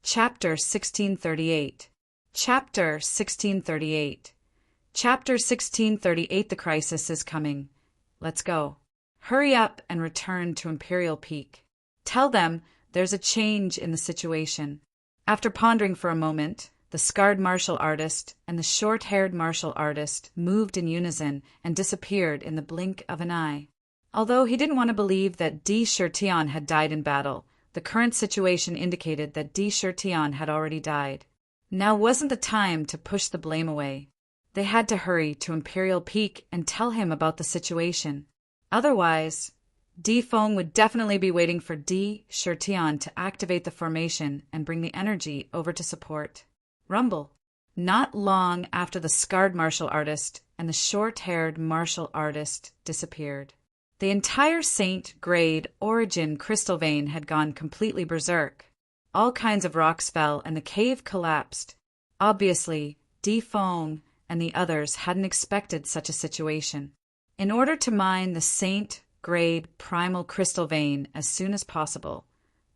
Chapter 1638. Chapter 1638. Chapter 1638. The crisis is coming. Let's go. Hurry up and return to Imperial Peak. Tell them there's a change in the situation. After pondering for a moment, the scarred martial artist and the short-haired martial artist moved in unison and disappeared in the blink of an eye. Although he didn't want to believe that Di Shirtion had died in battle, the current situation indicated that Di Shirtion had already died. Now wasn't the time to push the blame away. They had to hurry to Imperial Peak and tell him about the situation. Otherwise, Di Feng would definitely be waiting for Di Shirtion to activate the formation and bring the energy over to support. Rumble. Not long after the scarred martial artist and the short-haired martial artist disappeared, the entire Saint-grade origin crystal vein had gone completely berserk. All kinds of rocks fell and the cave collapsed. Obviously, Di Feng and the others hadn't expected such a situation. In order to mine the Saint-grade primal crystal vein as soon as possible,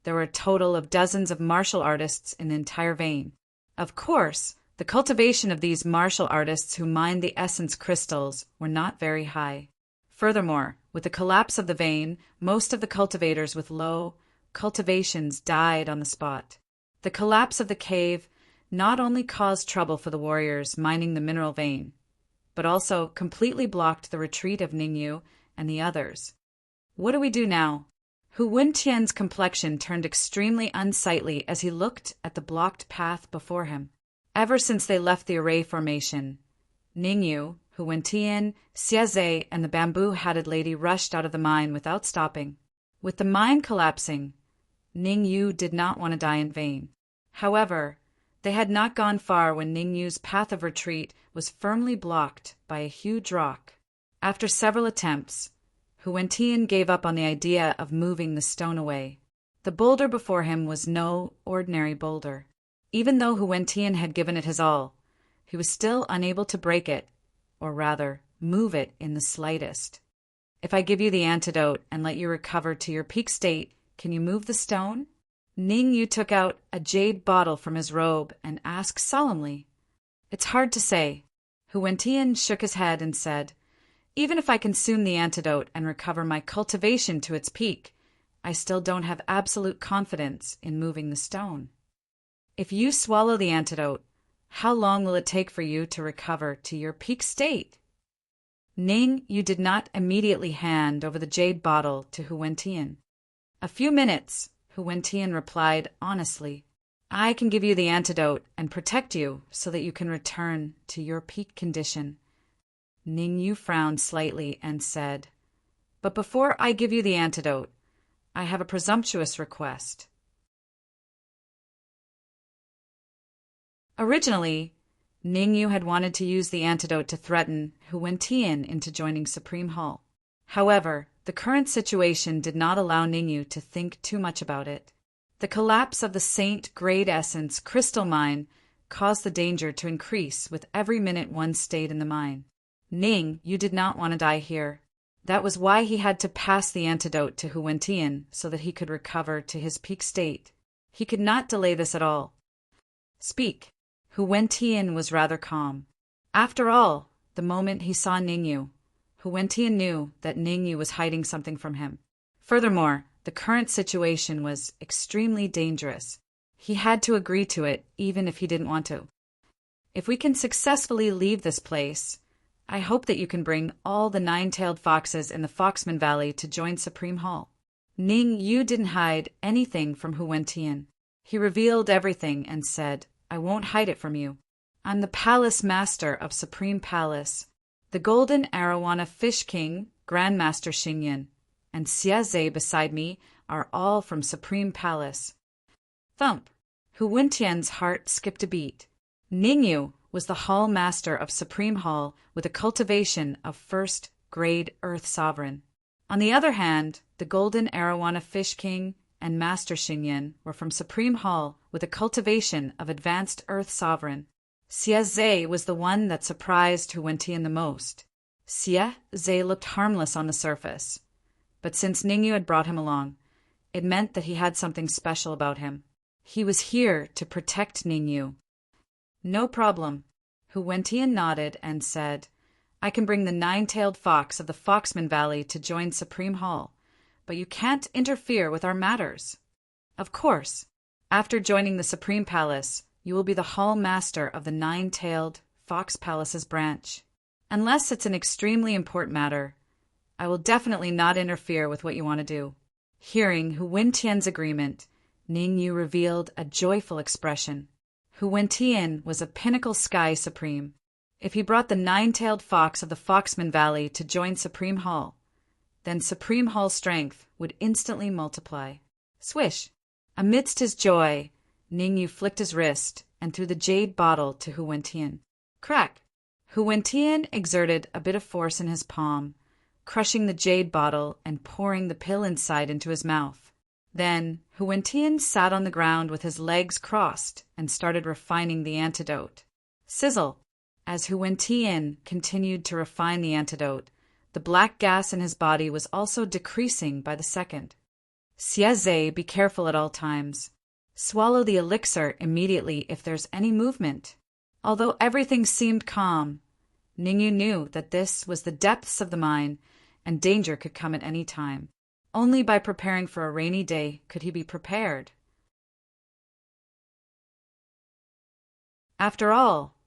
there were a total of dozens of martial artists in the entire vein. Of course, the cultivation of these martial artists who mined the essence crystals were not very high. Furthermore, with the collapse of the vein, most of the cultivators with low cultivations died on the spot. The collapse of the cave not only caused trouble for the warriors mining the mineral vein, but also completely blocked the retreat of Ningyu and the others. What do we do now? Hu Wentian's complexion turned extremely unsightly as he looked at the blocked path before him. Ever since they left the array formation, Ningyu, Hu Wentian, Xiaze, and the bamboo-hatted lady rushed out of the mine without stopping. With the mine collapsing, Ningyu did not want to die in vain. However, they had not gone far when Ningyu's path of retreat was firmly blocked by a huge rock. After several attempts, Hu Wentian gave up on the idea of moving the stone away. The boulder before him was no ordinary boulder. Even though Hu Wentian had given it his all, he was still unable to break it, or rather, move it in the slightest. If I give you the antidote and let you recover to your peak state, can you move the stone? Ningyu took out a jade bottle from his robe and asked solemnly. It's hard to say. Hu Wentian shook his head and said, even if I consume the antidote and recover my cultivation to its peak, I still don't have absolute confidence in moving the stone. If you swallow the antidote, how long will it take for you to recover to your peak state? Ningyu did not immediately hand over the jade bottle to Hu Wentian. A few minutes, Hu Wentian replied honestly. I can give you the antidote and protect you so that you can return to your peak condition. Ningyu frowned slightly and said, but before I give you the antidote, I have a presumptuous request. Originally, Ningyu had wanted to use the antidote to threaten Hu Wentian into joining Supreme Hall. However, the current situation did not allow Ningyu to think too much about it. The collapse of the Saint-grade essence crystal mine caused the danger to increase with every minute one stayed in the mine. Ningyu did not want to die here. That was why he had to pass the antidote to Hu Wentian so that he could recover to his peak state. He could not delay this at all. Speak. Hu Wentian was rather calm. After all, the moment he saw Ningyu, Hu Wentian knew that Ningyu was hiding something from him. Furthermore, the current situation was extremely dangerous. He had to agree to it even if he didn't want to. If we can successfully leave this place, I hope that you can bring all the nine-tailed foxes in the Foxman Valley to join Supreme Hall. Ningyu didn't hide anything from Hu Wentian. He revealed everything and said, I won't hide it from you. I'm the Palace Master of Supreme Palace. The Golden Arowana Fish King, Grandmaster Xingyan, and Xiaze beside me are all from Supreme Palace. Thump! Hu Wentian's heart skipped a beat. Ningyu was the Hall Master of Supreme Hall with a cultivation of first-grade Earth Sovereign. On the other hand, the Golden Arowana Fish King and Master Xingyan were from Supreme Hall with a cultivation of advanced Earth Sovereign. Xiaze was the one that surprised Hu Wentian the most. Xiaze looked harmless on the surface, but since Ningyu had brought him along, it meant that he had something special about him. He was here to protect Ningyu. No problem. Hu Wentian nodded and said, I can bring the nine-tailed fox of the Foxman Valley to join Supreme Hall, but you can't interfere with our matters. Of course, after joining the Supreme Palace, you will be the Hall Master of the Nine-Tailed Fox Palace's branch. Unless it's an extremely important matter, I will definitely not interfere with what you want to do. Hearing Hu Wentian's agreement, Ningyu revealed a joyful expression. Hu Wentian was a Pinnacle Sky Supreme. If he brought the nine-tailed fox of the Foxman Valley to join Supreme Hall, then Supreme Hall strength would instantly multiply. Swish! Amidst his joy, Ningyu flicked his wrist and threw the jade bottle to Hu Wentian. Crack! Hu Wentian exerted a bit of force in his palm, crushing the jade bottle and pouring the pill inside into his mouth. Then Hu Wentian sat on the ground with his legs crossed and started refining the antidote. Sizzle! As Hu Wentian continued to refine the antidote, the black gas in his body was also decreasing by the second. Xieze, be careful at all times. Swallow the elixir immediately if there's any movement. Although everything seemed calm, Ningyu knew that this was the depths of the mine and danger could come at any time. Only by preparing for a rainy day could he be prepared. After all,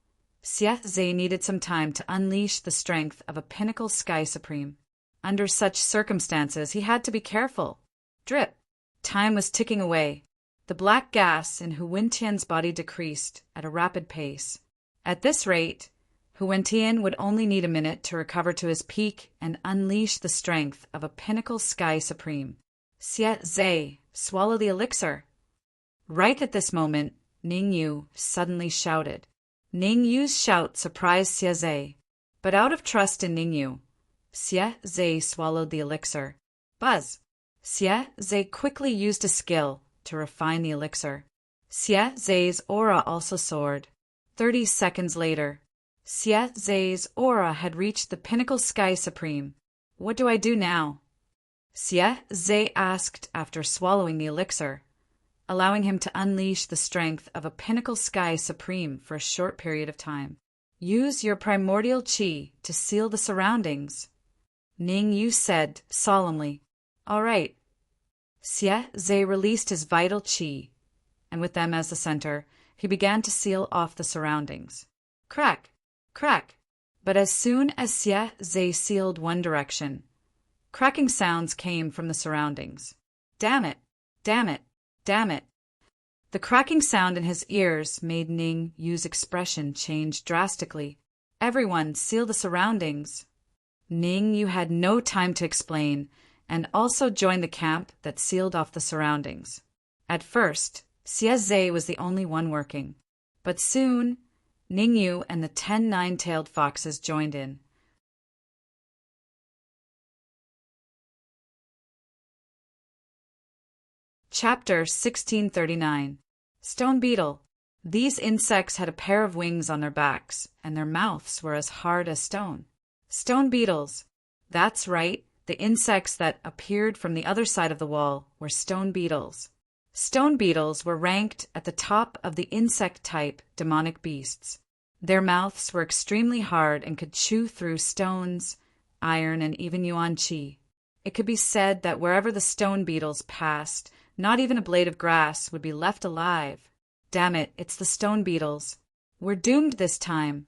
Xieze needed some time to unleash the strength of a Pinnacle Sky Supreme. Under such circumstances, he had to be careful. Drip! Time was ticking away. The black gas in Hu Wentian's body decreased at a rapid pace. At this rate, Hu Wentian would only need a minute to recover to his peak and unleash the strength of a Pinnacle Sky Supreme. Xieze, swallow the elixir! Right at this moment, Ningyu suddenly shouted. Ningyu's shout surprised Xieze, but out of trust in Ningyu, Xieze swallowed the elixir. Buzz! Xieze quickly used a skill to refine the elixir. Xieze's aura also soared. 30 seconds later, Xieze's aura had reached the Pinnacle Sky Supreme. What do I do now? Xieze asked after swallowing the elixir, allowing him to unleash the strength of a Pinnacle Sky Supreme for a short period of time. Use your primordial qi to seal the surroundings, Ningyu said solemnly. All right. Xieze released his vital qi, and with them as the center, he began to seal off the surroundings. Crack! Crack! But as soon as Xieze sealed one direction, cracking sounds came from the surroundings. Damn it! Damn it! Damn it! The cracking sound in his ears made Ningyu's expression change drastically. Everyone, seal the surroundings. Ningyu had no time to explain, and also joined the camp that sealed off the surroundings. At first, Xieze was the only one working, but soon, Ningyu and the 10 nine-tailed foxes joined in. Chapter 1639. Stone Beetle. These insects had a pair of wings on their backs, and their mouths were as hard as stone. Stone beetles. That's right, the insects that appeared from the other side of the wall were stone beetles. Stone beetles were ranked at the top of the insect-type demonic beasts. Their mouths were extremely hard and could chew through stones, iron, and even yuan qi. It could be said that wherever the stone beetles passed, not even a blade of grass would be left alive. Damn it, it's the stone beetles. We're doomed this time.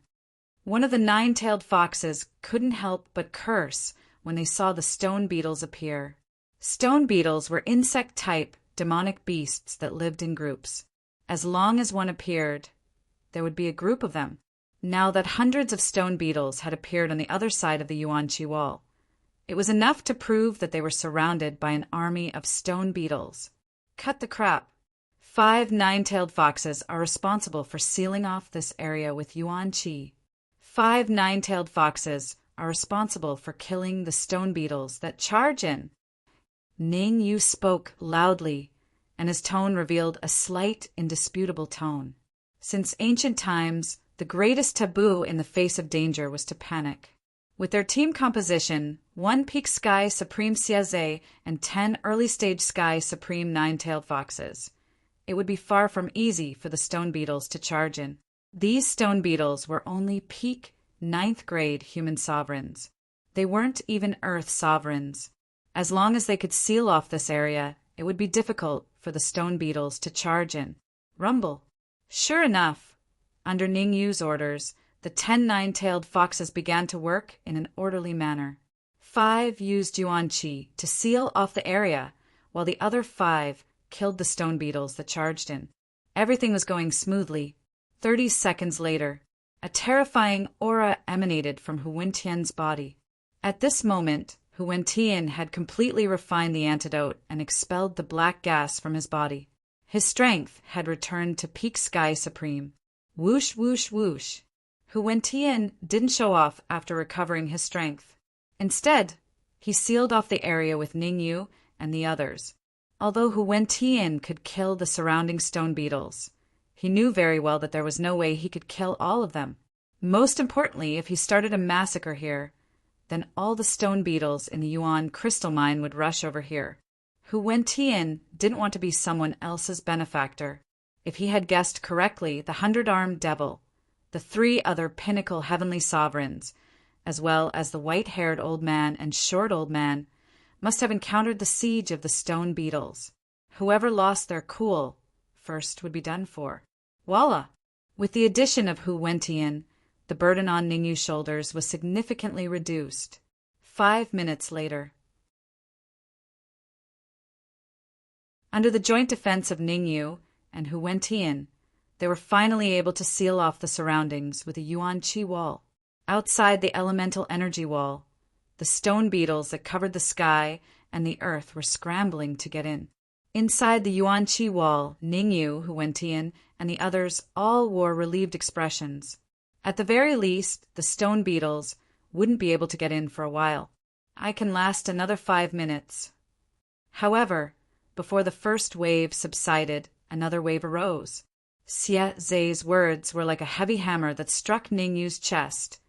One of the nine-tailed foxes couldn't help but curse when they saw the stone beetles appear. Stone beetles were insect-type demonic beasts that lived in groups. As long as one appeared, there would be a group of them. Now that hundreds of stone beetles had appeared on the other side of the yuan qi wall, it was enough to prove that they were surrounded by an army of stone beetles. Cut the crap. 5 nine-tailed foxes are responsible for sealing off this area with yuan qi. 5 nine-tailed foxes are responsible for killing the stone beetles that charge in. Ningyu spoke loudly, and his tone revealed a slight, indisputable tone. Since ancient times, the greatest taboo in the face of danger was to panic. With their team composition, 1 Peak Sky Supreme Xieze and 10 Early Stage Sky Supreme nine-tailed foxes, it would be far from easy for the stone beetles to charge in. These stone beetles were only peak 9th grade human sovereigns. They weren't even Earth sovereigns. As long as they could seal off this area, it would be difficult for the stone beetles to charge in. Rumble. Sure enough, under Ning Yu's orders, the 10 nine-tailed foxes began to work in an orderly manner. 5 used Yuan Qi to seal off the area, while the other 5 killed the stone beetles that charged in. Everything was going smoothly. 30 seconds later, a terrifying aura emanated from Hu Wentian's body. At this moment, Hu Wentian had completely refined the antidote and expelled the black gas from his body. His strength had returned to peak sky supreme. Whoosh, whoosh, whoosh. Hu Wentian didn't show off after recovering his strength. Instead, he sealed off the area with Ning Yu and the others. Although Hu Wentian could kill the surrounding stone beetles, he knew very well that there was no way he could kill all of them. Most importantly, if he started a massacre here, then all the stone beetles in the Yuan crystal mine would rush over here. Hu Wentian didn't want to be someone else's benefactor. If he had guessed correctly, the 100-armed devil, the 3 other pinnacle heavenly sovereigns, as well as the white-haired old man and short old man, must have encountered the siege of the stone beetles. Whoever lost their cool first would be done for. Voila! With the addition of Hu Wentian, the burden on Ning Yu's shoulders was significantly reduced. 5 minutes later. Under the joint defense of Ning Yu and Hu Wentian, they were finally able to seal off the surroundings with a Yuan Qi wall. Outside the elemental energy wall, the stone beetles that covered the sky and the earth were scrambling to get in. Inside the Yuan Qi wall, Ning Yu, Hu Wentian, and the others all wore relieved expressions. At the very least, the stone beetles wouldn't be able to get in for a while. I can last another 5 minutes. However, before the first wave subsided, another wave arose. Xie Zhe's words were like a heavy hammer that struck Ning Yu's chest,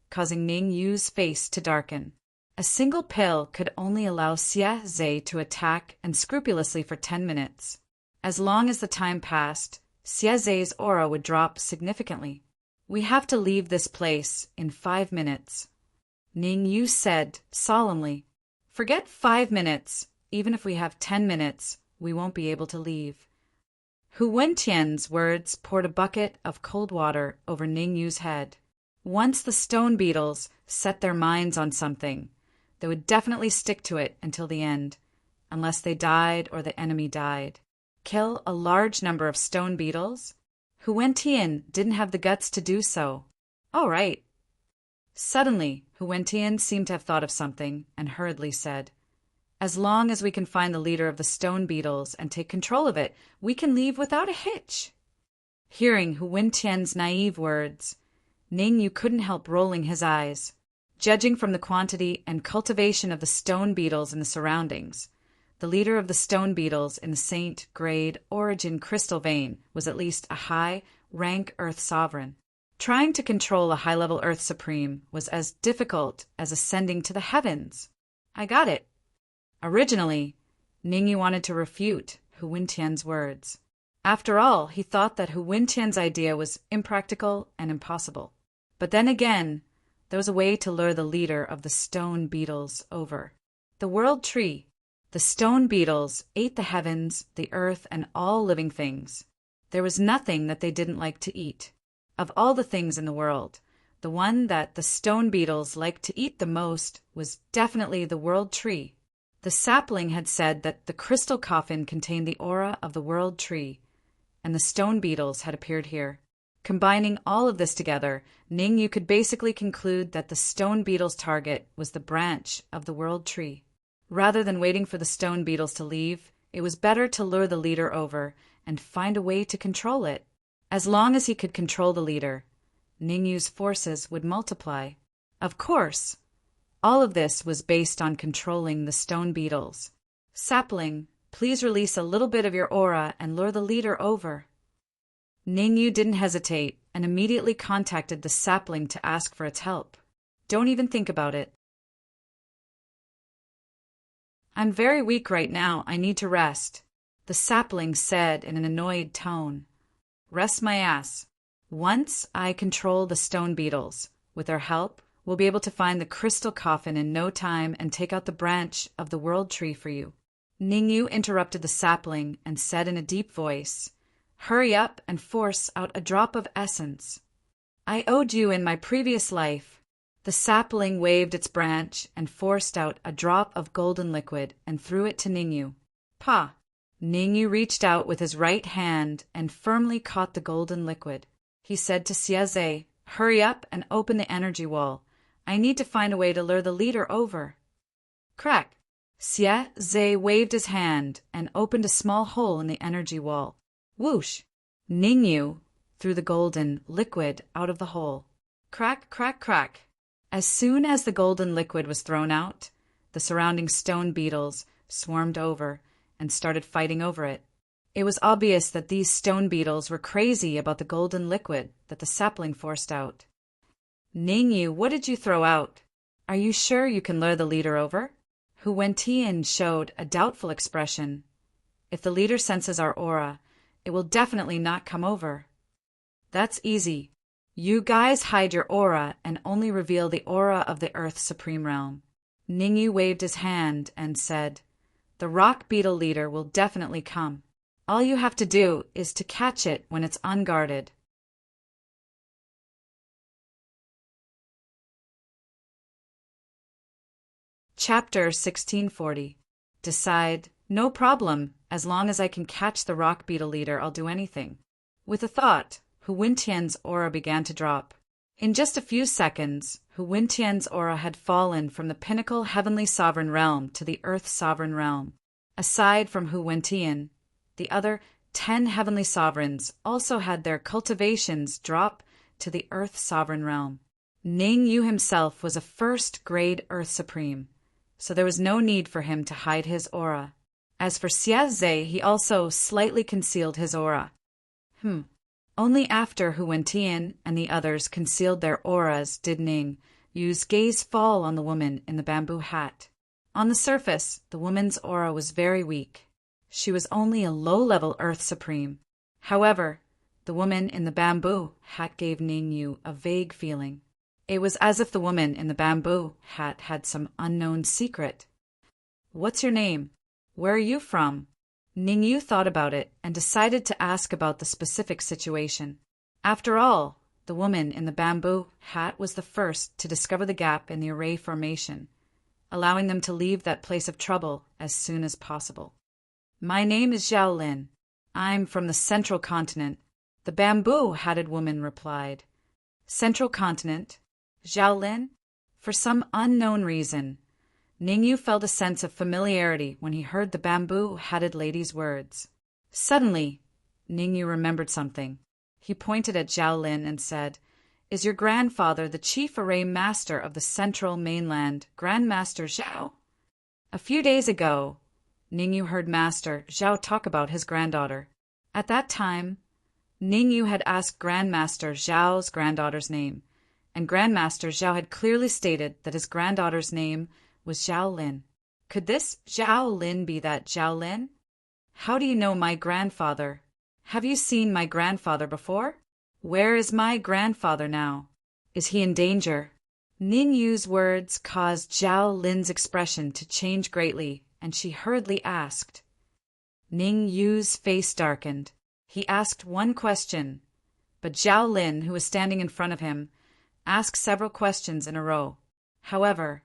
causing Ning Yu's face to darken. A single pill could only allow Xie Zhe to attack and scrupulously for 10 minutes. As long as the time passed, Xie Zhe's aura would drop significantly. We have to leave this place in 5 minutes. Ning Yu said solemnly, Forget 5 minutes. Even if we have 10 minutes, we won't be able to leave. Hu Wentian's words poured a bucket of cold water over Ning Yu's head. Once the stone beetles set their minds on something, they would definitely stick to it until the end, unless they died or the enemy died. Kill a large number of stone beetles? Hu Wentian didn't have the guts to do so. All right. Suddenly, Hu Wentian seemed to have thought of something and hurriedly said, As long as we can find the leader of the stone beetles and take control of it, we can leave without a hitch. Hearing Hu Wentian's naive words, Ning Yu couldn't help rolling his eyes. Judging from the quantity and cultivation of the stone beetles in the surroundings, the leader of the stone beetles in the Saint Grade Origin crystal vein was at least a high-rank Earth sovereign. Trying to control a high-level Earth Supreme was as difficult as ascending to the heavens. I got it. Originally, Ning Yu wanted to refute Hu Wentian's words. After all, he thought that Hu Wentian's idea was impractical and impossible. But then again, there was a way to lure the leader of the stone beetles over. The world tree. The stone beetles ate the heavens, the earth, and all living things. There was nothing that they didn't like to eat. Of all the things in the world, the one that the stone beetles liked to eat the most was definitely the world tree. The sapling had said that the crystal coffin contained the aura of the world tree, and the stone beetles had appeared here. Combining all of this together, Ning Yu could basically conclude that the stone beetle's target was the branch of the world tree. Rather than waiting for the stone beetles to leave, it was better to lure the leader over and find a way to control it. As long as he could control the leader, Ning Yu's forces would multiply. Of course, all of this was based on controlling the stone beetles. Sapling, please release a little bit of your aura and lure the leader over. Ning Yu didn't hesitate and immediately contacted the sapling to ask for its help. Don't even think about it. I'm very weak right now. I need to rest. The sapling said in an annoyed tone. Rest my ass. Once I control the stone beetles, with their help, we'll be able to find the crystal coffin in no time and take out the branch of the world tree for you. Ningyu interrupted the sapling and said in a deep voice, Hurry up and force out a drop of essence. I owed you in my previous life. The sapling waved its branch and forced out a drop of golden liquid and threw it to Ningyu. Pa! Ningyu reached out with his right hand and firmly caught the golden liquid. He said to Xieze, Hurry up and open the energy wall. I need to find a way to lure the leader over. Crack! Xieze waved his hand and opened a small hole in the energy wall. Whoosh! Ningyu threw the golden liquid out of the hole. Crack, crack, crack. As soon as the golden liquid was thrown out, the surrounding stone beetles swarmed over and started fighting over it. It was obvious that these stone beetles were crazy about the golden liquid that the sapling forced out. Ningyu, what did you throw out? Are you sure you can lure the leader over? Hu Wentian showed a doubtful expression. If the leader senses our aura, it will definitely not come over. That's easy. You guys hide your aura and only reveal the aura of the Earth's Supreme Realm. Ningyu waved his hand and said, The rock beetle leader will definitely come. All you have to do is to catch it when it's unguarded. Chapter 1640. Decide, no problem, as long as I can catch the rock beetle leader, I'll do anything. With a thought, Hu Wentian's aura began to drop. In just a few seconds, Hu Wentian's aura had fallen from the pinnacle heavenly sovereign realm to the earth sovereign realm. Aside from Hu Wentian, the other 10 heavenly sovereigns also had their cultivations drop to the earth sovereign realm. Ningyu himself was a first-grade earth supreme, so there was no need for him to hide his aura. As for Xieze, he also slightly concealed his aura. Only after Hu Wentian and the others concealed their auras did Ningyu's gaze fall on the woman in the bamboo hat. On the surface, the woman's aura was very weak. She was only a low-level Earth Supreme. However, the woman in the bamboo hat gave Ningyu a vague feeling. It was as if the woman in the bamboo hat had some unknown secret. What's your name? Where are you from? Ningyu thought about it and decided to ask about the specific situation. After all, the woman in the bamboo hat was the first to discover the gap in the array formation, allowing them to leave that place of trouble as soon as possible. My name is Zhao Lin. I'm from the Central Continent, the bamboo-hatted woman replied. Central Continent? Zhao Lin? For some unknown reason, Ningyu felt a sense of familiarity when he heard the bamboo-hatted lady's words. Suddenly, Ningyu remembered something. He pointed at Zhao Lin and said, Is your grandfather the chief array master of the central mainland, Grandmaster Zhao? A few days ago, Ningyu heard Master Zhao talk about his granddaughter. At that time, Ningyu had asked Grandmaster Zhao's granddaughter's name, and Grandmaster Zhao had clearly stated that his granddaughter's name was Zhao Lin. Could this Zhao Lin be that Zhao Lin? How do you know my grandfather? Have you seen my grandfather before? Where is my grandfather now? Is he in danger? Ningyu's words caused Zhao Lin's expression to change greatly, and she hurriedly asked. Ningyu's face darkened. He asked one question, but Zhao Lin, who was standing in front of him, asked several questions in a row. However,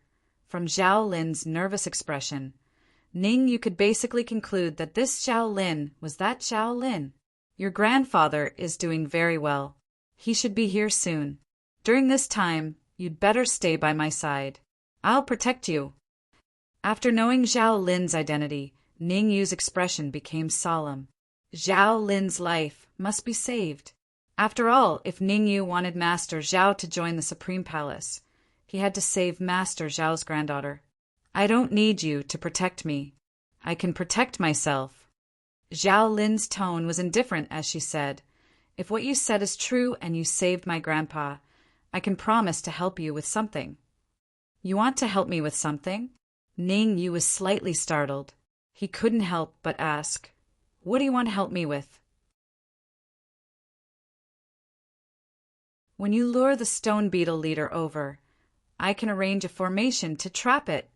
from Zhao Lin's nervous expression, Ningyu could basically conclude that this Zhao Lin was that Zhao Lin. Your grandfather is doing very well. He should be here soon. During this time, you'd better stay by my side. I'll protect you. After knowing Zhao Lin's identity, Ningyu's expression became solemn. Zhao Lin's life must be saved. After all, if Ningyu wanted Master Zhao to join the Supreme Palace, he had to save Master Zhao's granddaughter. I don't need you to protect me. I can protect myself. Zhao Lin's tone was indifferent as she said, If what you said is true and you saved my grandpa, I can promise to help you with something. You want to help me with something? Ningyu was slightly startled. He couldn't help but ask, What do you want to help me with? When you lure the stone beetle leader over, I can arrange a formation to trap it.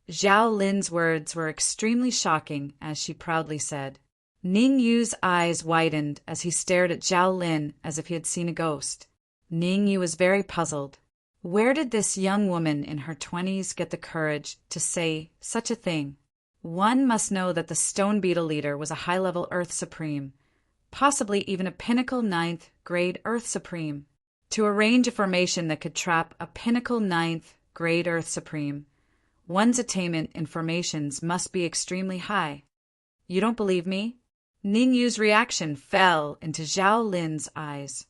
Zhao Lin's words were extremely shocking, as she proudly said. Ning Yu's eyes widened as he stared at Zhao Lin as if he had seen a ghost. Ning Yu was very puzzled. Where did this young woman in her 20s get the courage to say such a thing? One must know that the stone beetle leader was a high-level Earth Supreme, possibly even a pinnacle 9th grade Earth Supreme. To arrange a formation that could trap a pinnacle 9th grade Earth Supreme, one's attainment in formations must be extremely high. You don't believe me? Ning Yu's reaction fell into Zhao Lin's eyes.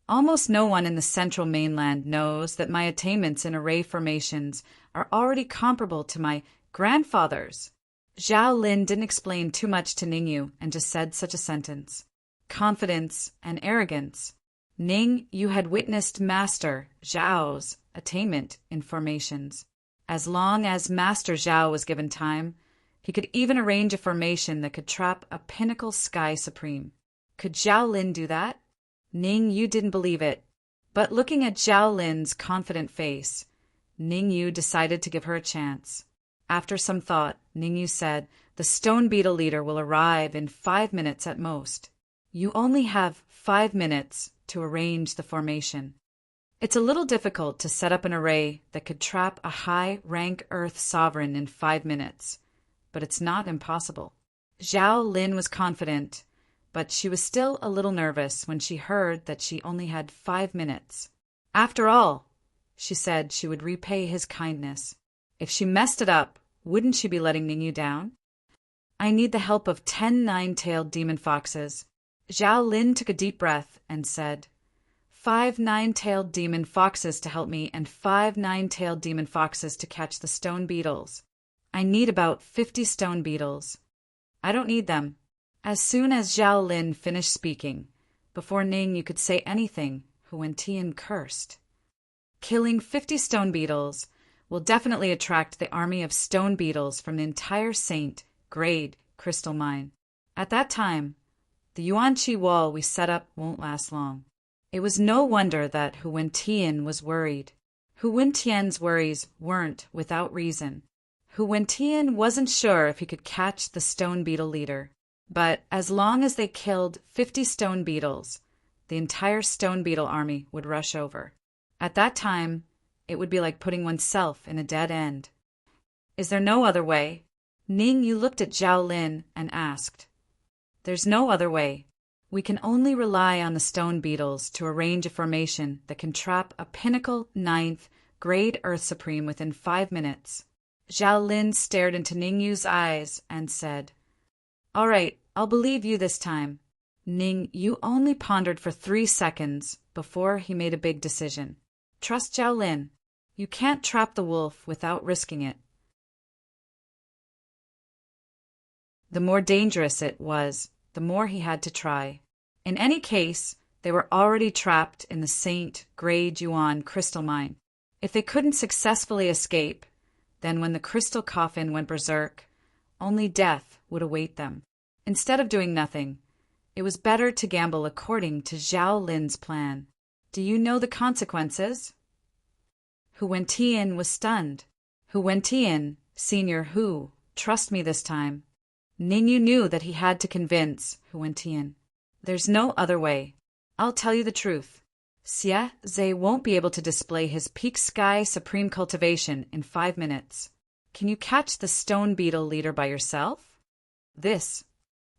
Almost no one in the central mainland knows that my attainments in array formations are already comparable to my grandfather's. Zhao Lin didn't explain too much to Ning Yu and just said such a sentence. Confidence and arrogance. Ning Yu had witnessed Master Zhao's attainment in formations. As long as Master Zhao was given time, he could even arrange a formation that could trap a pinnacle sky supreme. Could Zhao Lin do that? Ning Yu didn't believe it, but looking at Zhao Lin's confident face, Ning Yu decided to give her a chance. After some thought, Ning Yu said, "The stone beetle leader will arrive in 5 minutes at most. You only have 5 minutes to arrange the formation." It's a little difficult to set up an array that could trap a high-rank Earth sovereign in 5 minutes, but it's not impossible. Zhao Lin was confident, but she was still a little nervous when she heard that she only had 5 minutes. After all, she said she would repay his kindness. If she messed it up, wouldn't she be letting Ning Yu down? I need the help of 10 nine-tailed demon foxes. Zhao Lin took a deep breath and said, 5 nine-tailed demon foxes to help me and 5 nine-tailed demon foxes to catch the stone beetles. I need about 50 stone beetles. I don't need them. As soon as Zhao Lin finished speaking, before Ning Yu could say anything, Huan Tian cursed. Killing 50 stone beetles will definitely attract the army of stone beetles from the entire Saint grade crystal mine. At that time, the Yuanqi wall we set up won't last long. It was no wonder that Huan Tian was worried. Huan Tian's worries weren't without reason. Huan Tian wasn't sure if he could catch the stone beetle leader, but as long as they killed 50 stone beetles, the entire stone beetle army would rush over. At that time, it would be like putting oneself in a dead end. Is there no other way? Ning Yu looked at Zhao Lin and asked. There's no other way. We can only rely on the stone beetles to arrange a formation that can trap a pinnacle 9th grade Earth Supreme within 5 minutes. Zhao Lin stared into Ning Yu's eyes and said, All right, I'll believe you this time. Ning Yu only pondered for 3 seconds before he made a big decision. Trust Zhao Lin. You can't trap the wolf without risking it. The more dangerous it was, the more he had to try. In any case, they were already trapped in the Saint Grey Yuan crystal mine. If they couldn't successfully escape, then when the crystal coffin went berserk, only death would await them. Instead of doing nothing, it was better to gamble according to Zhao Lin's plan. Do you know the consequences? Huan Tian was stunned. Huan Tian, Senior Hu, trust me this time. Ning Yu knew that he had to convince Huan Tian. There's no other way. I'll tell you the truth. Xie Zhe won't be able to display his peak sky supreme cultivation in 5 minutes. Can you catch the stone beetle leader by yourself? This.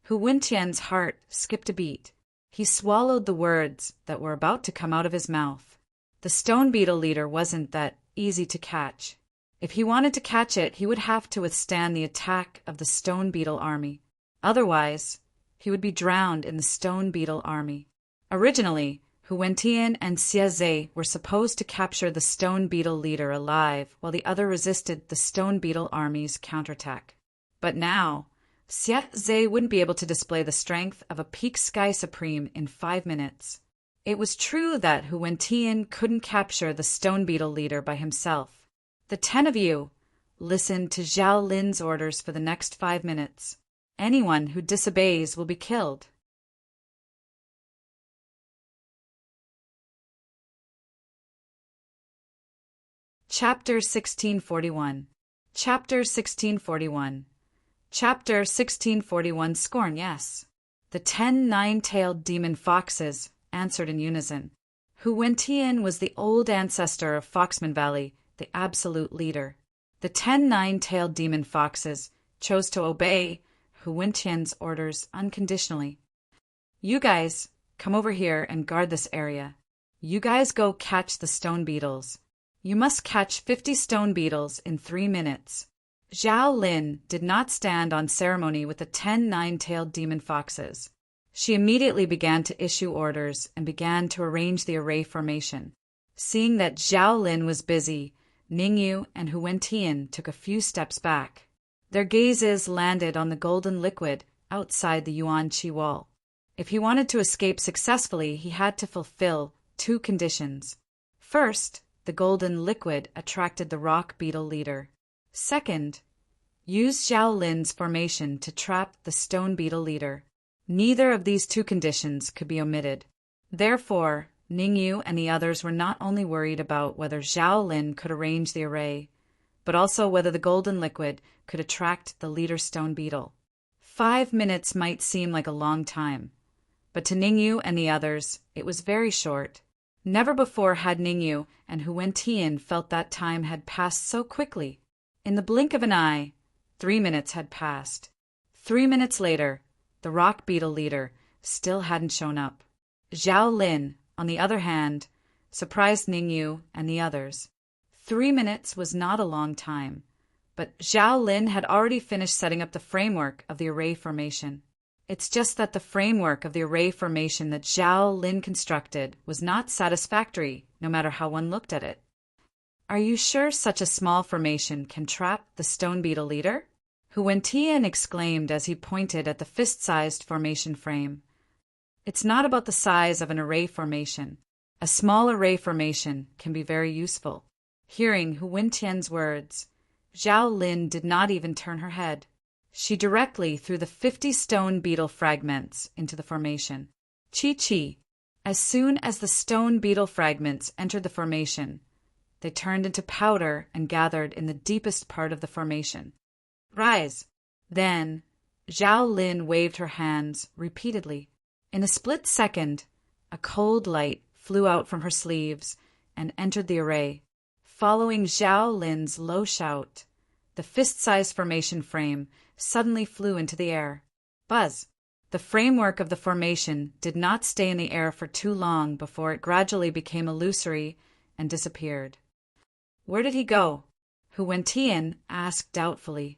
Huan Tian's heart skipped a beat. He swallowed the words that were about to come out of his mouth. The stone beetle leader wasn't that easy to catch. If he wanted to catch it, he would have to withstand the attack of the stone beetle army. Otherwise, he would be drowned in the stone beetle army. Originally, Huan Tian and Xie Zhe were supposed to capture the stone beetle leader alive while the other resisted the stone beetle army's counterattack. But now, Xie Zhe wouldn't be able to display the strength of a peak sky supreme in 5 minutes. It was true that Huan Tian couldn't capture the stone beetle leader by himself. The 10 of you listened to Zhao Lin's orders for the next 5 minutes. Anyone who disobeys will be killed. Chapter 1641. Chapter 1641. Chapter 1641. Scorn, yes. The 10 nine-tailed demon foxes answered in unison. Huwentian was the old ancestor of Foxman Valley, the absolute leader. The 10 nine-tailed demon foxes chose to obey Huwentian's orders unconditionally. You guys, come over here and guard this area. You guys go catch the stone beetles. You must catch 50 stone beetles in 3 minutes. Zhao Lin did not stand on ceremony with the 10 nine-tailed demon foxes. She immediately began to issue orders and began to arrange the array formation. Seeing that Zhao Lin was busy, Ningyu and Huwentian took a few steps back. Their gazes landed on the golden liquid outside the Yuan Qi wall. If he wanted to escape successfully, he had to fulfill 2 conditions. First, the golden liquid attracted the rock beetle leader. Second, use Zhao Lin's formation to trap the stone beetle leader. Neither of these 2 conditions could be omitted. Therefore, Ningyu and the others were not only worried about whether Zhao Lin could arrange the array, but also whether the golden liquid could attract the leader stone beetle. 5 minutes might seem like a long time, but to Ningyu and the others, it was very short. Never before had Ningyu and Huwentian felt that time had passed so quickly. In the blink of an eye, 3 minutes had passed. 3 minutes later, the rock beetle leader still hadn't shown up. Zhao Lin, on the other hand, surprised Ningyu and the others. 3 minutes was not a long time, but Zhao Lin had already finished setting up the framework of the array formation. It's just that the framework of the array formation that Zhao Lin constructed was not satisfactory, no matter how one looked at it. Are you sure such a small formation can trap the stone beetle leader? Huwentian exclaimed as he pointed at the fist-sized formation frame. It's not about the size of an array formation. A small array formation can be very useful. Hearing Huwentian's words, Zhao Lin did not even turn her head. She directly threw the 50 stone beetle fragments into the formation. Chi-chi. As soon as the stone beetle fragments entered the formation, they turned into powder and gathered in the deepest part of the formation. Rise! Then, Zhao Lin waved her hands repeatedly. In a split second, a cold light flew out from her sleeves and entered the array. Following Zhao Lin's low shout, the fist-sized formation frame suddenly flew into the air. Buzz! The framework of the formation did not stay in the air for too long before it gradually became illusory and disappeared. Where did he go? Huwentian asked doubtfully.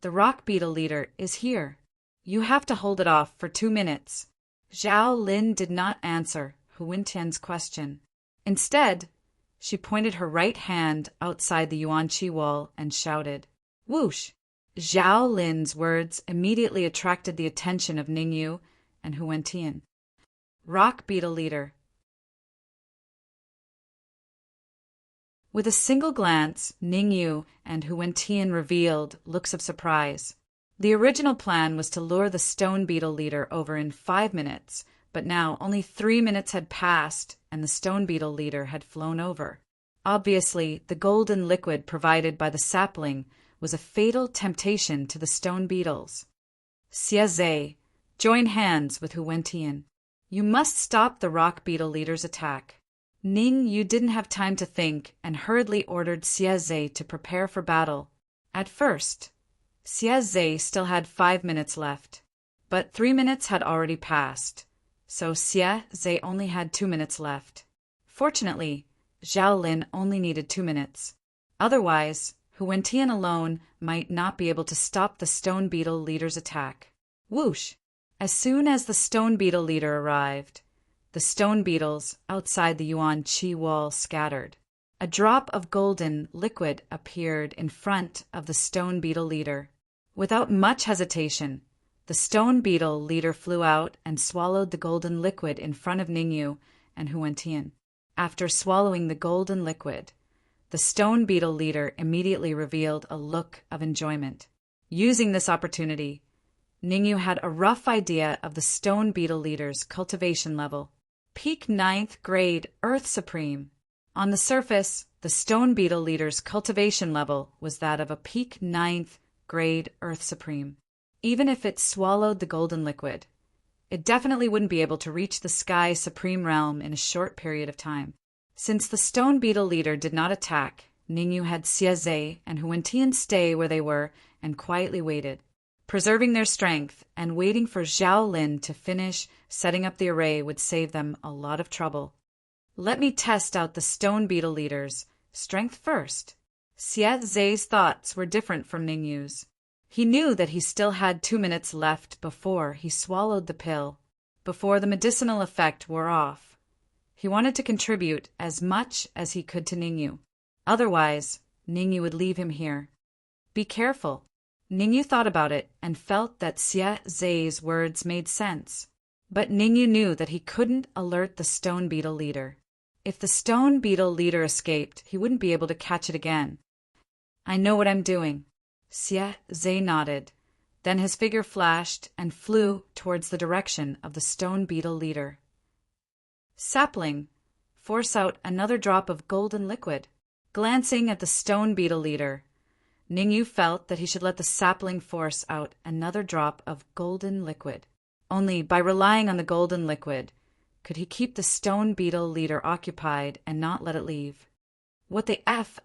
The rock beetle leader is here. You have to hold it off for 2 minutes. Zhao Lin did not answer Huwentian's question. Instead, she pointed her right hand outside the Yuan Qi wall and shouted, "Whoosh!" Zhao Lin's words immediately attracted the attention of Ningyu and Huwentian. Rock beetle leader. With a single glance, Ningyu and Huwentian revealed looks of surprise. The original plan was to lure the stone beetle leader over in 5 minutes, but now only 3 minutes had passed and the stone beetle leader had flown over. Obviously, the golden liquid provided by the sapling was a fatal temptation to the stone beetles. Xie, join hands with Huwentian. You must stop the rock beetle leader's attack. Ningyu didn't have time to think and hurriedly ordered Xie to prepare for battle. At first, Xie still had 5 minutes left, but 3 minutes had already passed, so Xie only had 2 minutes left. Fortunately, Zhao Lin only needed 2 minutes. Otherwise, Huwentian alone might not be able to stop the stone beetle leader's attack. Whoosh! As soon as the stone beetle leader arrived, the stone beetles outside the Yuan Qi wall scattered. A drop of golden liquid appeared in front of the stone beetle leader. Without much hesitation, the stone beetle leader flew out and swallowed the golden liquid in front of Ningyu and Huwentian. After swallowing the golden liquid, the stone beetle leader immediately revealed a look of enjoyment. Using this opportunity, Ningyu had a rough idea of the stone beetle leader's cultivation level. Peak 9th grade Earth Supreme. On the surface, the stone beetle leader's cultivation level was that of a peak 9th grade Earth Supreme. Even if it swallowed the golden liquid, it definitely wouldn't be able to reach the Sky Supreme realm in a short period of time. Since the stone beetle leader did not attack, Ningyu had Xie and Huentian stay where they were and quietly waited, preserving their strength, and waiting for Zhao Lin to finish setting up the array would save them a lot of trouble. Let me test out the stone beetle leader's strength first. Xie Zhe's thoughts were different from Ningyu's. He knew that he still had 2 minutes left before he swallowed the pill, before the medicinal effect wore off. He wanted to contribute as much as he could to Ningyu. Otherwise, Ningyu would leave him here. Be careful. Ningyu thought about it and felt that Xie Zhe's words made sense. But Ningyu knew that he couldn't alert the stone beetle leader. If the stone beetle leader escaped, he wouldn't be able to catch it again. I know what I'm doing. Xie Zhe nodded. Then his figure flashed and flew towards the direction of the stone beetle leader. Sapling, force out another drop of golden liquid. Glancing at the stone beetle leader, Ningyu felt that he should let the sapling force out another drop of golden liquid. Only by relying on the golden liquid could he keep the stone beetle leader occupied and not let it leave. What the F***?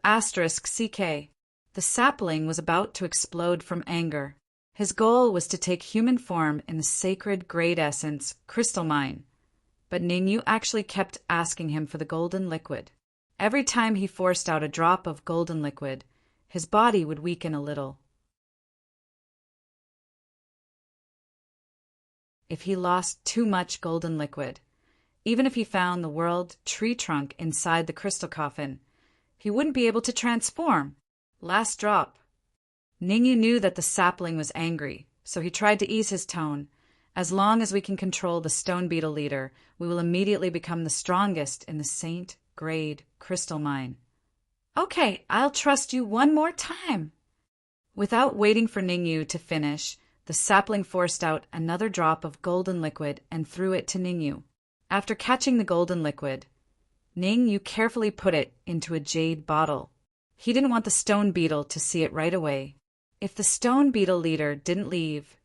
The sapling was about to explode from anger. His goal was to take human form in the sacred great essence crystal mine. But Ningyu actually kept asking him for the golden liquid. Every time he forced out a drop of golden liquid, his body would weaken a little. If he lost too much golden liquid, even if he found the world tree trunk inside the crystal coffin, he wouldn't be able to transform. Last drop. Ningyu knew that the sapling was angry, so he tried to ease his tone. As long as we can control the stone beetle leader, we will immediately become the strongest in the Saint Grade crystal mine. Okay, I'll trust you one more time. Without waiting for Ningyu to finish, the sapling forced out another drop of golden liquid and threw it to Ningyu. After catching the golden liquid, Ningyu carefully put it into a jade bottle. He didn't want the stone beetle to see it right away. If the stone beetle leader didn't leave,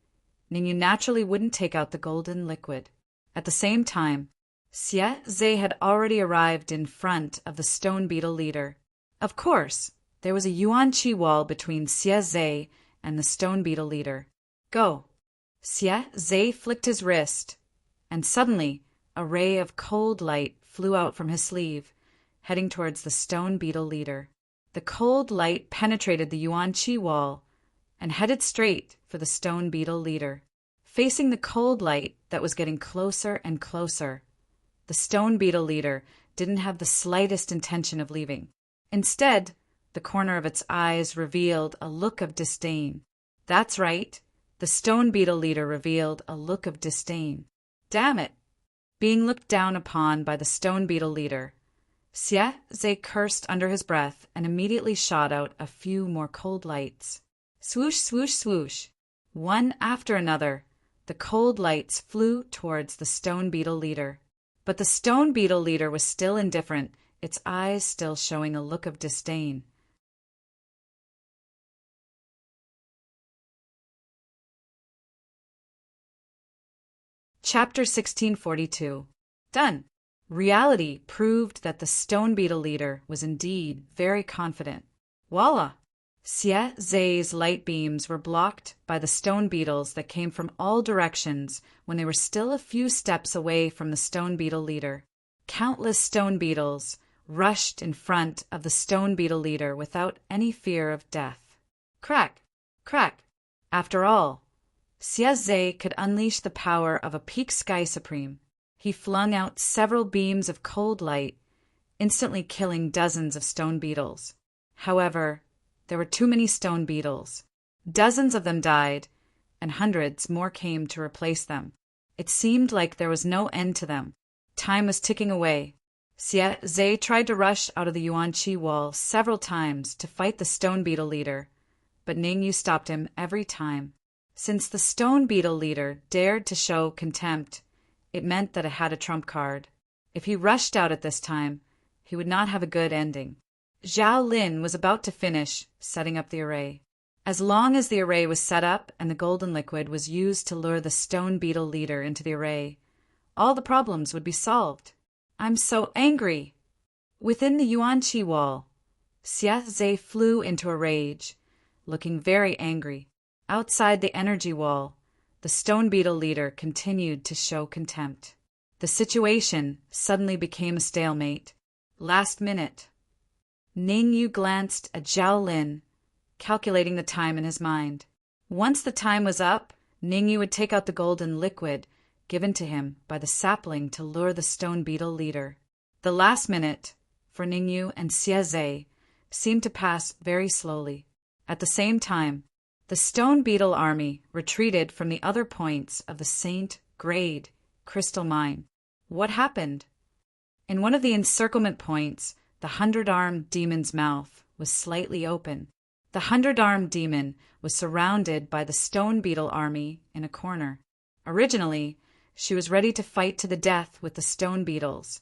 Ningyu naturally wouldn't take out the golden liquid. At the same time, Xie Zhe had already arrived in front of the stone beetle leader. Of course, there was a yuan qi wall between Xie Zhe and the stone beetle leader. Go! Xie Zhe flicked his wrist, and suddenly a ray of cold light flew out from his sleeve, heading towards the stone beetle leader. The cold light penetrated the yuan qi wall and headed straight for the stone beetle leader. Facing the cold light that was getting closer and closer, the stone beetle leader didn't have the slightest intention of leaving. Instead, the corner of its eyes revealed a look of disdain. That's right, the stone beetle leader revealed a look of disdain. Damn it! Being looked down upon by the stone beetle leader, Xie Zhe cursed under his breath and immediately shot out a few more cold lights. Swoosh, swoosh, swoosh. One after another, the cold lights flew towards the stone beetle leader. But the stone beetle leader was still indifferent, its eyes still showing a look of disdain. Chapter 1642. Done. Reality proved that the stone beetle leader was indeed very confident. Voila! Xie Zhe's light beams were blocked by the stone beetles that came from all directions when they were still a few steps away from the stone beetle leader. Countless stone beetles rushed in front of the stone beetle leader without any fear of death. Crack! Crack! After all, Xie Zhe could unleash the power of a peak sky supreme. He flung out several beams of cold light, instantly killing dozens of stone beetles. However, there were too many stone beetles. Dozens of them died, and hundreds more came to replace them. It seemed like there was no end to them. Time was ticking away. Xie Zhe tried to rush out of the yuan qi wall several times to fight the stone beetle leader, but Ningyu stopped him every time. Since the stone beetle leader dared to show contempt, it meant that it had a trump card. If he rushed out at this time, he would not have a good ending. Zhao Lin was about to finish setting up the array. As long as the array was set up and the golden liquid was used to lure the stone beetle leader into the array, all the problems would be solved. I'm so angry! Within the Yuanqi wall, Xie Zhe flew into a rage, looking very angry. Outside the energy wall, the stone beetle leader continued to show contempt. The situation suddenly became a stalemate. Last minute. Ning Yu glanced at Zhao Lin, calculating the time in his mind. Once the time was up, Ning Yu would take out the golden liquid given to him by the sapling to lure the stone beetle leader. The last minute, for Ning Yu and Xie Zhe, seemed to pass very slowly. At the same time, the stone beetle army retreated from the other points of the Saint Grade crystal mine. What happened? In one of the encirclement points, the 100-armed demon's mouth was slightly open. The 100-armed demon was surrounded by the stone beetle army in a corner. Originally, she was ready to fight to the death with the stone beetles,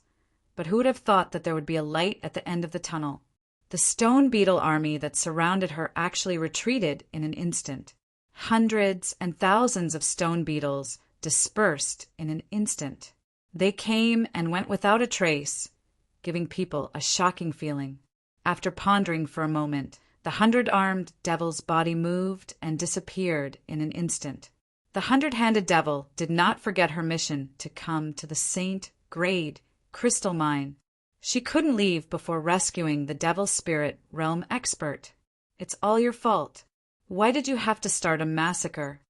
but who would have thought that there would be a light at the end of the tunnel? The stone beetle army that surrounded her actually retreated in an instant. Hundreds and thousands of stone beetles dispersed in an instant. They came and went without a trace, giving people a shocking feeling. After pondering for a moment, the 100-armed devil's body moved and disappeared in an instant. The 100-handed devil did not forget her mission to come to the Saint Grade crystal mine. She couldn't leave before rescuing the devil spirit realm expert. It's all your fault. Why did you have to start a massacre?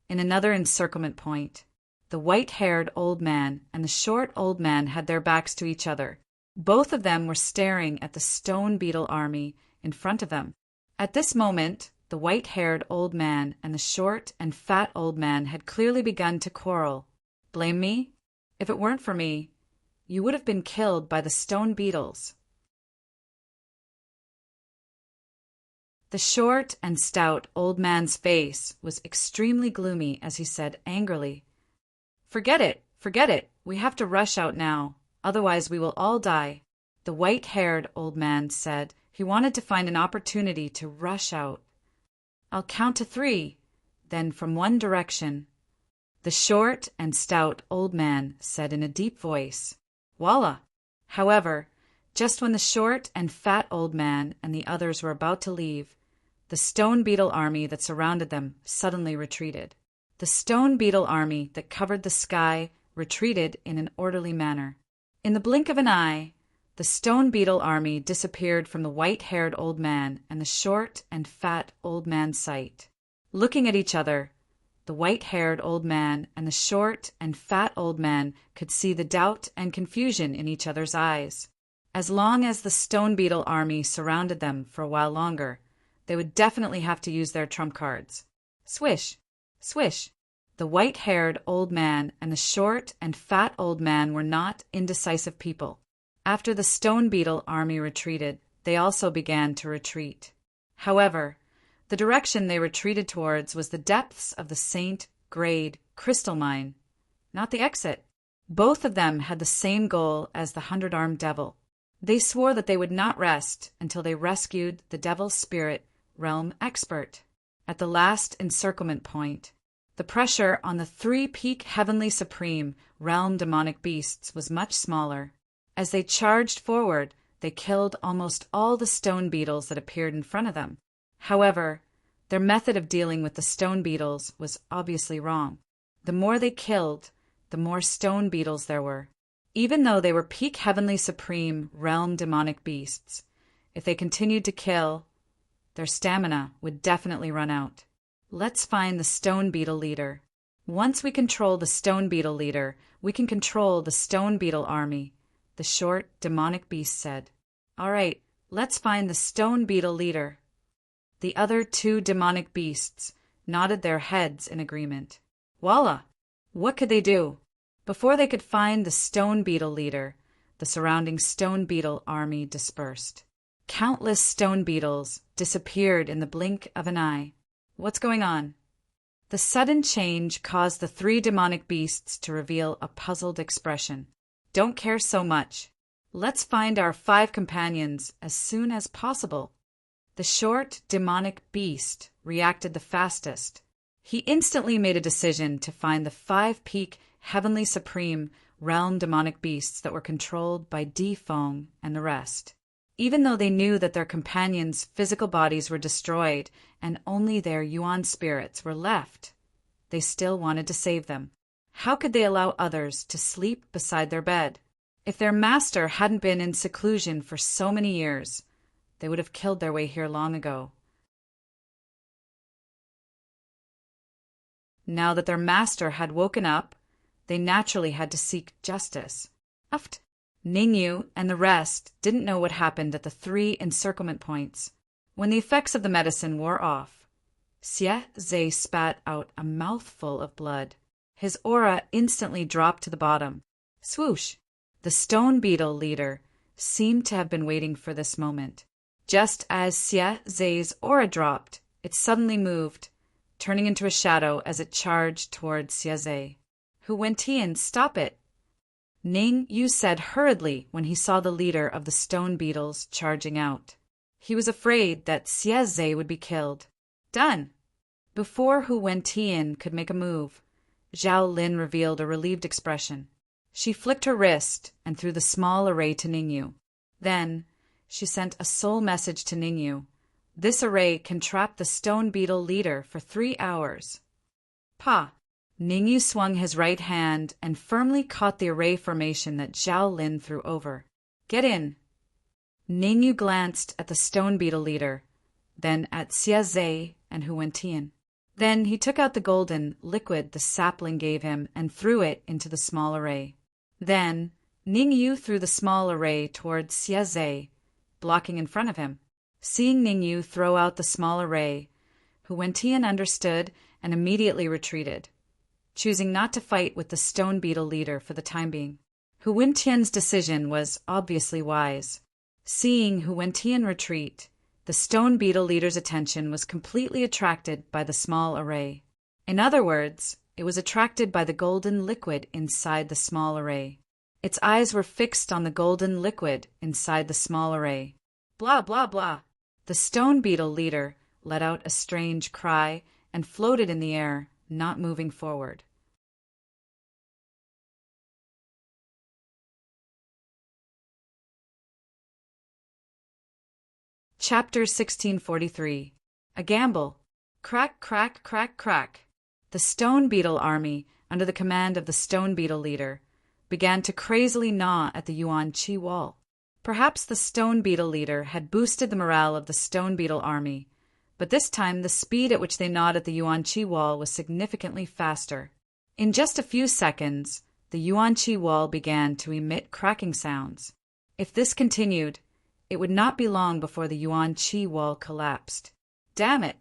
In another encirclement point, the white-haired old man and the short old man had their backs to each other. Both of them were staring at the stone beetle army in front of them. At this moment, the white-haired old man and the short and fat old man had clearly begun to quarrel. Blame me? If it weren't for me, you would have been killed by the stone beetles. The short and stout old man's face was extremely gloomy as he said angrily, Forget it, we have to rush out now, otherwise we will all die. The white-haired old man said he wanted to find an opportunity to rush out. I'll count to 3, then from one direction. The short and stout old man said in a deep voice, Voila! However, just when the short and fat old man and the others were about to leave, the stone beetle army that surrounded them suddenly retreated. The stone beetle army that covered the sky retreated in an orderly manner. In the blink of an eye, the stone beetle army disappeared from the white-haired old man and the short and fat old man's sight. Looking at each other, the white-haired old man and the short and fat old man could see the doubt and confusion in each other's eyes. As long as the stone beetle army surrounded them for a while longer, they would definitely have to use their trump cards. Swish! Swish! The white-haired old man and the short and fat old man were not indecisive people. After the stone beetle army retreated, they also began to retreat. However, the direction they retreated towards was the depths of the Saint Grade crystal mine, not the exit. Both of them had the same goal as the 100-armed devil. They swore that they would not rest until they rescued the devil spirit realm expert. At the last encirclement point, the pressure on the 3-peak heavenly supreme realm demonic beasts was much smaller. As they charged forward, they killed almost all the stone beetles that appeared in front of them. However, their method of dealing with the stone beetles was obviously wrong. The more they killed, the more stone beetles there were. Even though they were peak heavenly supreme realm demonic beasts, if they continued to kill, their stamina would definitely run out. Let's find the stone beetle leader. Once we control the stone beetle leader, we can control the stone beetle army, the short demonic beast said. All right, let's find the stone beetle leader. The other 2 demonic beasts nodded their heads in agreement. Voila! What could they do? Before they could find the stone beetle leader, the surrounding stone beetle army dispersed. Countless stone beetles disappeared in the blink of an eye. What's going on? The sudden change caused the three demonic beasts to reveal a puzzled expression. Don't care so much. Let's find our 5 companions as soon as possible. The short, demonic beast reacted the fastest. He instantly made a decision to find the 5-peak, heavenly supreme, realm demonic beasts that were controlled by Di Feng and the rest. Even though they knew that their companions' physical bodies were destroyed and only their yuan spirits were left, they still wanted to save them. How could they allow others to sleep beside their bed? If their master hadn't been in seclusion for so many years, they would have killed their way here long ago. Now that their master had woken up, they naturally had to seek justice. Uft. Ningyu and the rest didn't know what happened at the 3 encirclement points. When the effects of the medicine wore off, Xie Zhe spat out a mouthful of blood. His aura instantly dropped to the bottom. Swoosh! The stone beetle leader seemed to have been waiting for this moment. Just as Xie Zhe's aura dropped, it suddenly moved, turning into a shadow as it charged toward Xie Zhe. Hu Wentian, stop it! Ning Yu said hurriedly when he saw the leader of the stone beetles charging out. He was afraid that Xie Zhe would be killed. Done! Before Hu Wentian could make a move, Zhao Lin revealed a relieved expression. She flicked her wrist and threw the small array to Ningyu. Then, she sent a soul message to Ningyu. This array can trap the stone beetle leader for 3 hours. Pa! Ningyu swung his right hand and firmly caught the array formation that Zhao Lin threw over. Get in! Ningyu glanced at the stone beetle leader, then at Xie Zhe and Hu Wentian. Then he took out the golden liquid the sapling gave him and threw it into the small array. Then, Ningyu threw the small array toward Xie Zhe, blocking in front of him. Seeing Ningyu throw out the small array, Hu Wentian understood and immediately retreated, choosing not to fight with the stone beetle leader for the time being. Hu Wentian's decision was obviously wise. Seeing Hu Wentian retreat, the stone beetle leader's attention was completely attracted by the small array. In other words, it was attracted by the golden liquid inside the small array. Its eyes were fixed on the golden liquid inside the small array. Blah, blah, blah. The stone beetle leader let out a strange cry and floated in the air, not moving forward. Chapter 1643. A Gamble. Crack, crack, crack, crack. The stone beetle army, under the command of the stone beetle leader, began to crazily gnaw at the Yuan Qi wall. Perhaps the stone beetle leader had boosted the morale of the stone beetle army, but this time the speed at which they gnawed at the Yuan Qi wall was significantly faster. In just a few seconds, the Yuan Qi wall began to emit cracking sounds. If this continued, it would not be long before the Yuan Qi wall collapsed. Damn it!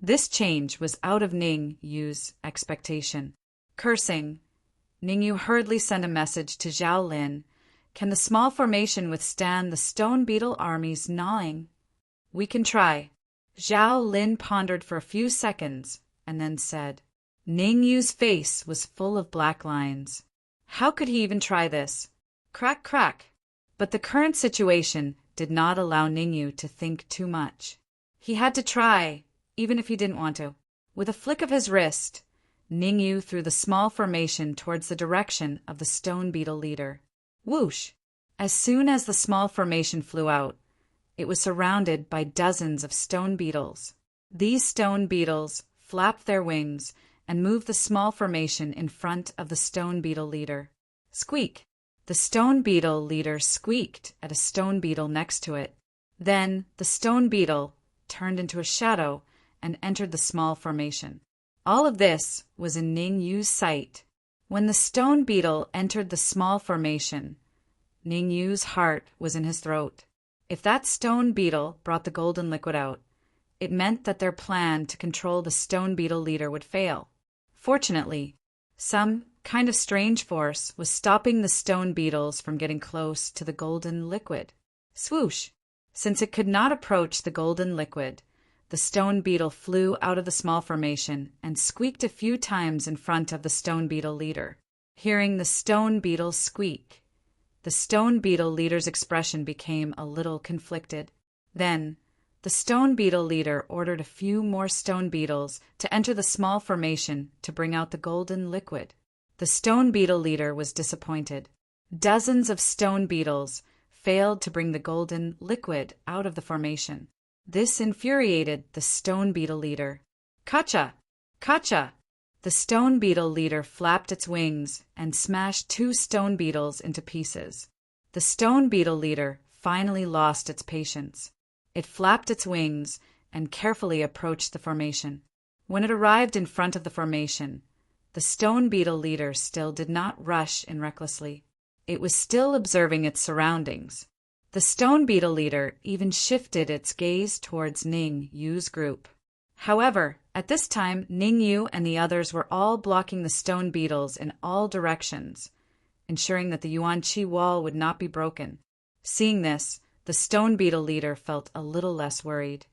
This change was out of Ning Yu's expectation. Cursing, Ning Yu hurriedly sent a message to Zhao Lin. Can the small formation withstand the stone beetle army's gnawing? We can try. Zhao Lin pondered for a few seconds and then said. Ning Yu's face was full of black lines. How could he even try this? Crack, crack. But the current situation did not allow Ning Yu to think too much. He had to try, even if he didn't want to. With a flick of his wrist, Ning Yu threw the small formation towards the direction of the stone beetle leader. Whoosh! As soon as the small formation flew out, it was surrounded by dozens of stone beetles. These stone beetles flapped their wings and moved the small formation in front of the stone beetle leader. Squeak! The stone beetle leader squeaked at a stone beetle next to it. Then the stone beetle turned into a shadow and entered the small formation. All of this was in Ning Yu's sight. When the stone beetle entered the small formation, Ning Yu's heart was in his throat. If that stone beetle brought the golden liquid out, it meant that their plan to control the stone beetle leader would fail. Fortunately, some kind of strange force was stopping the stone beetles from getting close to the golden liquid. Swoosh! Since it could not approach the golden liquid, The stone beetle flew out of the small formation and squeaked a few times in front of the stone beetle leader. Hearing the stone beetle squeak, the stone beetle leader's expression became a little conflicted. Then, the stone beetle leader ordered a few more stone beetles to enter the small formation to bring out the golden liquid. The stone beetle leader was disappointed. Dozens of stone beetles failed to bring the golden liquid out of the formation. This infuriated the stone beetle leader. "Gotcha! Gotcha!" The stone beetle leader flapped its wings and smashed 2 stone beetles into pieces. The stone beetle leader finally lost its patience. It flapped its wings and carefully approached the formation. When it arrived in front of the formation, the stone beetle leader still did not rush in recklessly. It was still observing its surroundings. The stone beetle leader even shifted its gaze towards Ning Yu's group. However, at this time, Ning Yu and the others were all blocking the stone beetles in all directions, ensuring that the Yuan Qi wall would not be broken. Seeing this, the stone beetle leader felt a little less worried.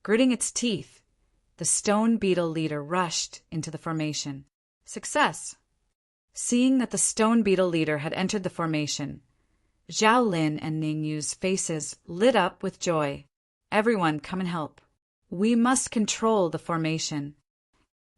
Gritting its teeth, the stone beetle leader rushed into the formation. Success! Seeing that the stone beetle leader had entered the formation, Zhao Lin and Ning Yu's faces lit up with joy. "Everyone, come and help. We must control the formation,"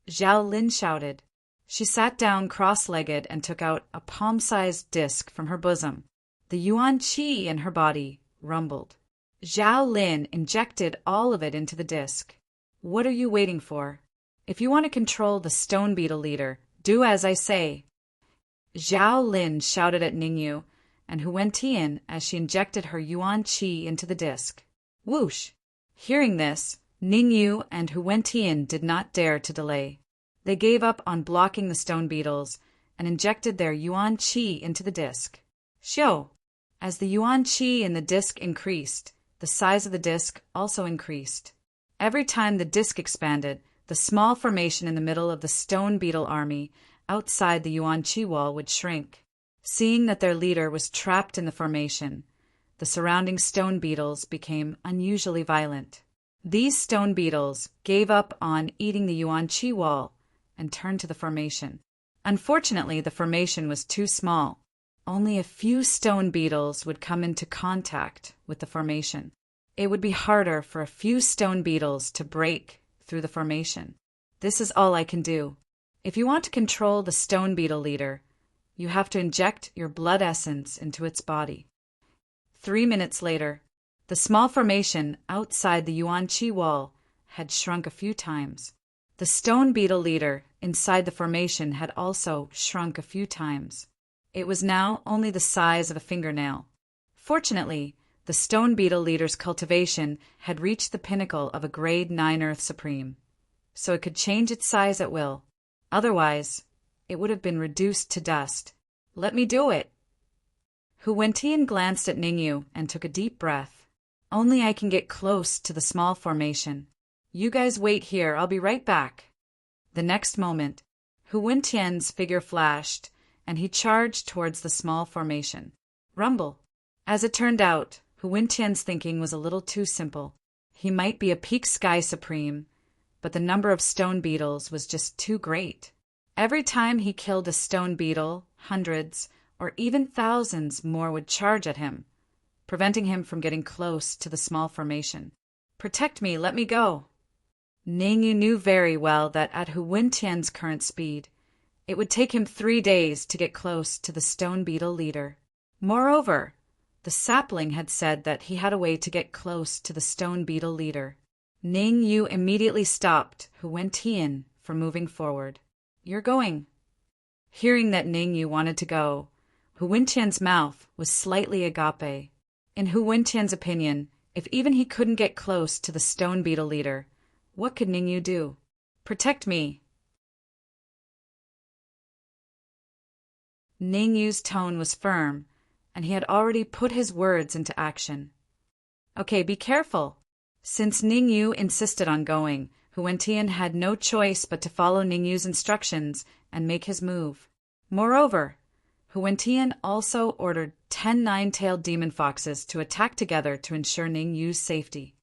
Zhao Lin shouted. She sat down cross-legged and took out a palm-sized disc from her bosom. The Yuan Qi in her body rumbled. Zhao Lin injected all of it into the disc. "What are you waiting for? If you want to control the stone beetle leader, do as I say," Zhao Lin shouted at Ningyu and Hu Wentian as she injected her Yuan Qi into the disc. Whoosh! Hearing this, Ningyu and Hu Wentian did not dare to delay. They gave up on blocking the stone beetles and injected their Yuan Qi into the disc. Xiu! As the Yuan Qi in the disc increased, the size of the disc also increased. Every time the disc expanded, the small formation in the middle of the stone beetle army outside the Yuan Qi wall would shrink. Seeing that their leader was trapped in the formation, the surrounding stone beetles became unusually violent. These stone beetles gave up on eating the Yuan Qi wall and turned to the formation. Unfortunately, the formation was too small. Only a few stone beetles would come into contact with the formation. It would be harder for a few stone beetles to break through the formation. This is all I can do. If you want to control the stone beetle leader, you have to inject your blood essence into its body. 3 minutes later, the small formation outside the Yuan Qi wall had shrunk a few times. The stone beetle leader inside the formation had also shrunk a few times. It was now only the size of a fingernail. Fortunately, the stone beetle leader's cultivation had reached the pinnacle of a grade 9 Earth Supreme, so it could change its size at will. Otherwise, it would have been reduced to dust. Let me do it. Hu Wentian glanced at Ningyu and took a deep breath. Only I can get close to the small formation. You guys wait here, I'll be right back. The next moment, Hu Wentian's figure flashed, and he charged towards the small formation. Rumble. As it turned out, Hu Wentian's thinking was a little too simple. He might be a peak sky supreme, but the number of stone beetles was just too great. Every time he killed a stone beetle, hundreds or even thousands more would charge at him, preventing him from getting close to the small formation. Protect me, let me go. Ningyu knew very well that at Hu Wentian's current speed, it would take him 3 days to get close to the stone beetle leader. Moreover, the sapling had said that he had a way to get close to the stone beetle leader. Ningyu immediately stopped Hu Wentian from moving forward. You're going. Hearing that Ningyu wanted to go, Hu Wentian's mouth was slightly agape. In Hu Wentian's opinion, if even he couldn't get close to the stone beetle leader, what could Ningyu do? Protect me. Ningyu's tone was firm, and he had already put his words into action. Okay, be careful. Since Ningyu insisted on going, Hu Wentian had no choice but to follow Ningyu's instructions and make his move. Moreover, Huentian also ordered 10 nine-tailed demon foxes to attack together to ensure Ning Yu's safety.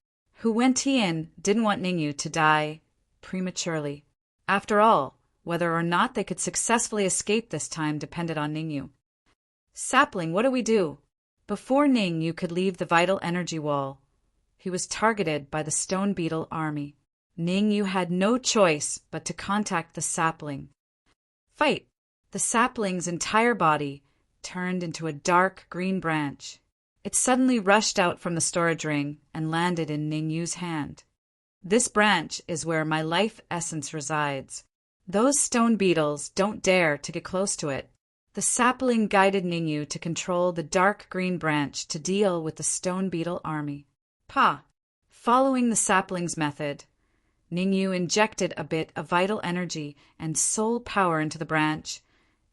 Huentian didn't want Ning Yu to die prematurely. After all, whether or not they could successfully escape this time depended on Ning Yu. Sapling, what do we do? Before Ning Yu could leave the vital energy wall, he was targeted by the stone beetle army. Ning Yu had no choice but to contact the sapling. Fight! The sapling's entire body turned into a dark green branch. It suddenly rushed out from the storage ring and landed in Ning Yu's hand. This branch is where my life essence resides. Those stone beetles don't dare to get close to it. The sapling guided Ning Yu to control the dark green branch to deal with the stone beetle army. Following the sapling's method, Ning Yu injected a bit of vital energy and soul power into the branch,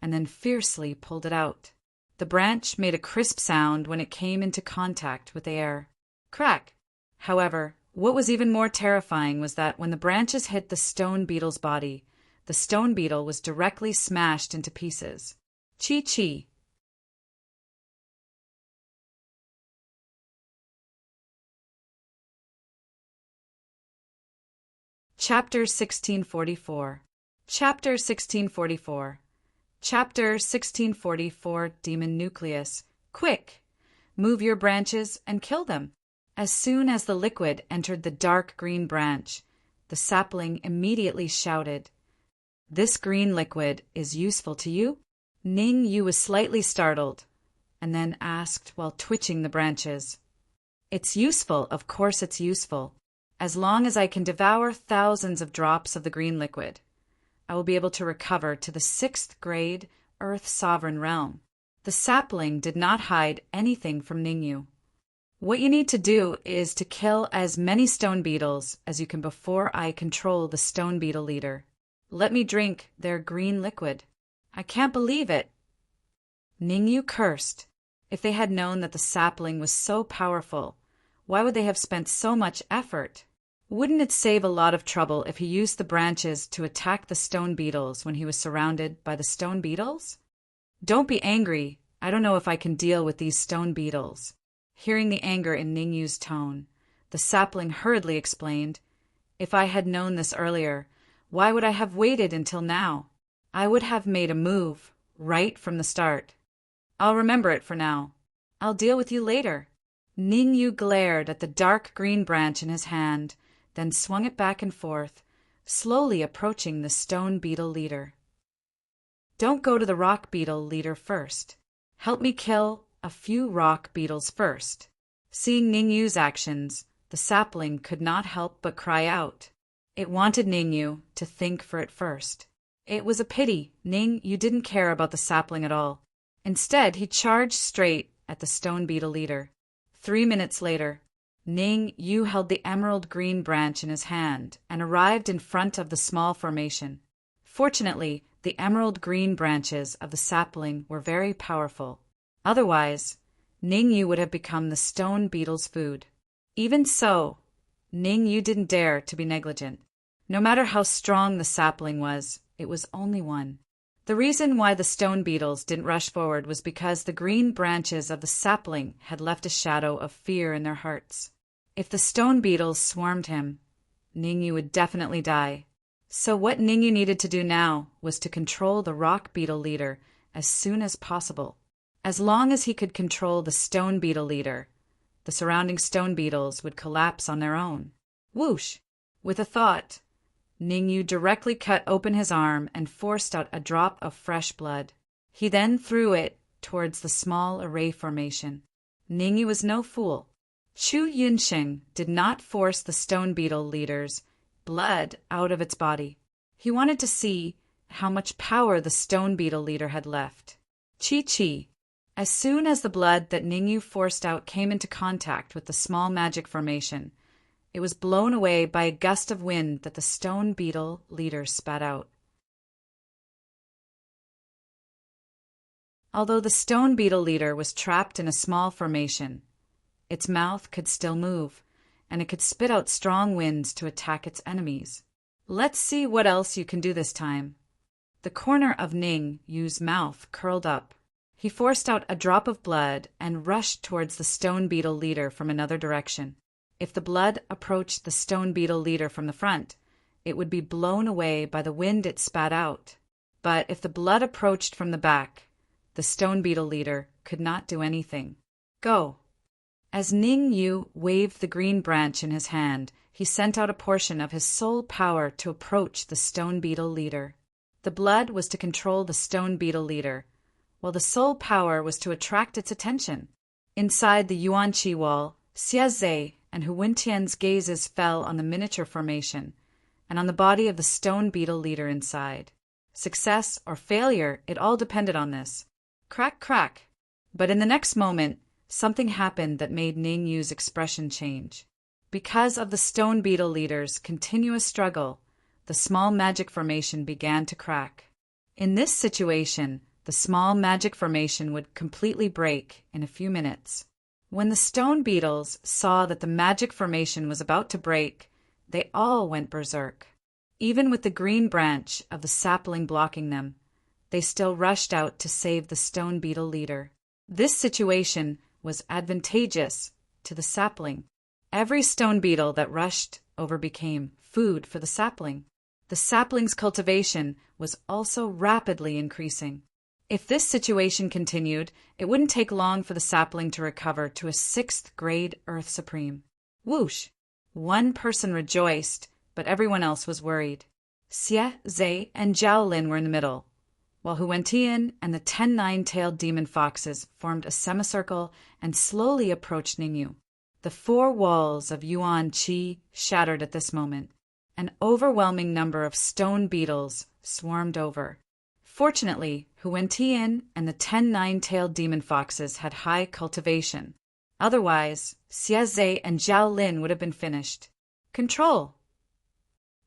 and then fiercely pulled it out. The branch made a crisp sound when it came into contact with the air. Crack! However, what was even more terrifying was that when the branches hit the stone beetle's body, the stone beetle was directly smashed into pieces. Chi-chi! Chapter 1644. Chapter 1644. Chapter 1644. Demon Nucleus. Quick! Move your branches and kill them. As soon as the liquid entered the dark green branch, the sapling immediately shouted, "This green liquid is useful to you?" Ning Yu was slightly startled, and then asked while twitching the branches. "It's useful, of course it's useful. As long as I can devour thousands of drops of the green liquid, I will be able to recover to the 6th grade Earth Sovereign Realm." The sapling did not hide anything from Ning Yu. "What you need to do is to kill as many stone beetles as you can before I control the stone beetle leader. Let me drink their green liquid." "I can't believe it." Ning Yu cursed. If they had known that the sapling was so powerful, why would they have spent so much effort? Wouldn't it save a lot of trouble if he used the branches to attack the stone beetles when he was surrounded by the stone beetles? "Don't be angry. I don't know if I can deal with these stone beetles." Hearing the anger in Ning Yu's tone, the sapling hurriedly explained, "If I had known this earlier, why would I have waited until now? I would have made a move right from the start. I'll remember it for now. I'll deal with you later." Ning Yu glared at the dark green branch in his hand, then swung it back and forth, slowly approaching the stone beetle leader. "Don't go to the rock beetle leader first. Help me kill a few rock beetles first." Seeing Ning Yu's actions, the sapling could not help but cry out. It wanted Ning Yu to think for it first. It was a pity Ning Yu didn't care about the sapling at all. Instead, he charged straight at the stone beetle leader. 3 minutes later, Ning Yu held the emerald green branch in his hand and arrived in front of the small formation. Fortunately, the emerald green branches of the sapling were very powerful. Otherwise, Ning Yu would have become the stone beetle's food. Even so, Ning Yu didn't dare to be negligent. No matter how strong the sapling was, it was only one. The reason why the stone beetles didn't rush forward was because the green branches of the sapling had left a shadow of fear in their hearts. If the stone beetles swarmed him, Ning Yu would definitely die. So what Ning Yu needed to do now was to control the rock beetle leader as soon as possible. As long as he could control the stone beetle leader, the surrounding stone beetles would collapse on their own. Whoosh! With a thought, Ning Yu directly cut open his arm and forced out a drop of fresh blood. He then threw it towards the small array formation. Ning Yu was no fool. Chu Yunsheng did not force the stone beetle leader's blood out of its body. He wanted to see how much power the stone beetle leader had left. Chi-chi. As soon as the blood that Ning Yu forced out came into contact with the small magic formation, it was blown away by a gust of wind that the stone beetle leader spat out. Although the stone beetle leader was trapped in a small formation, its mouth could still move, and it could spit out strong winds to attack its enemies. Let's see what else you can do this time. The corner of Ning Yu's mouth curled up. He forced out a drop of blood and rushed towards the stone beetle leader from another direction. If the blood approached the stone beetle leader from the front, it would be blown away by the wind it spat out. But if the blood approached from the back, the stone beetle leader could not do anything. Go! As Ning Yu waved the green branch in his hand, he sent out a portion of his soul power to approach the stone beetle leader. The blood was to control the stone beetle leader, while the soul power was to attract its attention. Inside the Yuan Qi wall, Xie Zhe and Hu Wentian's gazes fell on the miniature formation and on the body of the stone beetle leader inside. Success or failure, it all depended on this. Crack, crack. But in the next moment, something happened that made Ning Yu's expression change. Because of the stone beetle leader's continuous struggle, the small magic formation began to crack. In this situation, the small magic formation would completely break in a few minutes. When the stone beetles saw that the magic formation was about to break, they all went berserk. Even with the green branch of the sapling blocking them, they still rushed out to save the stone beetle leader. This situation was advantageous to the sapling. Every stone beetle that rushed over became food for the sapling. The sapling's cultivation was also rapidly increasing. If this situation continued, it wouldn't take long for the sapling to recover to a 6th grade Earth Supreme. Whoosh! One person rejoiced, but everyone else was worried. Xie Zhe and Zhao Lin were in the middle, while Hu Wentian and the 10 nine-tailed demon foxes formed a semicircle and slowly approached Ningyu. The 4 walls of Yuan Qi shattered at this moment. An overwhelming number of stone beetles swarmed over. Fortunately, Hu Wentian and the 10 nine-tailed demon foxes had high cultivation. Otherwise, Xie Zhe and Zhao Lin would have been finished. Control!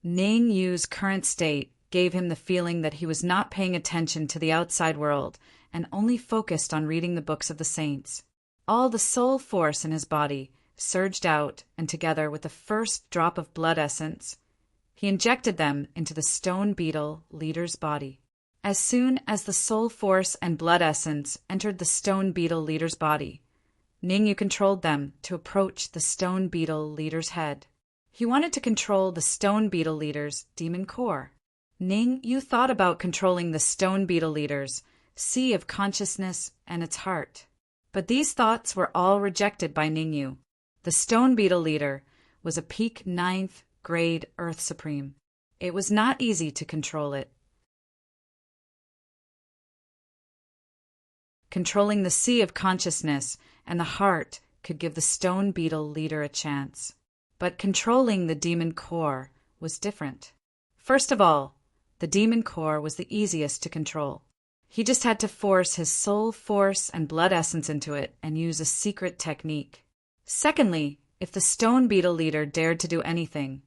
Ning Yu's current state gave him the feeling that he was not paying attention to the outside world and only focused on reading the books of the saints. All the soul force in his body surged out, and together with the first drop of blood essence, he injected them into the stone beetle leader's body. As soon as the soul force and blood essence entered the stone beetle leader's body, Ningyu controlled them to approach the stone beetle leader's head. He wanted to control the stone beetle leader's demon core. Ningyu thought about controlling the stone beetle leader's sea of consciousness and its heart. But these thoughts were all rejected by Ningyu. The stone beetle leader was a peak 9th grade Earth Supreme. It was not easy to control it. Controlling the sea of consciousness and the heart could give the stone beetle leader a chance. But controlling the demon core was different. First of all, the demon core was the easiest to control. He just had to force his soul force and blood essence into it and use a secret technique. Secondly, if the stone beetle leader dared to do anything,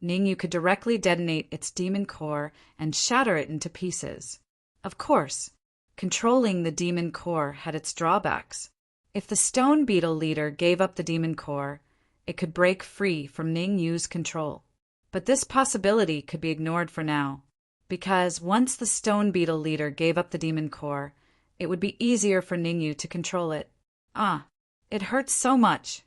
Ningyu could directly detonate its demon core and shatter it into pieces. Of course, controlling the demon core had its drawbacks. If the stone beetle leader gave up the demon core, it could break free from Ningyu's control. But this possibility could be ignored for now, because once the stone beetle leader gave up the demon core, it would be easier for Ningyu to control it. It hurts so much.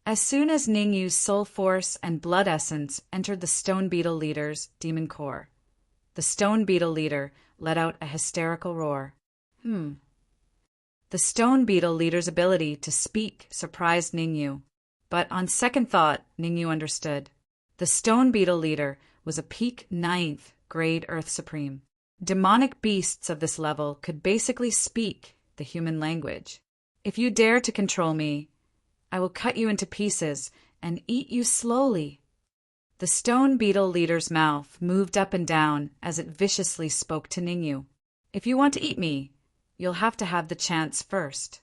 As soon as Ningyu's soul force and blood essence entered the stone beetle leader's demon core, the stone beetle leader let out a hysterical roar. The stone beetle leader's ability to speak surprised Ningyu, but on second thought, Ningyu understood. The stone beetle leader was a peak 9th grade Earth Supreme. Demonic beasts of this level could basically speak the human language. If you dare to control me, I will cut you into pieces and eat you slowly. The stone beetle leader's mouth moved up and down as it viciously spoke to Ningyu. If you want to eat me, you'll have to have the chance first.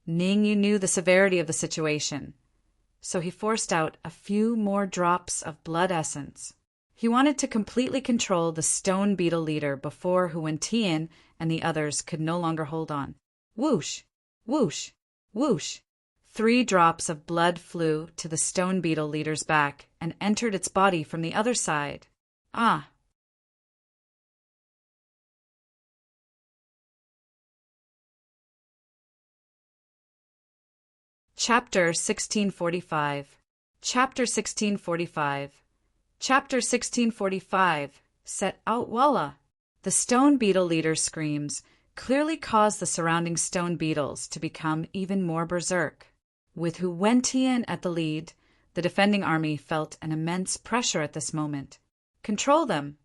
Ningyu knew the severity of the situation, so he forced out a few more drops of blood essence. He wanted to completely control the stone beetle leader before Hu Wentian and the others could no longer hold on. Whoosh! Whoosh! Whoosh! 3 drops of blood flew to the stone beetle leader's back and entered its body from the other side. Chapter 1645. Chapter 1645. Chapter 1645. Set out Walla. The stone beetle leader's screams clearly caused the surrounding stone beetles to become even more berserk. With Hu Wentian at the lead, the defending army felt an immense pressure at this moment. Control them.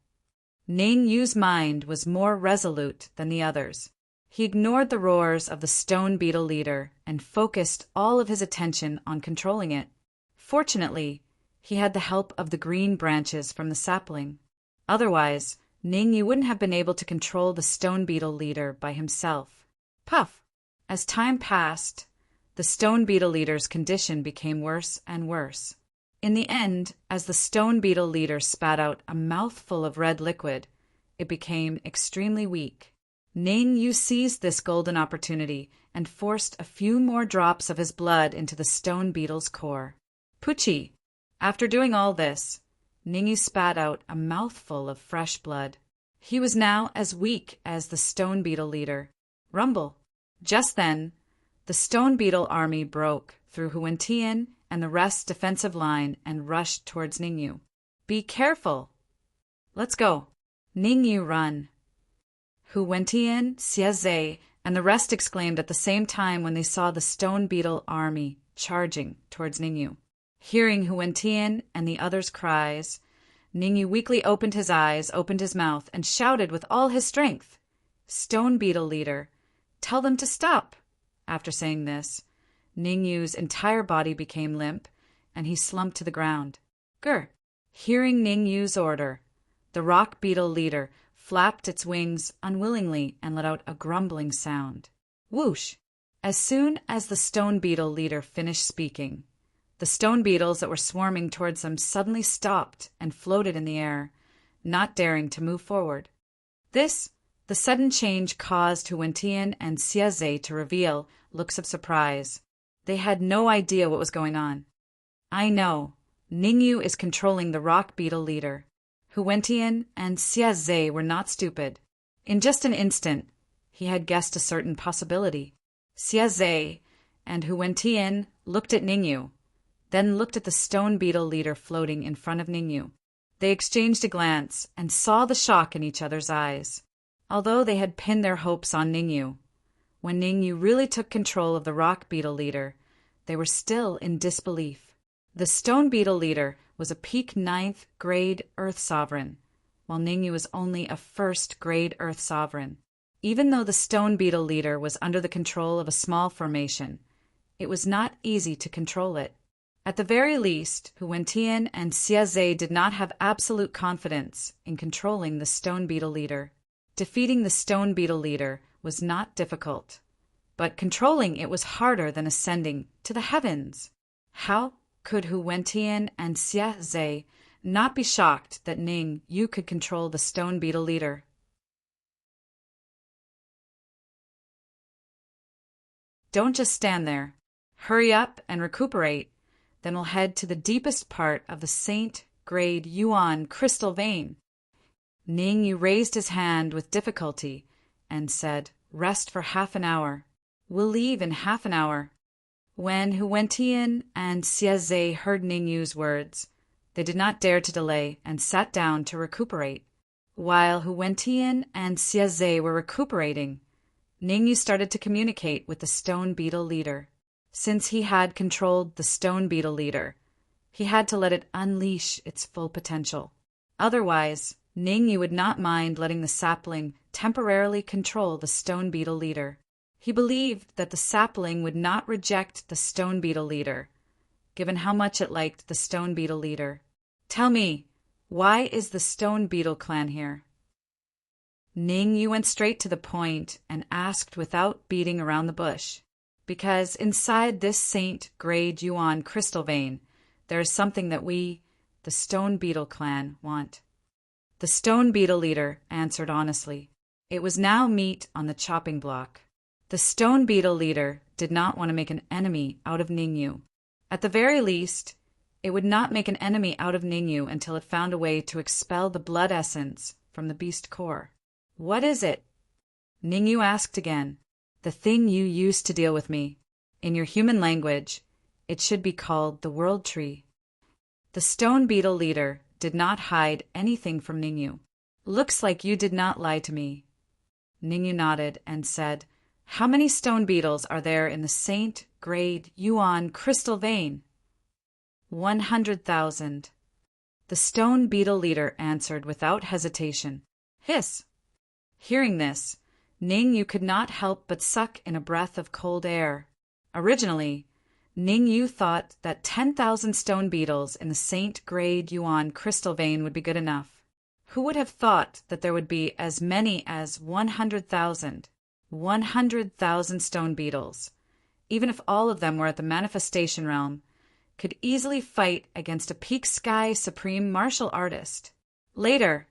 Ning Yu's mind was more resolute than the others. He ignored the roars of the stone beetle leader and focused all of his attention on controlling it. Fortunately, he had the help of the green branches from the sapling. Otherwise, Ning Yu wouldn't have been able to control the stone beetle leader by himself. Puff! As time passed, the stone beetle leader's condition became worse and worse. In the end, as the stone beetle leader spat out a mouthful of red liquid, it became extremely weak. Ning Yu seized this golden opportunity and forced a few more drops of his blood into the stone beetle's core. Pucci! After doing all this, Ning Yu spat out a mouthful of fresh blood. He was now as weak as the stone beetle leader. Rumble! Just then, the stone beetle army broke through Hu Wentian and the rest's defensive line and rushed towards Ning Yu. Be careful! Let's go! Ning Yu, run! Hu Wentian, Xie, and the rest exclaimed at the same time when they saw the stone beetle army charging towards Ning Yu. Hearing Hu Wentian and the others' cries, Ning Yu weakly opened his eyes, opened his mouth, and shouted with all his strength, "Stone beetle leader, tell them to stop!" After saying this, Ning Yu's entire body became limp, and he slumped to the ground. Grr! Hearing Ning Yu's order, the rock beetle leader flapped its wings unwillingly and let out a grumbling sound. Whoosh! As soon as the stone beetle leader finished speaking, the stone beetles that were swarming towards them suddenly stopped and floated in the air, not daring to move forward. The sudden change caused Hu Wentian and Xie to reveal looks of surprise. They had no idea what was going on. I know, Ning Yu is controlling the rock beetle leader. Hu Wentian and Xie were not stupid. In just an instant, he had guessed a certain possibility. Xie and Hu Wentian looked at Ning Yu, then looked at the stone beetle leader floating in front of Ning Yu. They exchanged a glance and saw the shock in each other's eyes. Although they had pinned their hopes on Ning Yu, when Ning Yu really took control of the rock beetle leader, they were still in disbelief. The stone beetle leader was a peak 9th grade Earth Sovereign, while Ning Yu was only a 1st grade Earth Sovereign. Even though the stone beetle leader was under the control of a small formation, it was not easy to control it. At the very least, Hu Wentian and Xie did not have absolute confidence in controlling the stone beetle leader. Defeating the stone beetle leader was not difficult, but controlling it was harder than ascending to the heavens. How could Hu Wentian and Xie not be shocked that Ning Yu could control the stone beetle leader? Don't just stand there. Hurry up and recuperate. Then we'll head to the deepest part of the Saint Grade Yuan crystal vein. Ning Yu raised his hand with difficulty and said, "Rest for half an hour. We'll leave in half an hour." When Hu Wentian and Xie heard Ning Yu's words, they did not dare to delay and sat down to recuperate. While Hu Wentian and Xie were recuperating, Ning Yu started to communicate with the stone beetle leader. Since he had controlled the stone beetle leader, he had to let it unleash its full potential. Otherwise, Ning Yu would not mind letting the sapling temporarily control the stone beetle leader. He believed that the sapling would not reject the stone beetle leader, given how much it liked the stone beetle leader. Tell me, why is the stone beetle clan here? Ning Yu went straight to the point and asked without beating around the bush. Because inside this Saint Grade Yuan crystal vein, there is something that we, the stone beetle clan, want. The stone beetle leader answered honestly. It was now meat on the chopping block. The stone beetle leader did not want to make an enemy out of Ning Yu. At the very least, it would not make an enemy out of Ning Yu until it found a way to expel the blood essence from the beast core. What is it? Ning Yu asked again. The thing you used to deal with me. In your human language, It should be called the World Tree. The stone beetle leader did not hide anything from Ningyu. Looks like you did not lie to me. Ningyu nodded and said, How many stone beetles are there in the Saint Grade Yuan crystal vein? 100,000. The stone beetle leader answered without hesitation. Hiss! Hearing this, Ningyu could not help but suck in a breath of cold air. Originally, Ningyu thought that 10,000 stone beetles in the Saint Grade Yuan crystal vein would be good enough. Who would have thought that there would be as many as 100,000? 100,000 stone beetles, even if all of them were at the manifestation realm, could easily fight against a peak sky supreme martial artist. Later,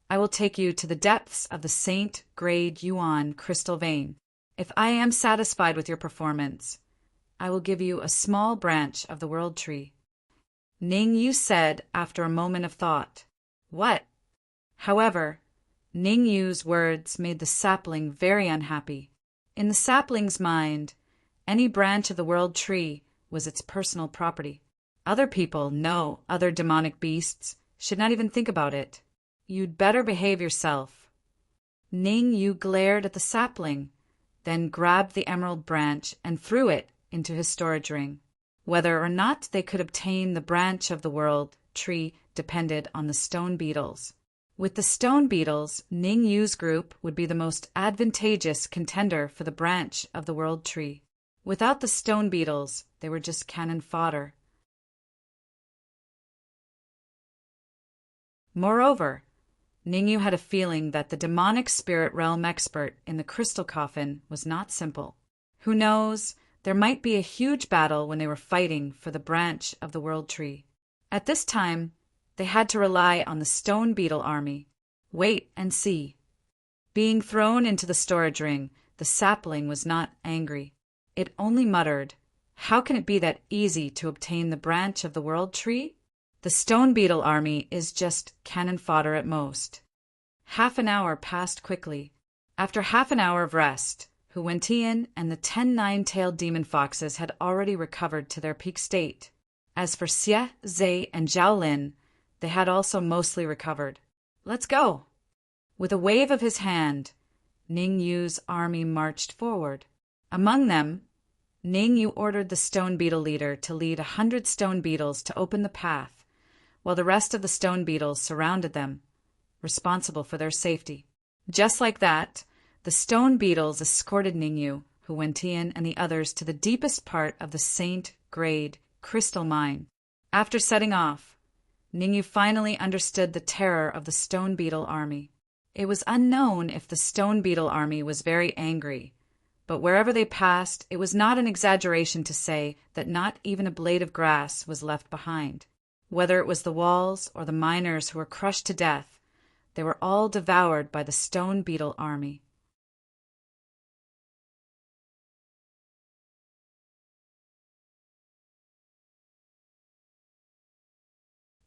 I will take you to the depths of the Saint Grade Yuan crystal vein. If I am satisfied with your performance, I will give you a small branch of the World Tree. Ningyu said after a moment of thought. What? However, Ningyu's words made the sapling very unhappy. In the sapling's mind, any branch of the World Tree was its personal property. Other people, no other demonic beasts, should not even think about it. You'd better behave yourself. Ningyu glared at the sapling, then grabbed the emerald branch and threw it into his storage ring. Whether or not they could obtain the branch of the World Tree depended on the stone beetles. With the stone beetles, Ningyu's group would be the most advantageous contender for the branch of the World Tree. Without the stone beetles, they were just cannon fodder. Moreover, Ningyu had a feeling that the demonic spirit realm expert in the crystal coffin was not simple. Who knows, there might be a huge battle when they were fighting for the branch of the World Tree. At this time, they had to rely on the stone beetle army. Wait and see. Being thrown into the storage ring, the sapling was not angry. It only muttered, How can it be that easy to obtain the branch of the World Tree? The stone beetle army is just cannon fodder at most. Half an hour passed quickly. After half an hour of rest, Hu Wentian and the 10 nine-tailed demon foxes had already recovered to their peak state. As for Xie, Zhe, and Zhao Lin, they had also mostly recovered. Let's go! With a wave of his hand, Ningyu's army marched forward. Among them, Ningyu ordered the stone beetle leader to lead 100 stone beetles to open the path, while the rest of the stone beetles surrounded them, responsible for their safety. Just like that, the stone beetles escorted Ningyu, Hu Wentian, and the others to the deepest part of the Saint Grade crystal mine. After setting off, Ningyu finally understood the terror of the stone beetle army. It was unknown if the stone beetle army was very angry, but wherever they passed, it was not an exaggeration to say that not even a blade of grass was left behind. Whether it was the walls or the miners who were crushed to death, they were all devoured by the stone beetle army.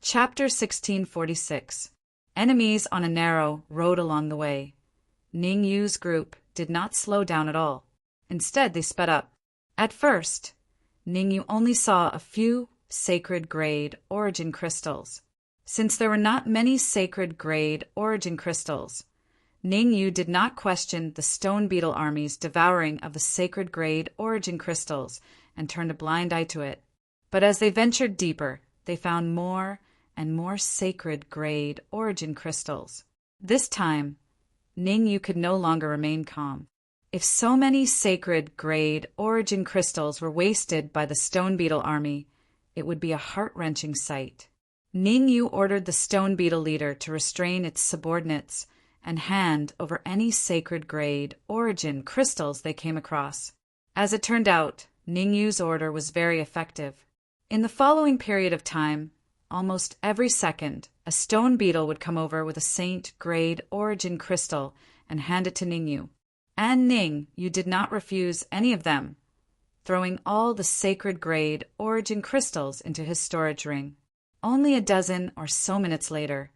Chapter 1646. Enemies on a narrow road along the way. Ningyu's group did not slow down at all. Instead, they sped up. At first, Ningyu only saw a few sacred grade origin crystals. Since there were not many sacred grade origin crystals, Ningyu did not question the stone beetle army's devouring of the sacred grade origin crystals and turned a blind eye to it. But as they ventured deeper, they found more and more sacred grade origin crystals. This time, Ningyu could no longer remain calm. If so many sacred grade origin crystals were wasted by the stone beetle army, it would be a heart-wrenching sight. Ningyu ordered the stone beetle leader to restrain its subordinates and hand over any sacred grade origin crystals they came across. As it turned out, Ningyu's order was very effective. In the following period of time, almost every second, a stone beetle would come over with a Saint Grade origin crystal and hand it to Ningyu. And Ning, you did not refuse any of them, throwing all the sacred grade origin crystals into his storage ring. Only a dozen or so minutes later,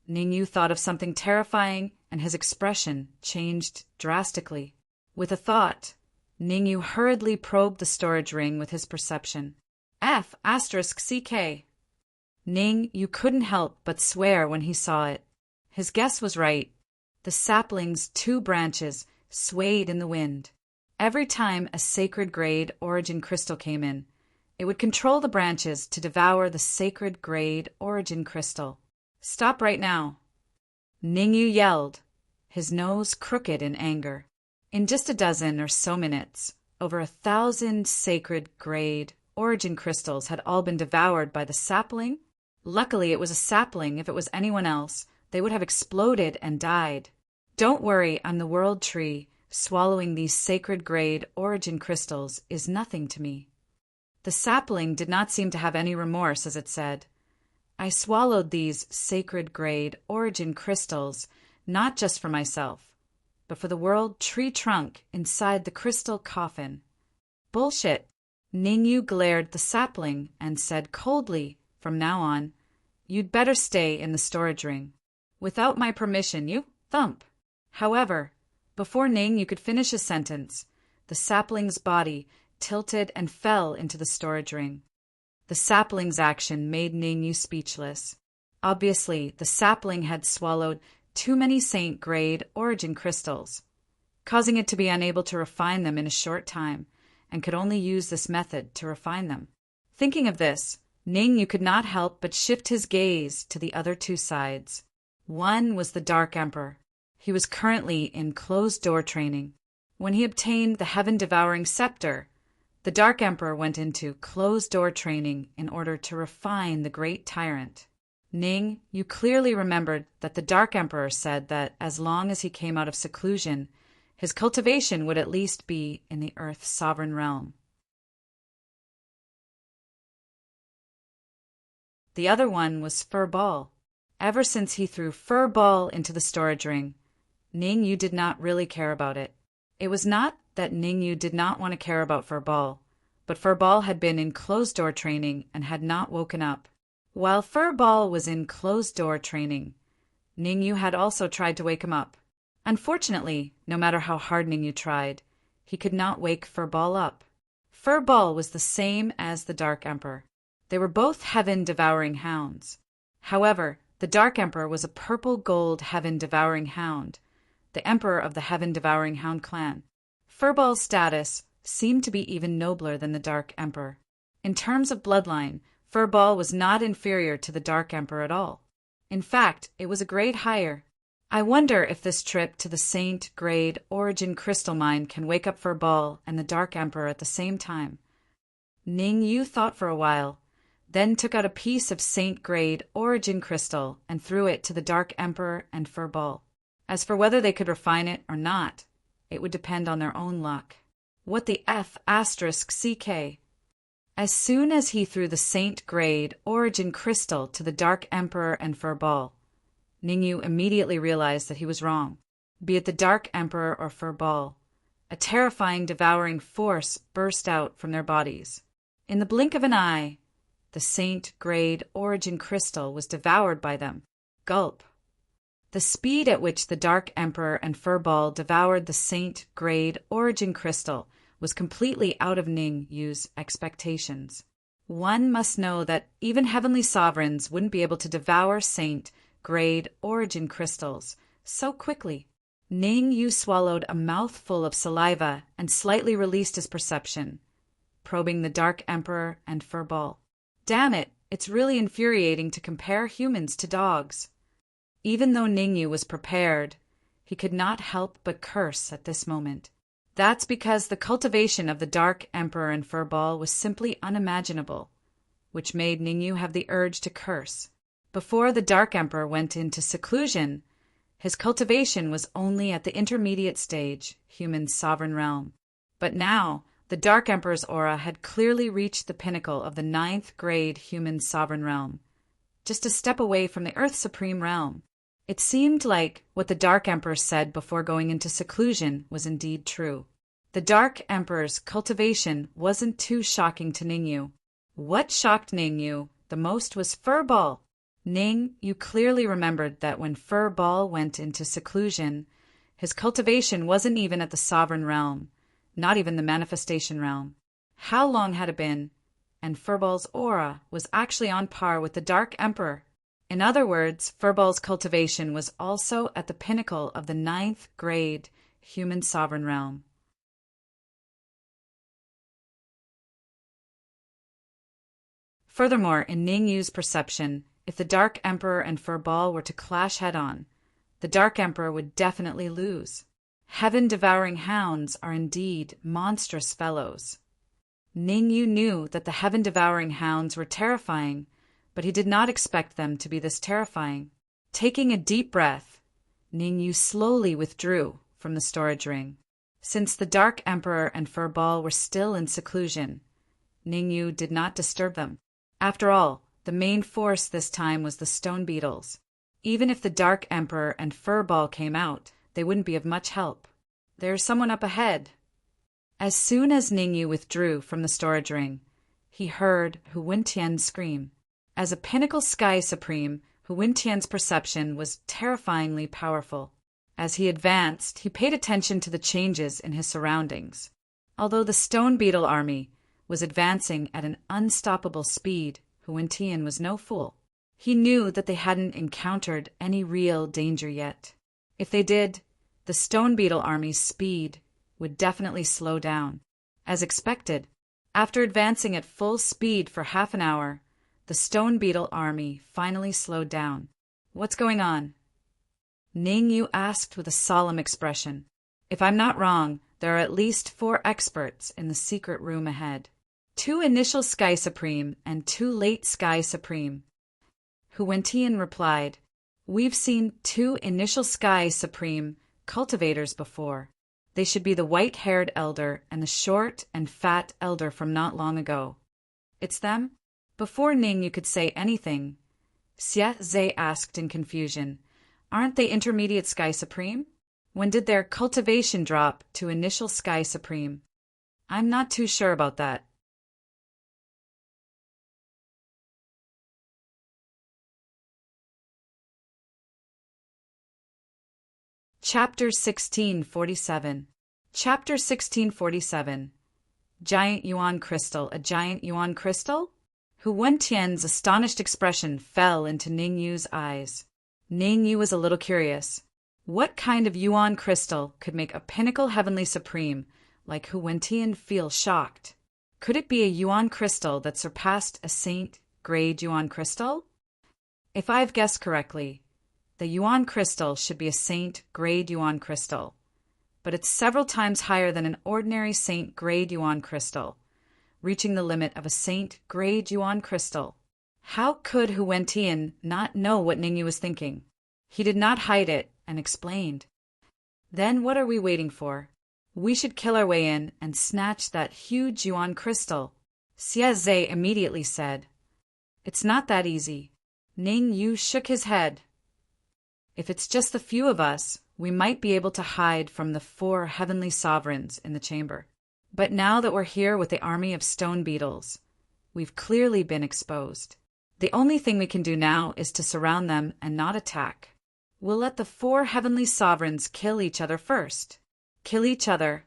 Ningyu thought of something terrifying and his expression changed drastically. With a thought, Ningyu hurriedly probed the storage ring with his perception. F asterisk CK. Ning Yu couldn't help but swear when he saw it. His guess was right. The sapling's 2 branches swayed in the wind. Every time a sacred grade origin crystal came in, it would control the branches to devour the sacred grade origin crystal. Stop right now. Ning Yu yelled, his nose crooked in anger. In just a dozen or so minutes, over 1,000 sacred grade origin crystals had all been devoured by the sapling. Luckily, it was a sapling. If it was anyone else, they would have exploded and died. Don't worry, I'm the world tree. Swallowing these sacred grade origin crystals is nothing to me. The sapling did not seem to have any remorse as it said, I swallowed these sacred grade origin crystals not just for myself, but for the world tree trunk inside the crystal coffin. Bullshit. Ning Yu glared the sapling and said coldly, from now on, you'd better stay in the storage ring. Without my permission, you thump. However, before Ning Yu could finish his sentence, the sapling's body tilted and fell into the storage ring. The sapling's action made Ning Yu speechless. Obviously, the sapling had swallowed too many Saint grade origin crystals, causing it to be unable to refine them in a short time, and could only use this method to refine them. Thinking of this, Ning Yu could not help but shift his gaze to the other 2 sides. One was the Dark Emperor. He was currently in closed-door training. When he obtained the heaven-devouring scepter, the Dark Emperor went into closed-door training in order to refine the great tyrant. Ning Yu clearly remembered that the Dark Emperor said that as long as he came out of seclusion, his cultivation would at least be in the Earth's sovereign realm. The other one was Fur Ball. Ever since he threw Fur Ball into the storage ring, Ning Yu did not really care about it. It was not that Ning Yu did not want to care about Fur Ball, but Fur Ball had been in closed-door training and had not woken up. While Fur Ball was in closed-door training, Ning Yu had also tried to wake him up. Unfortunately, no matter how hard Ning Yu tried, he could not wake Fur Ball up. Fur Ball was the same as the Dark Emperor. They were both heaven-devouring hounds. However, the Dark Emperor was a purple-gold heaven-devouring hound, the emperor of the heaven-devouring hound clan. Fur Ball's status seemed to be even nobler than the Dark Emperor. In terms of bloodline, Fur Ball was not inferior to the Dark Emperor at all. In fact, it was a grade higher. I wonder if this trip to the Saint grade origin crystal mine can wake up Fur Ball and the Dark Emperor at the same time. Ning Yu thought for a while, then took out a piece of Saint grade origin crystal and threw it to the Dark Emperor and Fur Ball. As for whether they could refine it or not, it would depend on their own luck. What the F asterisk CK? As soon as he threw the Saint grade origin crystal to the Dark Emperor and Fur Ball, Ning Yu immediately realized that he was wrong. Be it the Dark Emperor or Fur Ball, a terrifying devouring force burst out from their bodies. In the blink of an eye, the Saint grade origin crystal was devoured by them. Gulp. The speed at which the Dark Emperor and Fur Ball devoured the Saint grade origin crystal was completely out of Ning Yu's expectations. One must know that even heavenly sovereigns wouldn't be able to devour Saint grade origin crystals so quickly. Ning Yu swallowed a mouthful of saliva and slightly released his perception, probing the Dark Emperor and Fur Ball. Damn it, it's really infuriating to compare humans to dogs. Even though Ning Yu was prepared, he could not help but curse at this moment. That's because the cultivation of the Dark Emperor and Fur Ball was simply unimaginable, which made Ning Yu have the urge to curse. Before the Dark Emperor went into seclusion, his cultivation was only at the intermediate stage, human sovereign realm. But now, the Dark Emperor's aura had clearly reached the pinnacle of the 9th grade human sovereign realm, just a step away from the Earth's supreme realm. It seemed like what the Dark Emperor said before going into seclusion was indeed true. The Dark Emperor's cultivation wasn't too shocking to Ning Yu. What shocked Ning Yu the most was Fur Ball. Ning Yu clearly remembered that when Fur Ball went into seclusion, his cultivation wasn't even at the sovereign realm, not even the manifestation realm. How long had it been, and Furbal's aura was actually on par with the Dark Emperor. In other words, Furbal's cultivation was also at the pinnacle of the 9th grade human sovereign realm. Furthermore, in Ningyu's perception, if the Dark Emperor and Furball were to clash head-on, the Dark Emperor would definitely lose. Heaven-devouring hounds are indeed monstrous fellows. Ningyu knew that the heaven-devouring hounds were terrifying, but he did not expect them to be this terrifying. Taking a deep breath, Ningyu slowly withdrew from the storage ring. Since the Dark Emperor and Furball were still in seclusion, Ningyu did not disturb them. After all, the main force this time was the stone beetles. Even if the Dark Emperor and Furball came out, they wouldn't be of much help. There's someone up ahead. As soon as Ningyu withdrew from the storage ring, he heard Hu Wentian scream. As a pinnacle sky supreme, Hu Wentian's perception was terrifyingly powerful. As he advanced, he paid attention to the changes in his surroundings. Although the stone beetle army was advancing at an unstoppable speed, Hu Wentian was no fool. He knew that they hadn't encountered any real danger yet. If they did, the stone beetle army's speed would definitely slow down. As expected, after advancing at full speed for half an hour, the stone beetle army finally slowed down. What's going on? Ningyu asked with a solemn expression. If I'm not wrong, there are at least 4 experts in the secret room ahead. 2 initial Sky Supreme and 2 late Sky Supreme. Hu Wentian replied, We've seen 2 initial Sky Supreme cultivators before. They should be the white-haired elder and the short and fat elder from not long ago. It's them? Before Ningyu could say anything, Xie Zhe asked in confusion, Aren't they intermediate Sky Supreme? When did their cultivation drop to initial Sky Supreme? I'm not too sure about that. Chapter 1647. Chapter 1647. Giant Yuan Crystal. A giant Yuan Crystal? Hu Wentian's astonished expression fell into Ningyu's eyes. Ningyu was a little curious. What kind of Yuan Crystal could make a pinnacle heavenly supreme like Hu Wentian feel shocked? Could it be a Yuan Crystal that surpassed a Saint grade Yuan Crystal? If I've guessed correctly, the Yuan Crystal should be a Saint grade Yuan Crystal, but it's several times higher than an ordinary Saint grade Yuan Crystal, reaching the limit of a Saint grade Yuan Crystal. How could Hu Wentian not know what Ningyu was thinking? He did not hide it and explained. Then what are we waiting for? We should kill our way in and snatch that huge Yuan Crystal. Xie Zhe immediately said. It's not that easy. Ningyu shook his head. If it's just the few of us, we might be able to hide from the 4 heavenly sovereigns in the chamber. But now that we're here with the army of stone beetles, we've clearly been exposed. The only thing we can do now is to surround them and not attack. We'll let the 4 heavenly sovereigns kill each other first. Kill each other?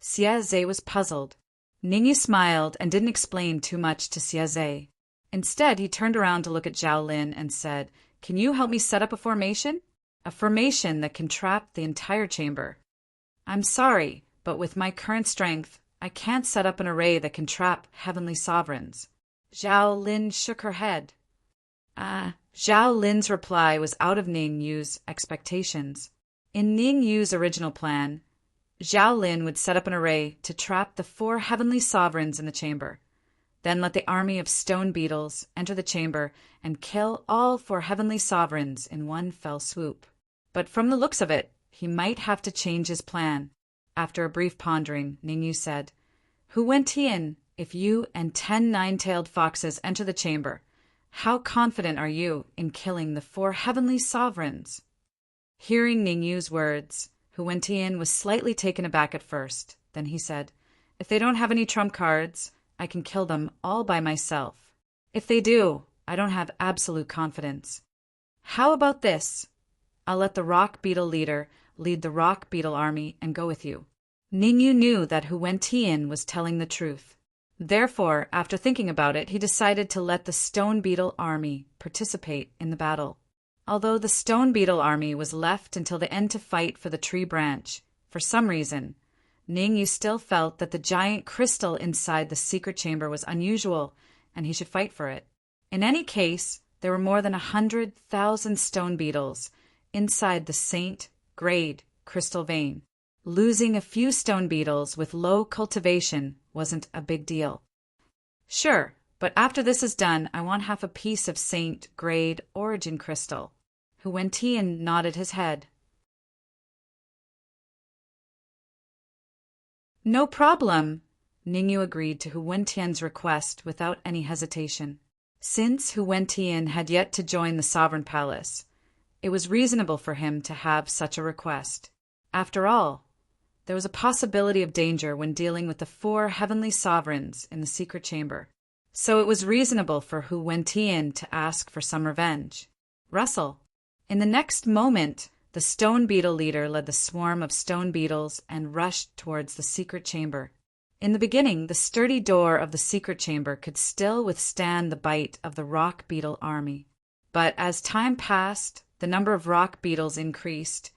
Xie Zhe was puzzled. Ningyu smiled and didn't explain too much to Xie Zhe. Instead, he turned around to look at Zhao Lin and said, Can you help me set up a formation? A formation that can trap the entire chamber. I'm sorry, but with my current strength, I can't set up an array that can trap heavenly sovereigns. Zhao Lin shook her head. Zhao Lin's reply was out of Ningyu's expectations. In Ningyu's original plan, Zhao Lin would set up an array to trap the 4 heavenly sovereigns in the chamber. Then let the army of stone beetles enter the chamber and kill all 4 heavenly sovereigns in one fell swoop. But from the looks of it, he might have to change his plan. After a brief pondering, Ningyu said, Hu Wentian, if you and 10 nine-tailed foxes enter the chamber, how confident are you in killing the 4 heavenly sovereigns? Hearing Ningyu's words, Hu Wentian was slightly taken aback at first. Then he said, If they don't have any trump cards, I can kill them all by myself. If they do, I don't have absolute confidence. How about this? I'll let the rock beetle leader lead the rock beetle army and go with you. Ningyu knew that Hu Wentian was telling the truth. Therefore, after thinking about it, he decided to let the stone beetle army participate in the battle. Although the stone beetle army was left until the end to fight for the tree branch, for some reason, Ningyu still felt that the giant crystal inside the secret chamber was unusual, and he should fight for it. In any case, there were more than 100,000 stone beetles inside the Saint Grade crystal vein. Losing a few stone beetles with low cultivation wasn't a big deal. Sure, but after this is done, I want half a piece of Saint Grade origin crystal. Hu Wentian nodded his head. No problem, Ningyu agreed to Hu Wentian's request without any hesitation. Since Hu Wentian had yet to join the sovereign palace, it was reasonable for him to have such a request. After all, there was a possibility of danger when dealing with the 4 heavenly sovereigns in the secret chamber. So it was reasonable for Hu Wentian to ask for some revenge. Russell. In the next moment, the stone beetle leader led the swarm of stone beetles and rushed towards the secret chamber. In the beginning, the sturdy door of the secret chamber could still withstand the bite of the rock beetle army. But as time passed, the number of rock beetles increased,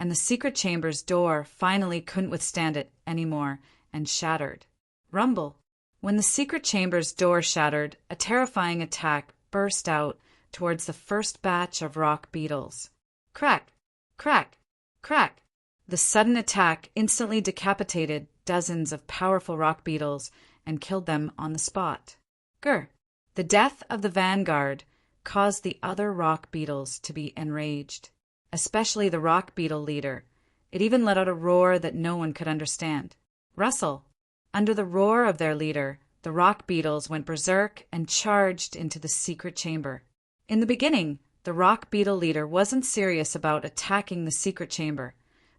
and the secret chamber's door finally couldn't withstand it anymore and shattered. Rumble. When the secret chamber's door shattered, a terrifying attack burst out towards the first batch of rock beetles. Crack! Crack! Crack! The sudden attack instantly decapitated dozens of powerful rock beetles and killed them on the spot. Grr! The death of the vanguard caused the other rock beetles to be enraged, especially the rock beetle leader. It even let out a roar that no one could understand. Russell. Under the roar of their leader, the rock beetles went berserk and charged into the secret chamber. In the beginning, the rock beetle leader wasn't serious about attacking the secret chamber,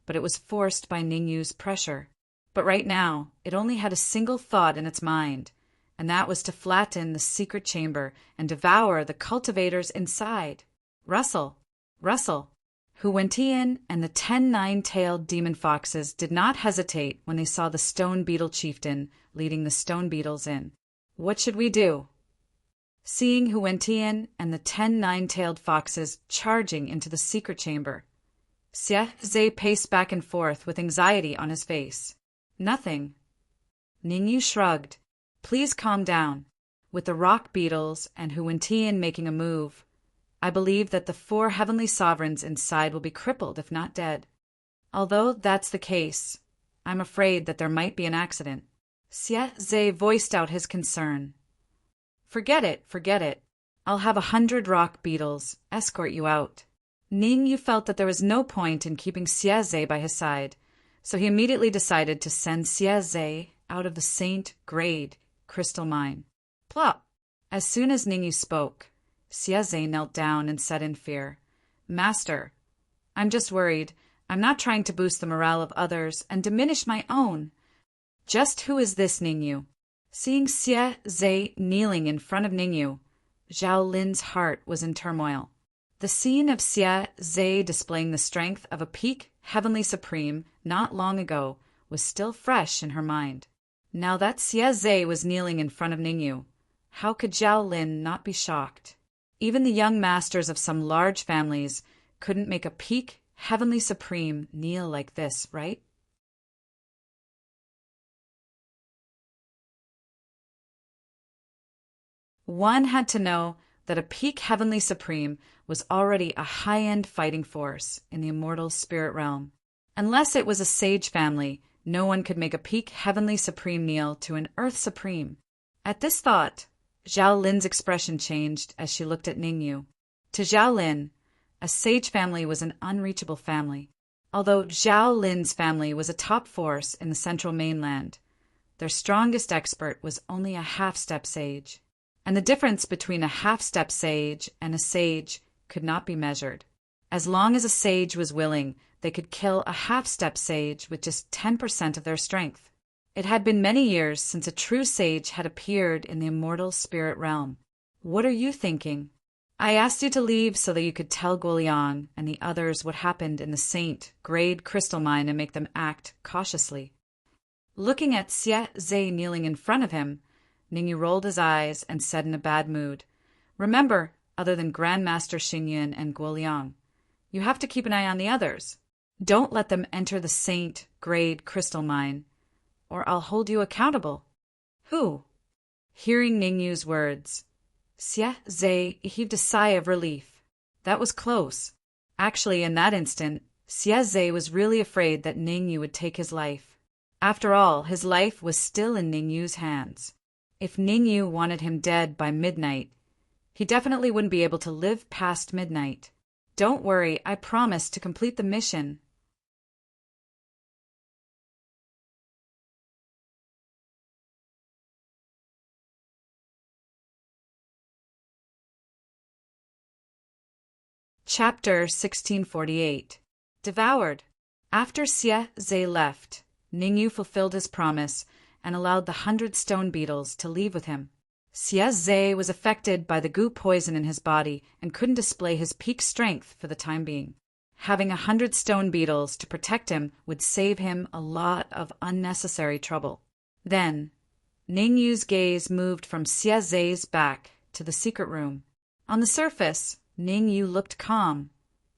but it was forced by Ningyu's pressure. But right now, it only had a single thought in its mind, and that was to flatten the secret chamber and devour the cultivators inside. Russell. Russell. Hu Wentian and the 10 nine-tailed demon foxes did not hesitate when they saw the stone beetle chieftain leading the stone beetles in. What should we do? Seeing Hu Wentian and the 10 nine-tailed foxes charging into the secret chamber, Xie Zhe paced back and forth with anxiety on his face. Nothing. Ningyu shrugged. Please calm down. With the rock beetles and Hu Wentian making a move, I believe that the 4 heavenly sovereigns inside will be crippled, if not dead. Although that's the case, I'm afraid that there might be an accident. Xie Zhe voiced out his concern. Forget it, forget it. I'll have 100 rock beetles escort you out. Ningyu felt that there was no point in keeping Xie Zhe by his side, so he immediately decided to send Xie Zhe out of the Saint Grade crystal mine. Plop! As soon as Ningyu spoke, Xie Zhe knelt down and said in fear, Master, I'm just worried. I'm not trying to boost the morale of others and diminish my own. Just who is this Ningyu? Seeing Xie Zhe kneeling in front of Ningyu, Zhao Lin's heart was in turmoil. The scene of Xie Zhe displaying the strength of a peak heavenly supreme not long ago was still fresh in her mind. Now that Xie Zhe was kneeling in front of Ningyu, how could Zhao Lin not be shocked? Even the young masters of some large families couldn't make a peak heavenly supreme kneel like this, right? One had to know that a peak heavenly supreme was already a high-end fighting force in the immortal spirit realm. Unless it was a sage family, no one could make a peak heavenly supreme kneel to an earth supreme. At this thought, Zhao Lin's expression changed as she looked at Ningyu. To Zhao Lin, a sage family was an unreachable family. Although Zhao Lin's family was a top force in the central mainland, their strongest expert was only a half-step sage. And the difference between a half-step sage and a sage could not be measured. As long as a sage was willing, they could kill a half-step sage with just 10% of their strength. It had been many years since a true sage had appeared in the immortal spirit realm. What are you thinking? I asked you to leave so that you could tell Guoliang and the others what happened in the Saint Grade crystal mine and make them act cautiously. Looking at Xie Zhe kneeling in front of him, Ningyu rolled his eyes and said in a bad mood, "Remember, other than Grandmaster Xingyan and Guoliang, you have to keep an eye on the others. Don't let them enter the Saint-grade crystal mine, or I'll hold you accountable." "Who?" Hearing Ningyu's words, Xie Zhe heaved a sigh of relief. That was close. Actually, in that instant, Xie Zhe was really afraid that Ningyu would take his life. After all, his life was still in Ningyu's hands. If Ningyu wanted him dead by midnight, he definitely wouldn't be able to live past midnight. "Don't worry, I promise to complete the mission." Chapter 1648. Devoured. After Xie Zhe left, Ningyu fulfilled his promise and allowed the 100 stone beetles to leave with him. Xie Zhe was affected by the goo poison in his body and couldn't display his peak strength for the time being. Having 100 stone beetles to protect him would save him a lot of unnecessary trouble. Then, Ningyu's gaze moved from Xie Zhe's back to the secret room. On the surface, Ningyu looked calm,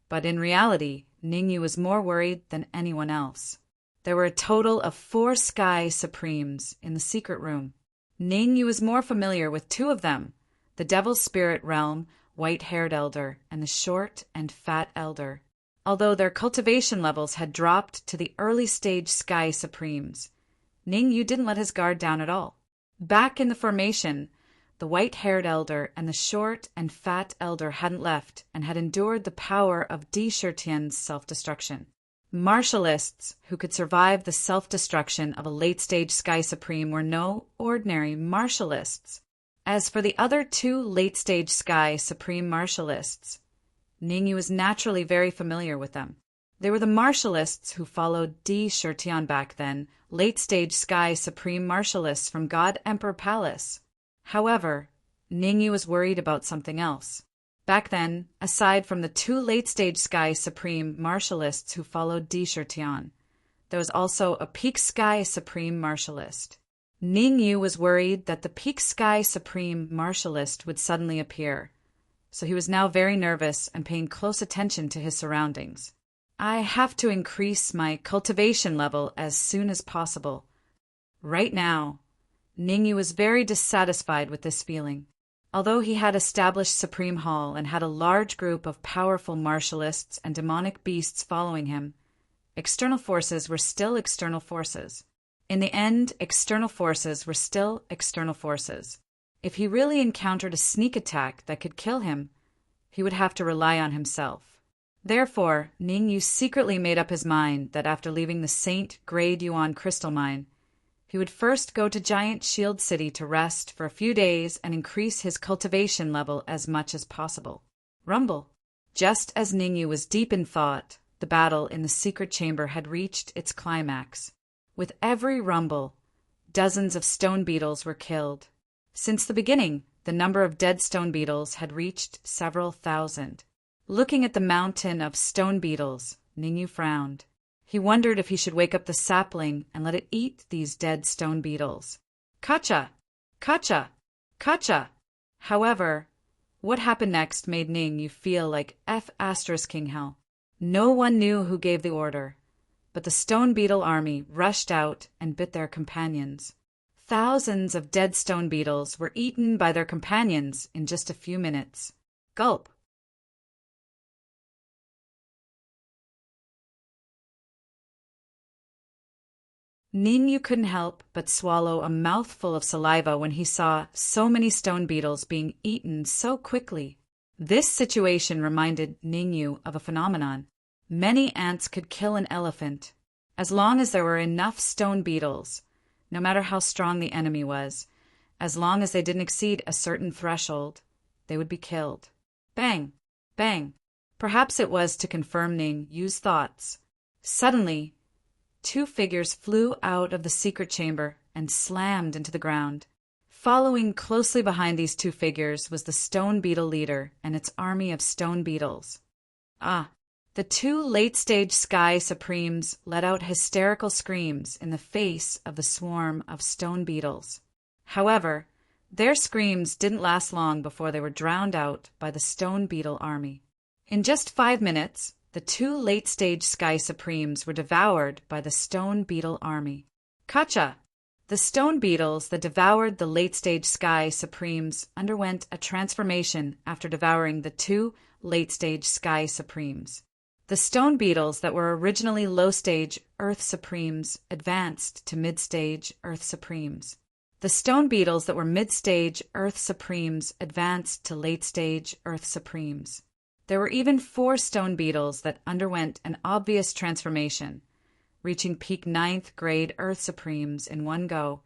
but in reality, Ningyu was more worried than anyone else. There were a total of 4 Sky Supremes in the secret room. Ningyu was more familiar with 2 of them, the Devil's Spirit Realm, White-Haired Elder, and the Short and Fat Elder. Although their cultivation levels had dropped to the early-stage Sky Supremes, Ningyu didn't let his guard down at all. Back in the formation, the White-Haired Elder and the Short and Fat Elder hadn't left and had endured the power of Di Shirtian's self-destruction. Martialists who could survive the self-destruction of a late-stage Sky Supreme were no ordinary martialists. As for the other 2 late-stage Sky Supreme martialists, Ningyu was naturally very familiar with them. They were the martialists who followed Di Shirtian back then, late-stage Sky Supreme martialists from God Emperor Palace. However, Ningyu was worried about something else. Back then, aside from the 2 late-stage Sky Supreme martialists who followed Di Shirtian, there was also a Peak Sky Supreme martialist. Ningyu was worried that the Peak Sky Supreme martialist would suddenly appear, so he was now very nervous and paying close attention to his surroundings. "I have to increase my cultivation level as soon as possible." Right now, Ningyu was very dissatisfied with this feeling. Although he had established Supreme Hall and had a large group of powerful martialists and demonic beasts following him, external forces were still external forces. In the end, external forces were still external forces. If he really encountered a sneak attack that could kill him, he would have to rely on himself. Therefore, Ningyu secretly made up his mind that after leaving the Saint Grade Yuan crystal mine, he would first go to Giant Shield City to rest for a few days and increase his cultivation level as much as possible. Rumble. Just as Ningyu was deep in thought, the battle in the secret chamber had reached its climax. With every rumble, dozens of stone beetles were killed. Since the beginning, the number of dead stone beetles had reached several thousand. Looking at the mountain of stone beetles, Ningyu frowned. He wondered if he should wake up the sapling and let it eat these dead stone beetles. Kacha! Kacha! Kacha! However, what happened next made Ningyu feel like King Hell. No one knew who gave the order, but the stone beetle army rushed out and bit their companions. Thousands of dead stone beetles were eaten by their companions in just a few minutes. Gulp! Ningyu couldn't help but swallow a mouthful of saliva when he saw so many stone beetles being eaten so quickly. This situation reminded Ningyu of a phenomenon. Many ants could kill an elephant. As long as there were enough stone beetles, no matter how strong the enemy was, as long as they didn't exceed a certain threshold, they would be killed. Bang! Bang! Perhaps it was to confirm Ningyu's thoughts. Suddenly, 2 figures flew out of the secret chamber and slammed into the ground. Following closely behind these 2 figures was the stone beetle leader and its army of stone beetles. The 2 late-stage Sky Supremes let out hysterical screams in the face of the swarm of stone beetles. However, Their screams didn't last long before they were drowned out by the stone beetle army. In just 5 minutes, the 2 late-stage Sky Supremes were devoured by the stone beetle army. Gotcha! The stone beetles that devoured the late-stage Sky Supremes underwent a transformation after devouring the 2 late-stage Sky Supremes. The stone beetles that were originally low-stage Earth Supremes advanced to mid-stage Earth Supremes. The stone beetles that were mid-stage Earth Supremes advanced to late-stage Earth Supremes. There were even 4 stone beetles that underwent an obvious transformation, reaching peak 9th grade Earth Supremes in one go,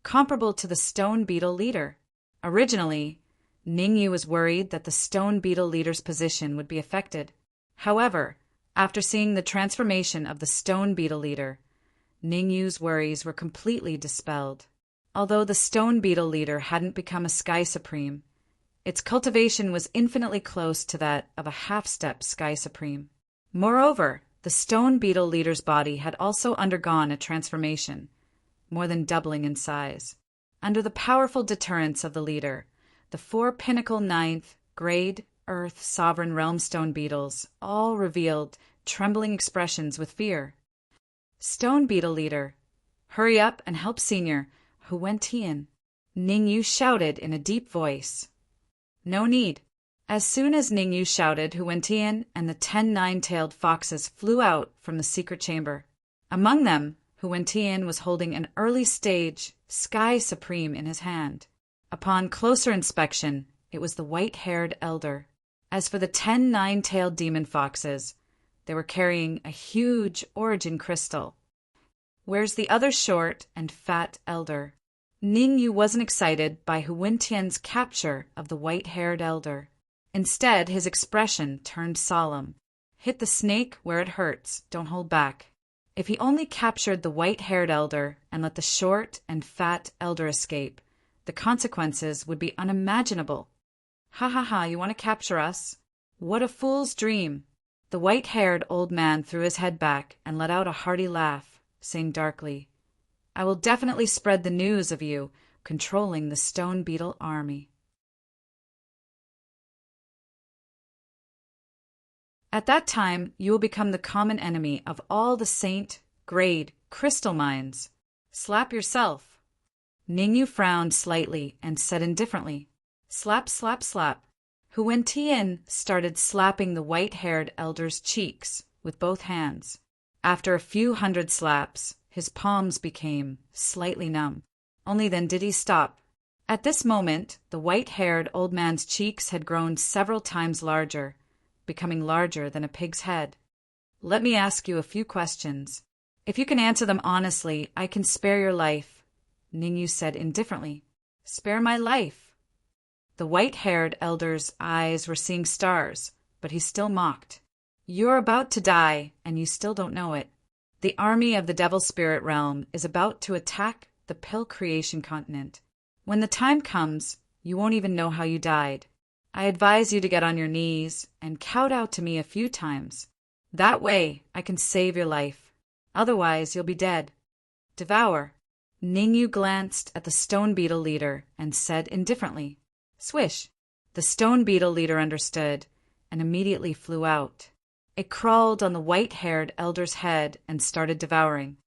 comparable to the stone beetle leader. Originally, Ningyu was worried that the stone beetle leader's position would be affected. However, after seeing the transformation of the stone beetle leader, Ningyu's worries were completely dispelled. Although the stone beetle leader hadn't become a Sky Supreme, its cultivation was infinitely close to that of a half-step Sky Supreme. Moreover, the stone beetle leader's body had also undergone a transformation, more than doubling in size. Under the powerful deterrence of the leader, the 4 pinnacle 9th grade Earth Sovereign Realm stone beetles all revealed trembling expressions with fear. Stone beetle leader, hurry up and help Senior, Hu Wentian, Ningyu shouted in a deep voice. No need. As soon as Ningyu shouted, Hu Wentian and the 10 nine-tailed foxes flew out from the secret chamber. Among them, Hu Wentian was holding an early-stage Sky Supreme in his hand. Upon closer inspection, it was the white-haired elder. As for the 10 nine-tailed demon foxes, they were carrying a huge origin crystal. Where's the other short and fat elder? Ningyu wasn't excited by Hu Wentian's capture of the white-haired elder. Instead, his expression turned solemn. Hit the snake where it hurts, don't hold back. If he only captured the white-haired elder and let the short and fat elder escape, the consequences would be unimaginable. Ha ha ha, you want to capture us? What a fool's dream. The white-haired old man threw his head back and let out a hearty laugh, saying darkly, I will definitely spread the news of you controlling the stone beetle army. At that time, you will become the common enemy of all the Saint grade crystal mines. Slap yourself. Ningyu frowned slightly and said indifferently, Slap, slap, slap. Hu Wentian started slapping the white-haired elder's cheeks with both hands. After a few hundred slaps, his palms became slightly numb. Only then did he stop. At this moment, the white-haired old man's cheeks had grown several times larger, becoming larger than a pig's head. Let me ask you a few questions. If you can answer them honestly, I can spare your life, Ningyu said indifferently. Spare my life. The white-haired elder's eyes were seeing stars, but he still mocked. You're about to die, and you still don't know it. The army of the Devil Spirit Realm is about to attack the Pill Creation Continent. When the time comes, you won't even know how you died. I advise you to get on your knees and kowtow to me a few times. That way, I can save your life. Otherwise, you'll be dead. Devour. Ningyu glanced at the stone beetle leader and said indifferently, Swish. The stone beetle leader understood and immediately flew out. It crawled on the white-haired elder's head and started devouring.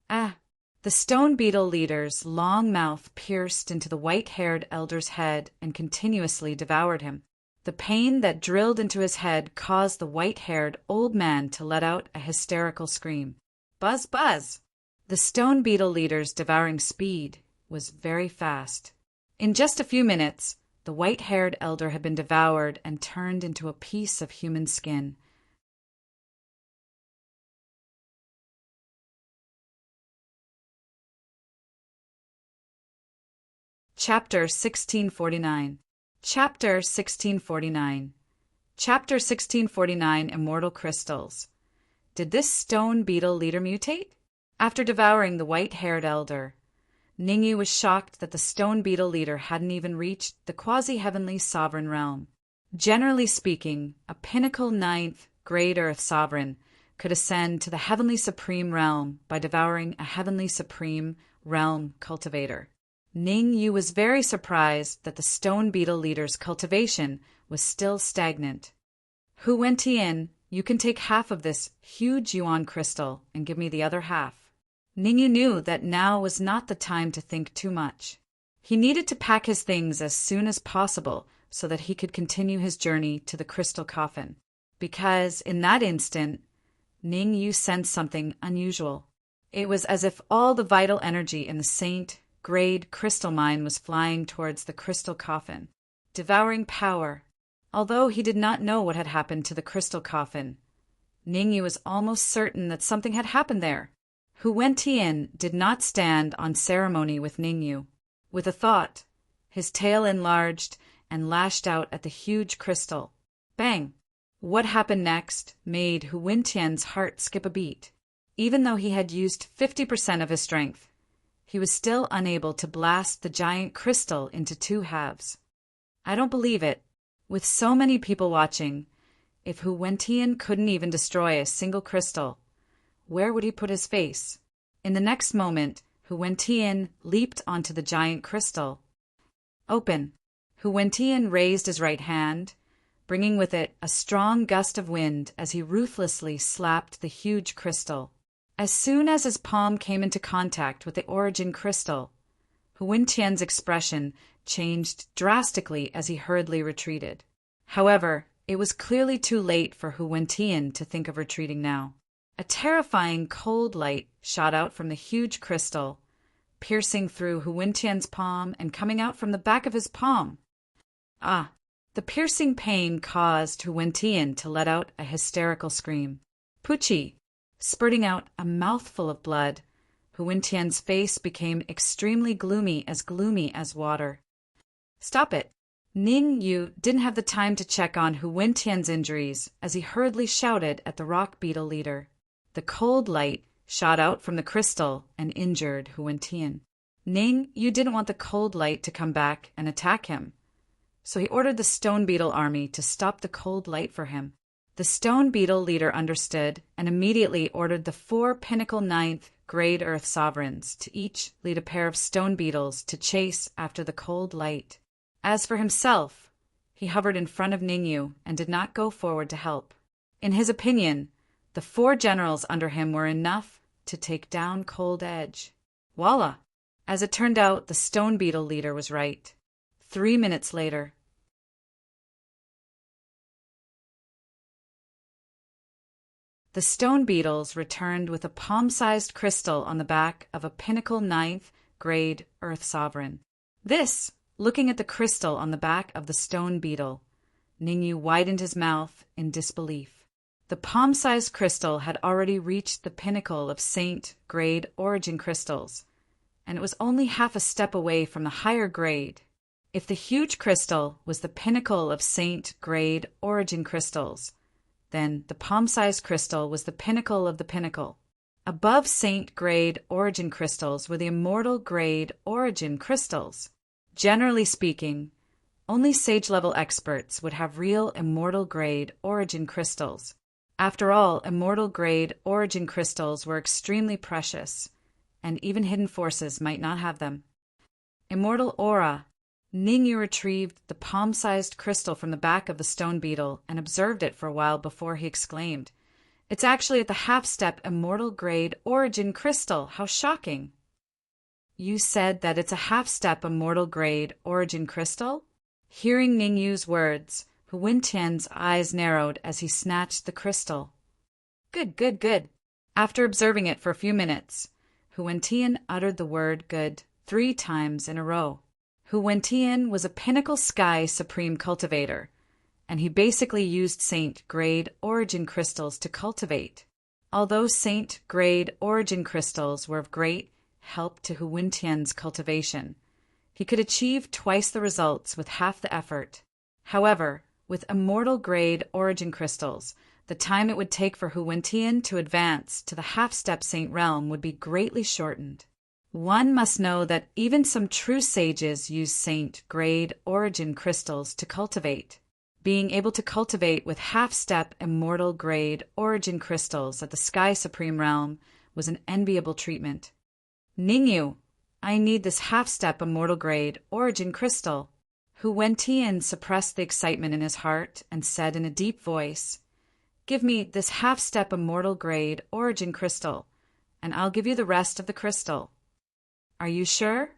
Ah! The stone beetle leader's long mouth pierced into the white-haired elder's head and continuously devoured him. The pain that drilled into his head caused the white-haired old man to let out a hysterical scream. Buzz, buzz! The stone beetle leader's devouring speed was very fast. In just a few minutes, the white-haired elder had been devoured and turned into a piece of human skin. Chapter 1649. Chapter 1649. Chapter 1649 Immortal Crystals. Did this stone beetle leader mutate? After devouring the white-haired elder, Ningyu was shocked that the stone beetle leader hadn't even reached the quasi-heavenly sovereign realm. Generally speaking, a pinnacle 9th grade Earth sovereign could ascend to the heavenly supreme realm by devouring a heavenly supreme realm cultivator. Ning Yu was very surprised that the stone beetle leader's cultivation was still stagnant. Hu Wentian, you can take half of this huge yuan crystal and give me the other half. Ning Yu knew that now was not the time to think too much. He needed to pack his things as soon as possible so that he could continue his journey to the crystal coffin. Because, in that instant, Ning Yu sensed something unusual. It was as if all the vital energy in the saint-grade crystal mine was flying towards the crystal coffin, devouring power. Although he did not know what had happened to the crystal coffin, Ning Yu was almost certain that something had happened there. Hu Wentian did not stand on ceremony with Ning Yu. With a thought, his tail enlarged and lashed out at the huge crystal. Bang! What happened next made Hu Wentian's heart skip a beat. Even though he had used 50% of his strength, he was still unable to blast the giant crystal into two halves. I don't believe it. With so many people watching, if Hu Wentian couldn't even destroy a single crystal, where would he put his face? In the next moment, Hu Wentian leaped onto the giant crystal. Open! Hu Wentian raised his right hand, bringing with it a strong gust of wind as he ruthlessly slapped the huge crystal. As soon as his palm came into contact with the origin crystal, Hu Wentian's expression changed drastically as he hurriedly retreated. However, it was clearly too late for Hu Wentian to think of retreating now. A terrifying cold light shot out from the huge crystal, piercing through Hu Wentian's palm and coming out from the back of his palm. Ah! The piercing pain caused Hu Wentian to let out a hysterical scream. Pucci! Spurting out a mouthful of blood, Hu Wentian's face became extremely gloomy as water. Stop it! Ning Yu didn't have the time to check on Hu Wentian's injuries as he hurriedly shouted at the rock beetle leader. The cold light shot out from the crystal and injured Hu Wentian. Ning Yu didn't want the cold light to come back and attack him, so he ordered the stone beetle army to stop the cold light for him. The stone beetle leader understood and immediately ordered the 4 pinnacle 9th grade earth sovereigns to each lead a pair of stone beetles to chase after the cold light. As for himself, he hovered in front of Ning Yu and did not go forward to help. In his opinion, the 4 generals under him were enough to take down Cold Edge. Voila! As it turned out, the stone beetle leader was right. 3 minutes later, the stone beetles returned with a palm-sized crystal on the back of a pinnacle 9th grade earth sovereign. This, looking at the crystal on the back of the stone beetle, Ning Yu widened his mouth in disbelief. The palm-sized crystal had already reached the pinnacle of Saint grade origin crystals, and it was only half a step away from the higher grade. If the huge crystal was the pinnacle of Saint grade origin crystals, then the palm-sized crystal was the pinnacle of the pinnacle. Above Saint grade origin crystals were the immortal grade origin crystals. Generally speaking, only sage-level experts would have real immortal grade origin crystals. After all, immortal grade origin crystals were extremely precious, and even hidden forces might not have them. Immortal aura. Ning Yu retrieved the palm-sized crystal from the back of the stone beetle and observed it for a while before he exclaimed, "It's actually at the half-step immortal grade origin crystal. How shocking!" "You said that it's a half-step immortal grade origin crystal?" Hearing Ning Yu's words, Hu Wentian's eyes narrowed as he snatched the crystal. Good. After observing it for a few minutes, Hu Wentian uttered the word good 3 times in a row. Hu Wentian was a pinnacle sky supreme cultivator, and he basically used Saint grade origin crystals to cultivate. Although Saint grade origin crystals were of great help to Hu Wentian's cultivation, he could achieve twice the results with half the effort. However, with immortal grade origin crystals, the time it would take for Hu Wentian to advance to the half-step Saint realm would be greatly shortened. One must know that even some true sages use Saint grade origin crystals to cultivate. Being able to cultivate with half-step immortal grade origin crystals at the Sky Supreme realm was an enviable treatment. "Ning Yu, I need this half-step immortal grade origin crystal. Hu Wentian suppressed the excitement in his heart and said in a deep voice, "Give me this half-step immortal grade origin crystal, and I'll give you the rest of the crystal." "Are you sure?"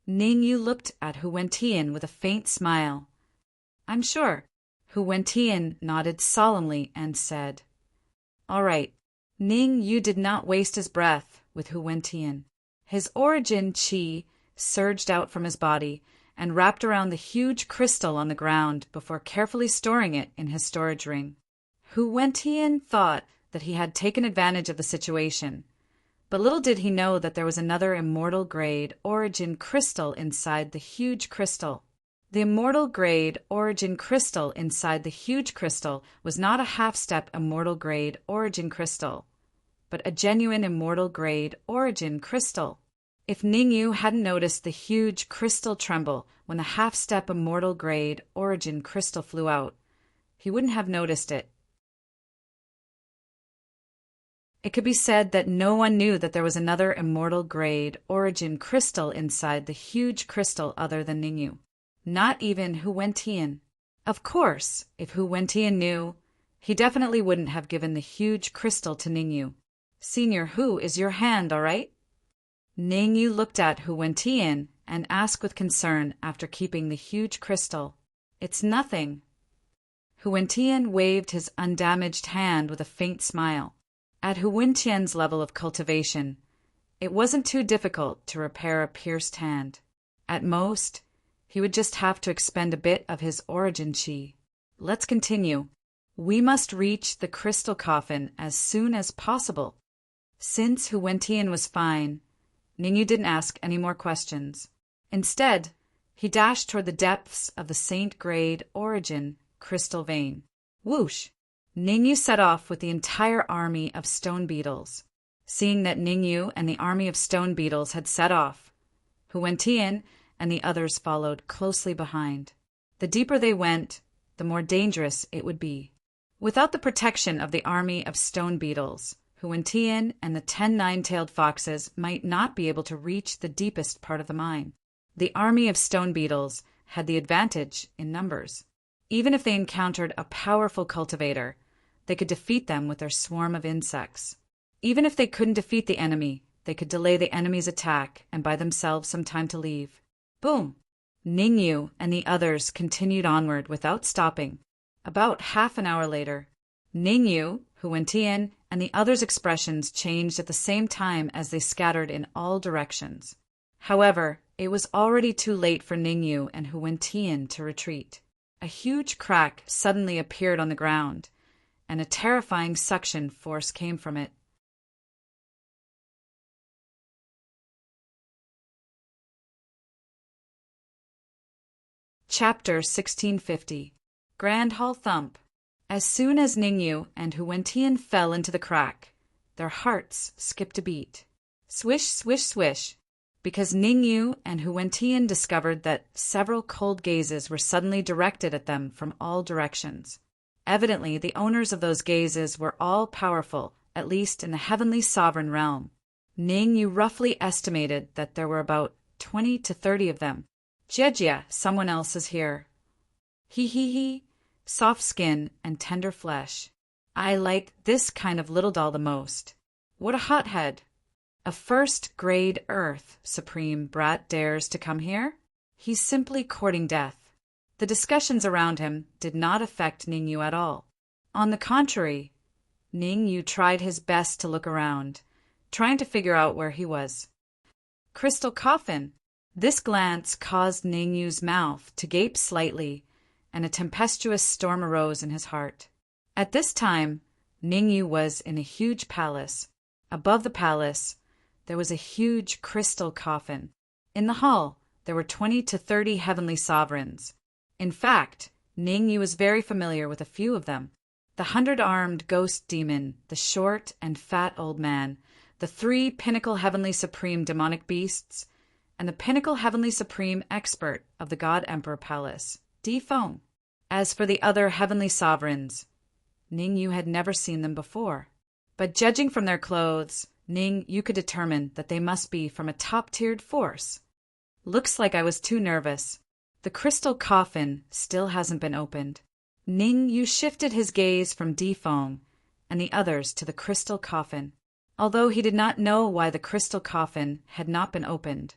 Ning Yu looked at Hu Wentian with a faint smile. "I'm sure." Hu Wentian nodded solemnly and said, "All right." Ning Yu did not waste his breath with Hu Wentian. His origin qi surged out from his body and wrapped around the huge crystal on the ground before carefully storing it in his storage ring. Hu Wentian thought that he had taken advantage of the situation, but little did he know that there was another immortal grade origin crystal inside the huge crystal. The immortal grade origin crystal inside the huge crystal was not a half-step immortal grade origin crystal, but a genuine immortal grade origin crystal. If Ning Yu hadn't noticed the huge crystal tremble when the half-step immortal grade origin crystal flew out, he wouldn't have noticed it. It could be said that no one knew that there was another immortal grade origin crystal inside the huge crystal other than Ning Yu. Not even Hu Wentian. Of course, if Hu Wentian knew, he definitely wouldn't have given the huge crystal to Ning Yu. "Senior Hu, is your hand all right?" Ning Yu looked at Hu Wentian and asked with concern after keeping the huge crystal. "It's nothing." Hu Wentian waved his undamaged hand with a faint smile. At Hu Wentian's level of cultivation, it wasn't too difficult to repair a pierced hand. At most, he would just have to expend a bit of his origin qi. "Let's continue. We must reach the crystal coffin as soon as possible." Since Hu Wentian was fine, Ning Yu didn't ask any more questions. Instead, he dashed toward the depths of the Saint Grade origin crystal vein. Whoosh! Ning Yu set off with the entire army of stone beetles. Seeing that Ning Yu and the army of stone beetles had set off, Hu Wentian and the others followed closely behind. The deeper they went, the more dangerous it would be. Without the protection of the army of stone beetles, Hu Wentian and the 10 nine-tailed foxes might not be able to reach the deepest part of the mine. The army of stone beetles had the advantage in numbers. Even if they encountered a powerful cultivator, they could defeat them with their swarm of insects. Even if they couldn't defeat the enemy, they could delay the enemy's attack and buy themselves some time to leave. Boom! Ning Yu and the others continued onward without stopping. About half an hour later, Ning Yu, Hu Wentian, and the others' expressions changed at the same time as they scattered in all directions. However, it was already too late for Ning Yu and Hu Wentian to retreat. A huge crack suddenly appeared on the ground, and a terrifying suction force came from it. Chapter 1650. Grand Hall Thump. As soon as Ning Yu and Hu Wentian fell into the crack, their hearts skipped a beat. Swish, swish, swish, because Ning Yu and Hu Wentian discovered that several cold gazes were suddenly directed at them from all directions. Evidently, the owners of those gazes were all powerful, at least in the heavenly sovereign realm. Ning Yu roughly estimated that there were about 20 to 30 of them. "Jejia, someone else is here." He. Soft skin and tender flesh. I like this kind of little doll the most. What a hothead. A first-grade Earth Supreme brat dares to come here? He's simply courting death. The discussions around him did not affect Ning Yu at all. On the contrary, Ning Yu tried his best to look around, trying to figure out where he was. Crystal coffin. This glance caused Ning Yu's mouth to gape slightly, and a tempestuous storm arose in his heart. At this time, Ning Yu was in a huge palace. Above the palace, there was a huge crystal coffin. In the hall, there were 20 to 30 heavenly sovereigns. In fact, Ning Yu was very familiar with a few of them. The 100-armed ghost demon, the short and fat old man, the 3 pinnacle heavenly supreme demonic beasts, and the pinnacle heavenly supreme expert of the God Emperor Palace, Di Feng. As for the other heavenly sovereigns, Ning Yu had never seen them before. But judging from their clothes, Ning, you could determine that they must be from a top-tiered force. Looks like I was too nervous. The crystal coffin still hasn't been opened. Ning Yu shifted his gaze from Difeng and the others to the crystal coffin. Although he did not know why the crystal coffin had not been opened,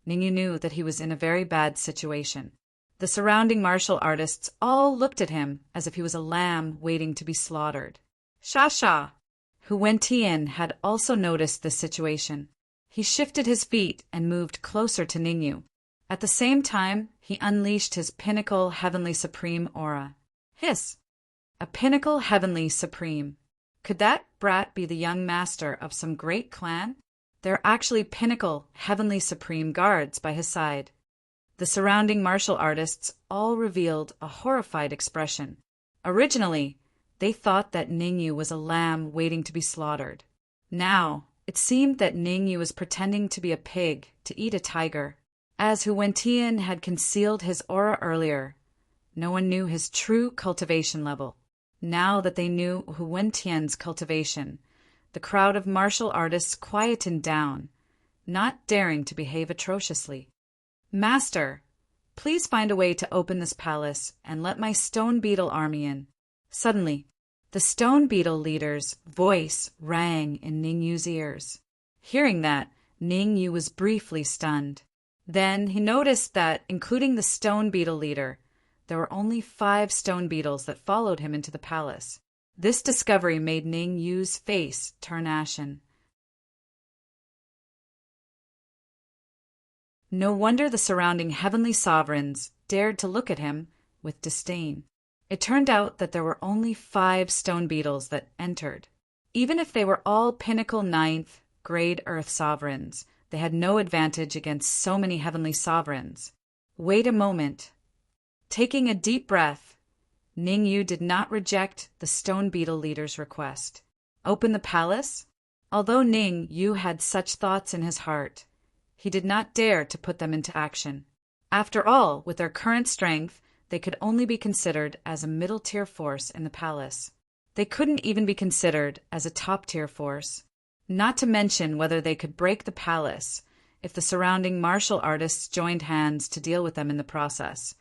Ning Yu knew that he was in a very bad situation. The surrounding martial artists all looked at him as if he was a lamb waiting to be slaughtered. Sha! Hu Wentian had also noticed this situation. He shifted his feet and moved closer to Ning Yu. At the same time, he unleashed his pinnacle heavenly supreme aura. Hiss! A pinnacle heavenly supreme. Could that brat be the young master of some great clan? There are actually pinnacle heavenly supreme guards by his side. The surrounding martial artists all revealed a horrified expression. Originally, they thought that Ning Yu was a lamb waiting to be slaughtered. Now, it seemed that Ning Yu was pretending to be a pig to eat a tiger. As Hu Wentian had concealed his aura earlier, no one knew his true cultivation level. Now that they knew Hu Wentian's cultivation, the crowd of martial artists quietened down, not daring to behave atrociously. Master, please find a way to open this palace and let my stone beetle army in. Suddenly, the stone beetle leader's voice rang in Ning Yu's ears. Hearing that, Ning Yu was briefly stunned. Then he noticed that, including the stone beetle leader, there were only 5 stone beetles that followed him into the palace. This discovery made Ning Yu's face turn ashen. No wonder the surrounding heavenly sovereigns dared to look at him with disdain. It turned out that there were only 5 stone beetles that entered. Even if they were all pinnacle 9th grade earth sovereigns, they had no advantage against so many heavenly sovereigns. Wait a moment. Taking a deep breath, Ning Yu did not reject the stone beetle leader's request. Open the palace? Although Ning Yu had such thoughts in his heart, he did not dare to put them into action. After all, with their current strength, they could only be considered as a middle-tier force in the palace. They couldn't even be considered as a top-tier force. Not to mention whether they could break the palace if the surrounding martial artists joined hands to deal with them in the process.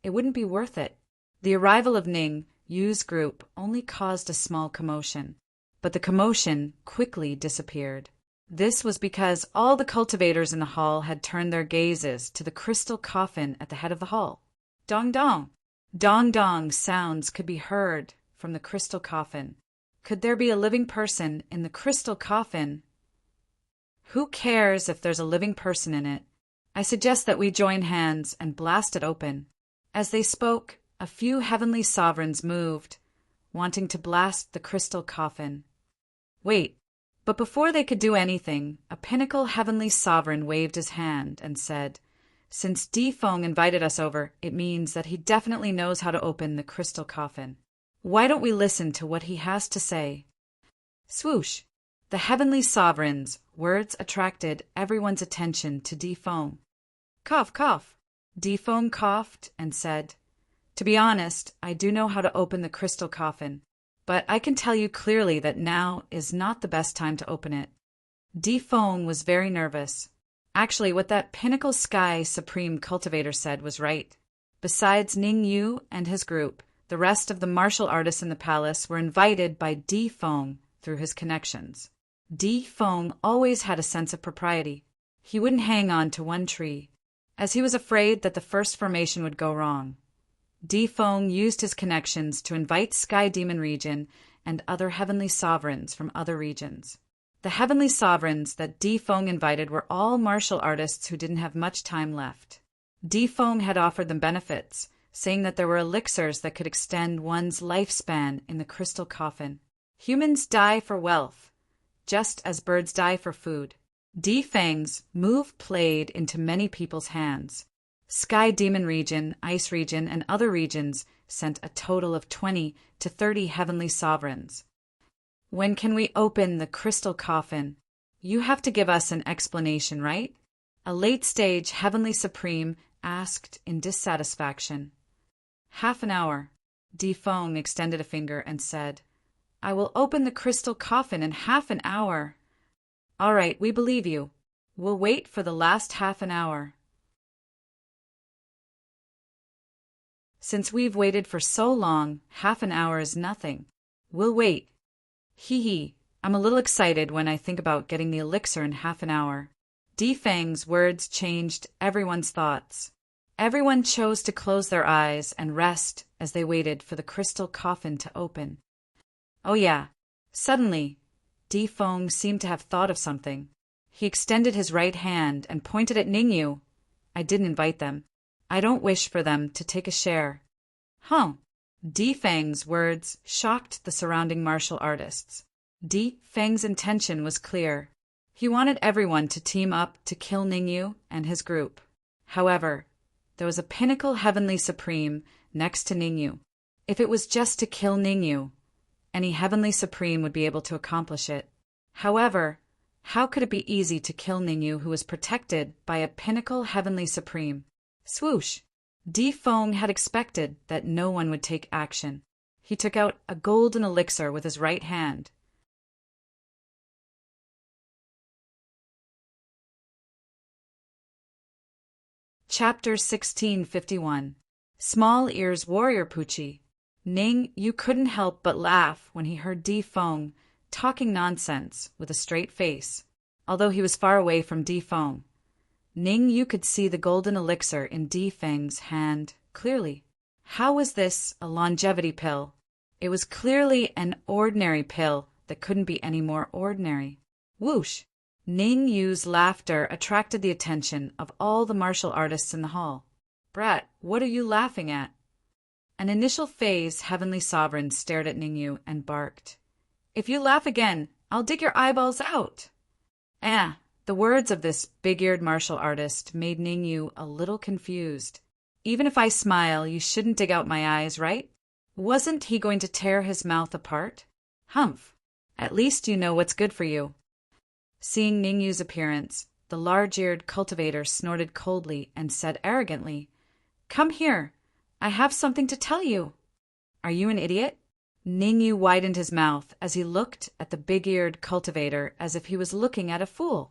It wouldn't be worth it. The arrival of Ning Yu's group only caused a small commotion, but the commotion quickly disappeared. This was because all the cultivators in the hall had turned their gazes to the crystal coffin at the head of the hall. Dong dong! Dong dong sounds could be heard from the crystal coffin. Could there be a living person in the crystal coffin? Who cares if there's a living person in it? I suggest that we join hands and blast it open. As they spoke, a few heavenly sovereigns moved, wanting to blast the crystal coffin. Wait, but before they could do anything, a pinnacle heavenly sovereign waved his hand and said, "Since Difeng invited us over, it means that he definitely knows how to open the crystal coffin. Why don't we listen to what he has to say?" Swoosh! The heavenly sovereign's words attracted everyone's attention to Difeng. Cough, cough. Difeng coughed and said, "To be honest, I do know how to open the crystal coffin, but I can tell you clearly that now is not the best time to open it." Difeng was very nervous. Actually, what that Pinnacle Sky Supreme Cultivator said was right. Besides Ning Yu and his group, the rest of the martial artists in the palace were invited by Difeng through his connections. Difeng always had a sense of propriety. He wouldn't hang on to one tree, as he was afraid that the first formation would go wrong. Difeng used his connections to invite Sky Demon Region and other heavenly sovereigns from other regions. The heavenly sovereigns that Difeng invited were all martial artists who didn't have much time left. Difeng had offered them benefits, saying that there were elixirs that could extend one's lifespan in the crystal coffin. Humans die for wealth, just as birds die for food. Difeng's move played into many people's hands. Sky Demon Region, Ice Region, and other regions sent a total of 20 to 30 heavenly sovereigns. When can we open the crystal coffin? You have to give us an explanation, right? A late-stage heavenly supreme asked in dissatisfaction. Half an hour. Difeng extended a finger and said, "I will open the crystal coffin in half an hour." All right, we believe you. We'll wait for the last half an hour. Since we've waited for so long, half an hour is nothing. We'll wait. Hee hee, I'm a little excited when I think about getting the elixir in half an hour. Fang's words changed everyone's thoughts. Everyone chose to close their eyes and rest as they waited for the crystal coffin to open. Oh yeah. Suddenly, Feng seemed to have thought of something. He extended his right hand and pointed at Ningyu. I didn't invite them. I don't wish for them to take a share. Huh. Feng's words shocked the surrounding martial artists. Feng's intention was clear. He wanted everyone to team up to kill Ningyu and his group. However, there was a pinnacle heavenly supreme next to Ningyu. If it was just to kill Ningyu, any heavenly supreme would be able to accomplish it. However, how could it be easy to kill Ningyu who was protected by a pinnacle heavenly supreme? Swoosh! Feng had expected that no one would take action. He took out a golden elixir with his right hand. Chapter 1651. Small Ears Warrior Pucci. Ningyu couldn't help but laugh when he heard Feng talking nonsense with a straight face. Although he was far away from Feng, Ningyu could see the golden elixir in Feng's hand clearly. How was this a longevity pill? It was clearly an ordinary pill that couldn't be any more ordinary. Whoosh! Ningyu's laughter attracted the attention of all the martial artists in the hall. Brat, what are you laughing at? An initial phase heavenly sovereign stared at Ningyu and barked. If you laugh again, I'll dig your eyeballs out. The words of this big-eared martial artist made Ningyu a little confused. Even if I smile, you shouldn't dig out my eyes, right? Wasn't he going to tear his mouth apart? Humph! At least you know what's good for you. Seeing Ningyu's appearance, the large-eared cultivator snorted coldly and said arrogantly, Come here. I have something to tell you. Are you an idiot? Ningyu widened his mouth as he looked at the big-eared cultivator as if he was looking at a fool.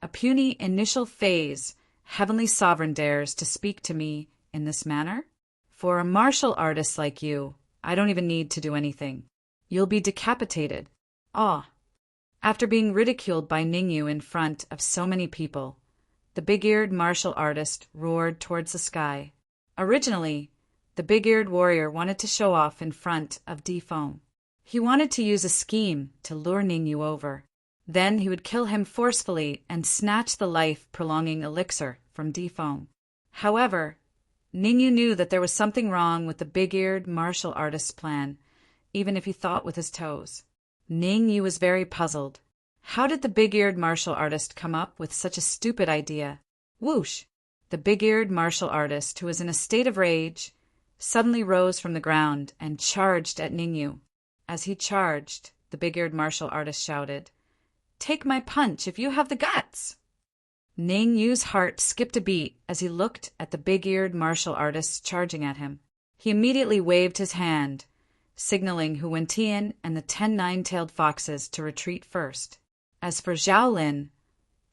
A puny initial phase, heavenly sovereign dares to speak to me in this manner? For a martial artist like you, I don't even need to do anything. You'll be decapitated. After being ridiculed by Ningyu in front of so many people, the big-eared martial artist roared towards the sky. Originally, the big-eared warrior wanted to show off in front of Feng. He wanted to use a scheme to lure Ningyu over. Then he would kill him forcefully and snatch the life-prolonging elixir from Feng. However, Ningyu knew that there was something wrong with the big-eared martial artist's plan, even if he thought with his toes. Ningyu was very puzzled. How did the big-eared martial artist come up with such a stupid idea? Whoosh! The big-eared martial artist, who was in a state of rage, suddenly rose from the ground and charged at Ningyu. As he charged, the big-eared martial artist shouted, Take my punch if you have the guts! Ningyu's heart skipped a beat as he looked at the big-eared martial artist charging at him. He immediately waved his hand, signaling Hu Wentian and the 10 nine-tailed foxes to retreat first. As for Xiaolin,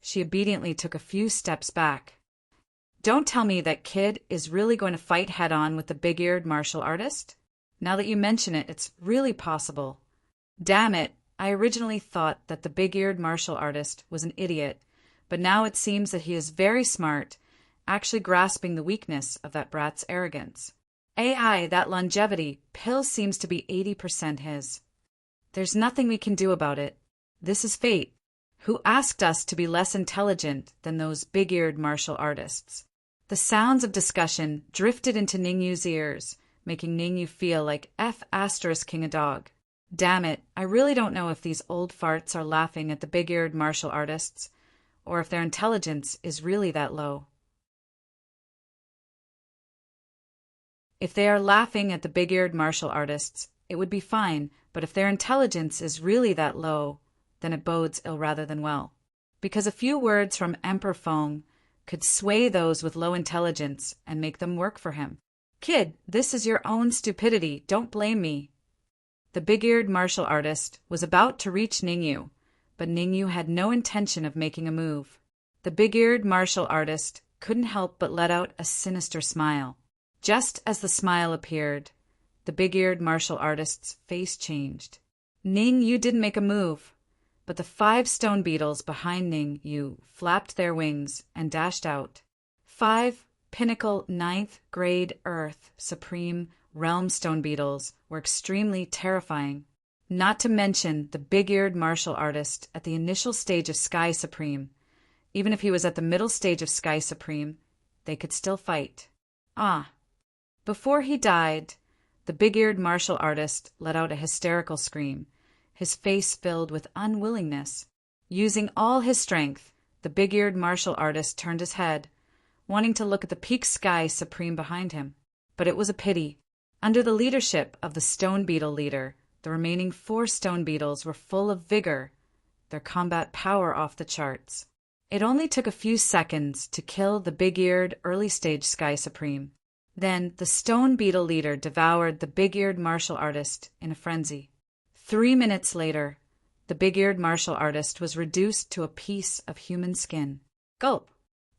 she obediently took a few steps back. Don't tell me that kid is really going to fight head-on with the big-eared martial artist? Now that you mention it, it's really possible. Damn it, I originally thought that the big-eared martial artist was an idiot, but now it seems that he is very smart, actually grasping the weakness of that brat's arrogance. That longevity pill seems to be 80% his. There's nothing we can do about it. This is fate. Who asked us to be less intelligent than those big-eared martial artists? The sounds of discussion drifted into Ningyu's ears, making Ningyu feel like King a dog. Damn it, I really don't know if these old farts are laughing at the big-eared martial artists, or if their intelligence is really that low. If they are laughing at the big-eared martial artists, it would be fine, but if their intelligence is really that low, then it bodes ill rather than well. Because a few words from Emperor Feng could sway those with low intelligence and make them work for him. Kid, this is your own stupidity, don't blame me. The big-eared martial artist was about to reach Ningyu, but Ningyu had no intention of making a move. The big-eared martial artist couldn't help but let out a sinister smile. Just as the smile appeared, the big-eared martial artist's face changed. Ningyu didn't make a move, but the 5 stone beetles behind Ningyu flapped their wings and dashed out. 5 pinnacle 9th grade Earth Supreme Realm stone beetles were extremely terrifying. Not to mention the big-eared martial artist at the initial stage of Sky Supreme. Even if he was at the middle stage of Sky Supreme, they could still fight. Before he died, the big-eared martial artist let out a hysterical scream, his face filled with unwillingness. Using all his strength, the big-eared martial artist turned his head, wanting to look at the peak Sky Supreme behind him. But it was a pity. Under the leadership of the Stone Beetle leader, the remaining 4 stone beetles were full of vigor, their combat power off the charts. It only took a few seconds to kill the big-eared early-stage Sky Supreme. Then the stone beetle leader devoured the big-eared martial artist in a frenzy. 3 minutes later, the big-eared martial artist was reduced to a piece of human skin. Gulp!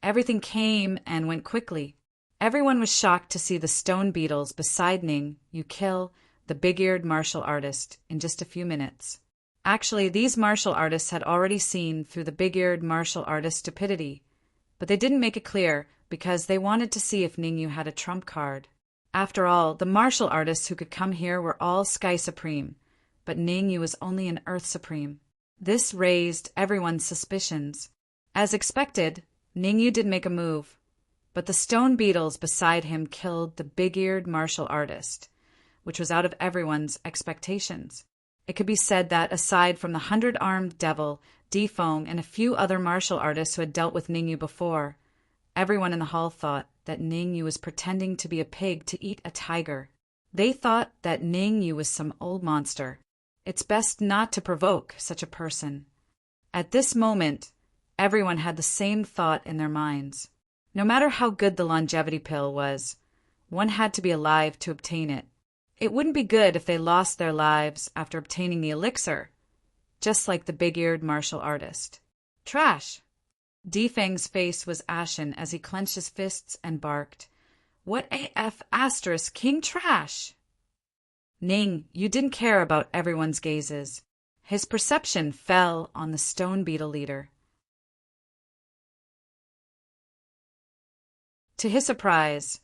Everything came and went quickly. Everyone was shocked to see the stone beetles beside Ningyu kill the big-eared martial artist in just a few minutes. Actually, these martial artists had already seen through the big-eared martial artist's stupidity, but they didn't make it clear because they wanted to see if Ningyu had a trump card. After all, the martial artists who could come here were all Sky Supreme, but Ningyu was only an Earth Supreme. This raised everyone's suspicions. As expected, Ningyu did make a move, but the stone beetles beside him killed the big-eared martial artist, which was out of everyone's expectations. It could be said that, aside from the 100-armed devil, Defeng, and a few other martial artists who had dealt with Ningyu before, everyone in the hall thought that Ningyu was pretending to be a pig to eat a tiger. They thought that Ningyu was some old monster. It's best not to provoke such a person. At this moment, everyone had the same thought in their minds. No matter how good the longevity pill was, one had to be alive to obtain it. It wouldn't be good if they lost their lives after obtaining the elixir, just like the big-eared martial artist. Trash! Defeng's face was ashen as he clenched his fists and barked, "What AF asterisk King Trash?" Ning, you didn't care about everyone's gazes. His perception fell on the stone beetle leader. To his surprise,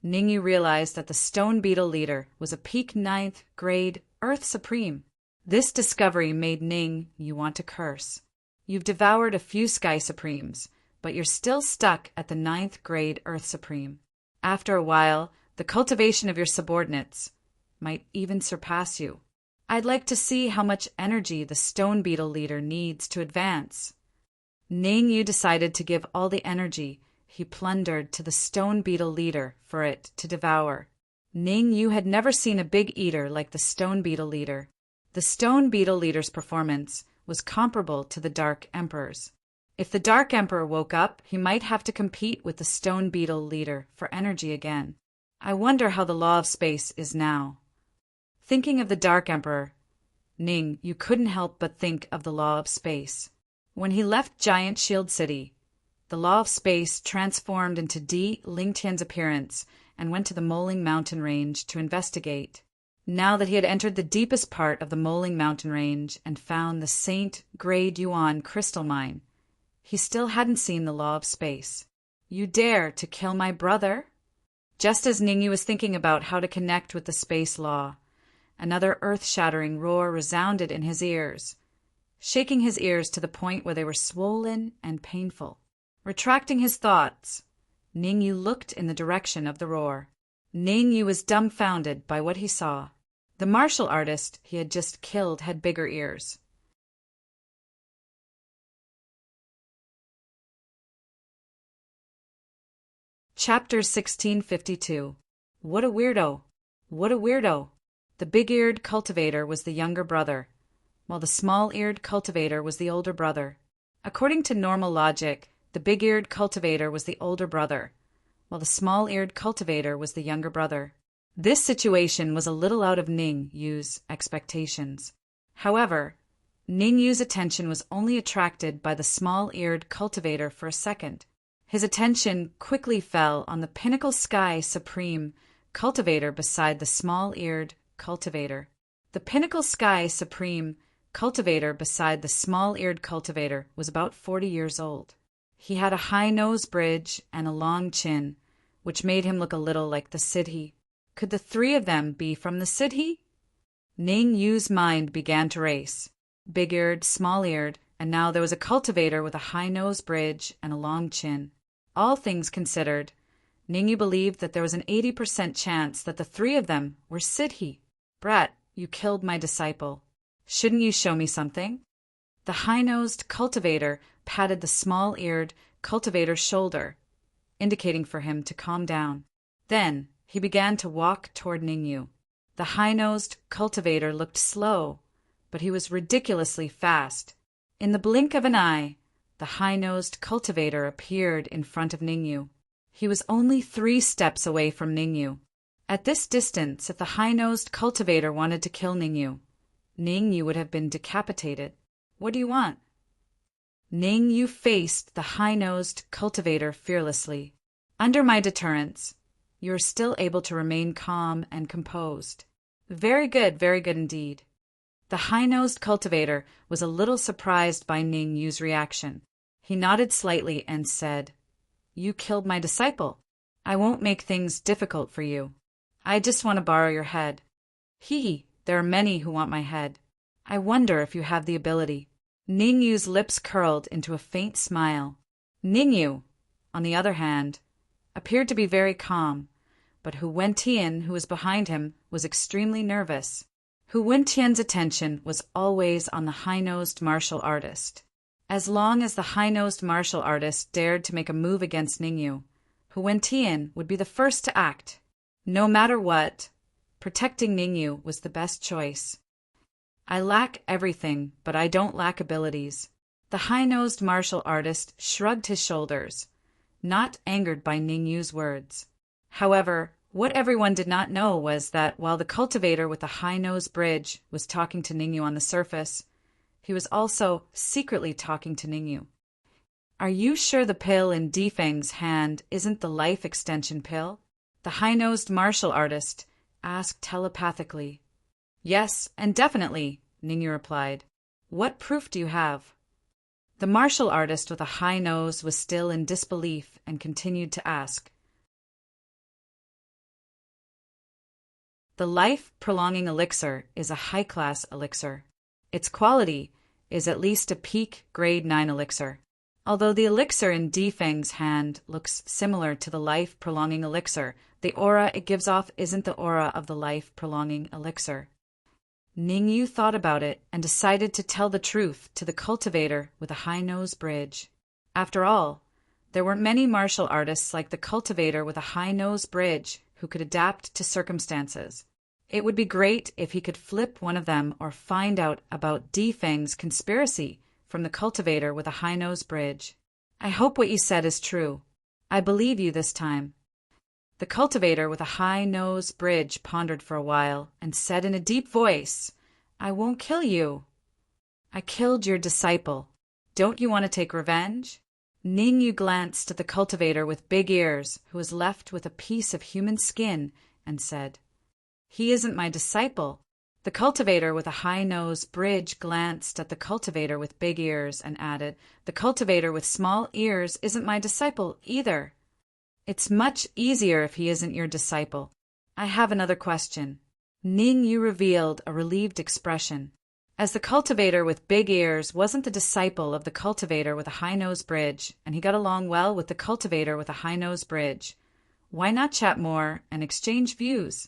Ningyu realized that the stone beetle leader was a peak 9th grade Earth Supreme. This discovery made Ningyu want to curse. You've devoured a few Sky Supremes, but you're still stuck at the 9th grade Earth Supreme. After a while, the cultivation of your subordinates might even surpass you. I'd like to see how much energy the stone beetle leader needs to advance. Ningyu decided to give all the energy he plundered to the stone beetle leader for it to devour. Ningyu had never seen a big eater like the stone beetle leader. The stone beetle leader's performance was comparable to the Dark Emperor's. If the Dark Emperor woke up, he might have to compete with the stone beetle leader for energy again. I wonder how the law of space is now. Thinking of the Dark Emperor, Ningyu couldn't help but think of the law of space. When he left Giant Shield City, the law of space transformed into Ling Tian's appearance and went to the Moling Mountain Range to investigate. Now that he had entered the deepest part of the Moling Mountain Range and found the Saint Grade Yuan crystal mine, he still hadn't seen the law of space. You dare to kill my brother? Just as Ningyu was thinking about how to connect with the space law, another earth-shattering roar resounded in his ears, shaking his ears to the point where they were swollen and painful. Retracting his thoughts, Ningyu looked in the direction of the roar. Ningyu was dumbfounded by what he saw. The martial artist he had just killed had bigger ears. Chapter 1652. What a weirdo! What a weirdo! The big-eared cultivator was the younger brother, while the small-eared cultivator was the older brother. According to normal logic, the big-eared cultivator was the older brother, while the small-eared cultivator was the younger brother. This situation was a little out of Ningyu's expectations. However, Ning Yu's attention was only attracted by the small-eared cultivator for a second. His attention quickly fell on the pinnacle sky supreme cultivator beside the small-eared cultivator. The pinnacle sky supreme cultivator beside the small-eared cultivator was about 40 years old. He had a high nose bridge and a long chin, which made him look a little like the Siddhi. Could the three of them be from the Siddhi? Ning Yu's mind began to race. Big-eared, small-eared, and now there was a cultivator with a high nose bridge and a long chin. All things considered, Ning Yu believed that there was an 80% chance that the three of them were Siddhi. Brat, you killed my disciple. Shouldn't you show me something? The high-nosed cultivator patted the small-eared cultivator's shoulder, indicating for him to calm down. Then he began to walk toward Ning Yu. The high-nosed cultivator looked slow, but he was ridiculously fast. In the blink of an eye, the high-nosed cultivator appeared in front of Ning Yu. He was only 3 steps away from Ning Yu. At this distance, if the high-nosed cultivator wanted to kill Ning Yu would have been decapitated. What do you want? Ning Yu faced the high-nosed cultivator fearlessly. Under my deterrence, you are still able to remain calm and composed. Very good indeed. The high-nosed cultivator was a little surprised by Ning Yu's reaction. He nodded slightly and said, "You killed my disciple. I won't make things difficult for you. I just want to borrow your head." There are many who want my head. I wonder if you have the ability. Ning Yu's lips curled into a faint smile. Ning Yu, on the other hand, appeared to be very calm, but Hu Wentian, who was behind him, was extremely nervous. Hu Wentian's attention was always on the high-nosed martial artist. As long as the high-nosed martial artist dared to make a move against Ning Yu, Hu Wentian would be the first to act. No matter what, protecting Ning Yu was the best choice. I lack everything, but I don't lack abilities. The high-nosed martial artist shrugged his shoulders, not angered by Ning Yu's words. However, what everyone did not know was that while the cultivator with the high-nose bridge was talking to Ning Yu on the surface, he was also secretly talking to Ning Yu. Are you sure the pill in Defeng's hand isn't the life extension pill? The high-nosed martial artist asked telepathically. Yes, and definitely, Ning Yu replied. What proof do you have? The martial artist with a high nose was still in disbelief and continued to ask. The life-prolonging elixir is a high-class elixir. Its quality is at least a peak grade 9 elixir. Although the elixir in Defeng's hand looks similar to the life-prolonging elixir, the aura it gives off isn't the aura of the life-prolonging elixir. Ning Yu thought about it and decided to tell the truth to the cultivator with a high-nose bridge. After all, there weren't many martial artists like the cultivator with a high-nose bridge who could adapt to circumstances. It would be great if he could flip one of them or find out about Defeng's conspiracy from the cultivator with a high-nose bridge. I hope what you said is true. I believe you this time. The cultivator with a high-nose bridge pondered for a while and said in a deep voice, I won't kill you. I killed your disciple. Don't you want to take revenge? Ning Yu glanced at the cultivator with big ears, who was left with a piece of human skin, and said, He isn't my disciple. The cultivator with a high-nose bridge glanced at the cultivator with big ears and added, The cultivator with small ears isn't my disciple either. It's much easier if he isn't your disciple. I have another question. Ning Yu revealed a relieved expression. As the cultivator with big ears wasn't the disciple of the cultivator with a high-nose bridge, and he got along well with the cultivator with a high-nose bridge, why not chat more and exchange views?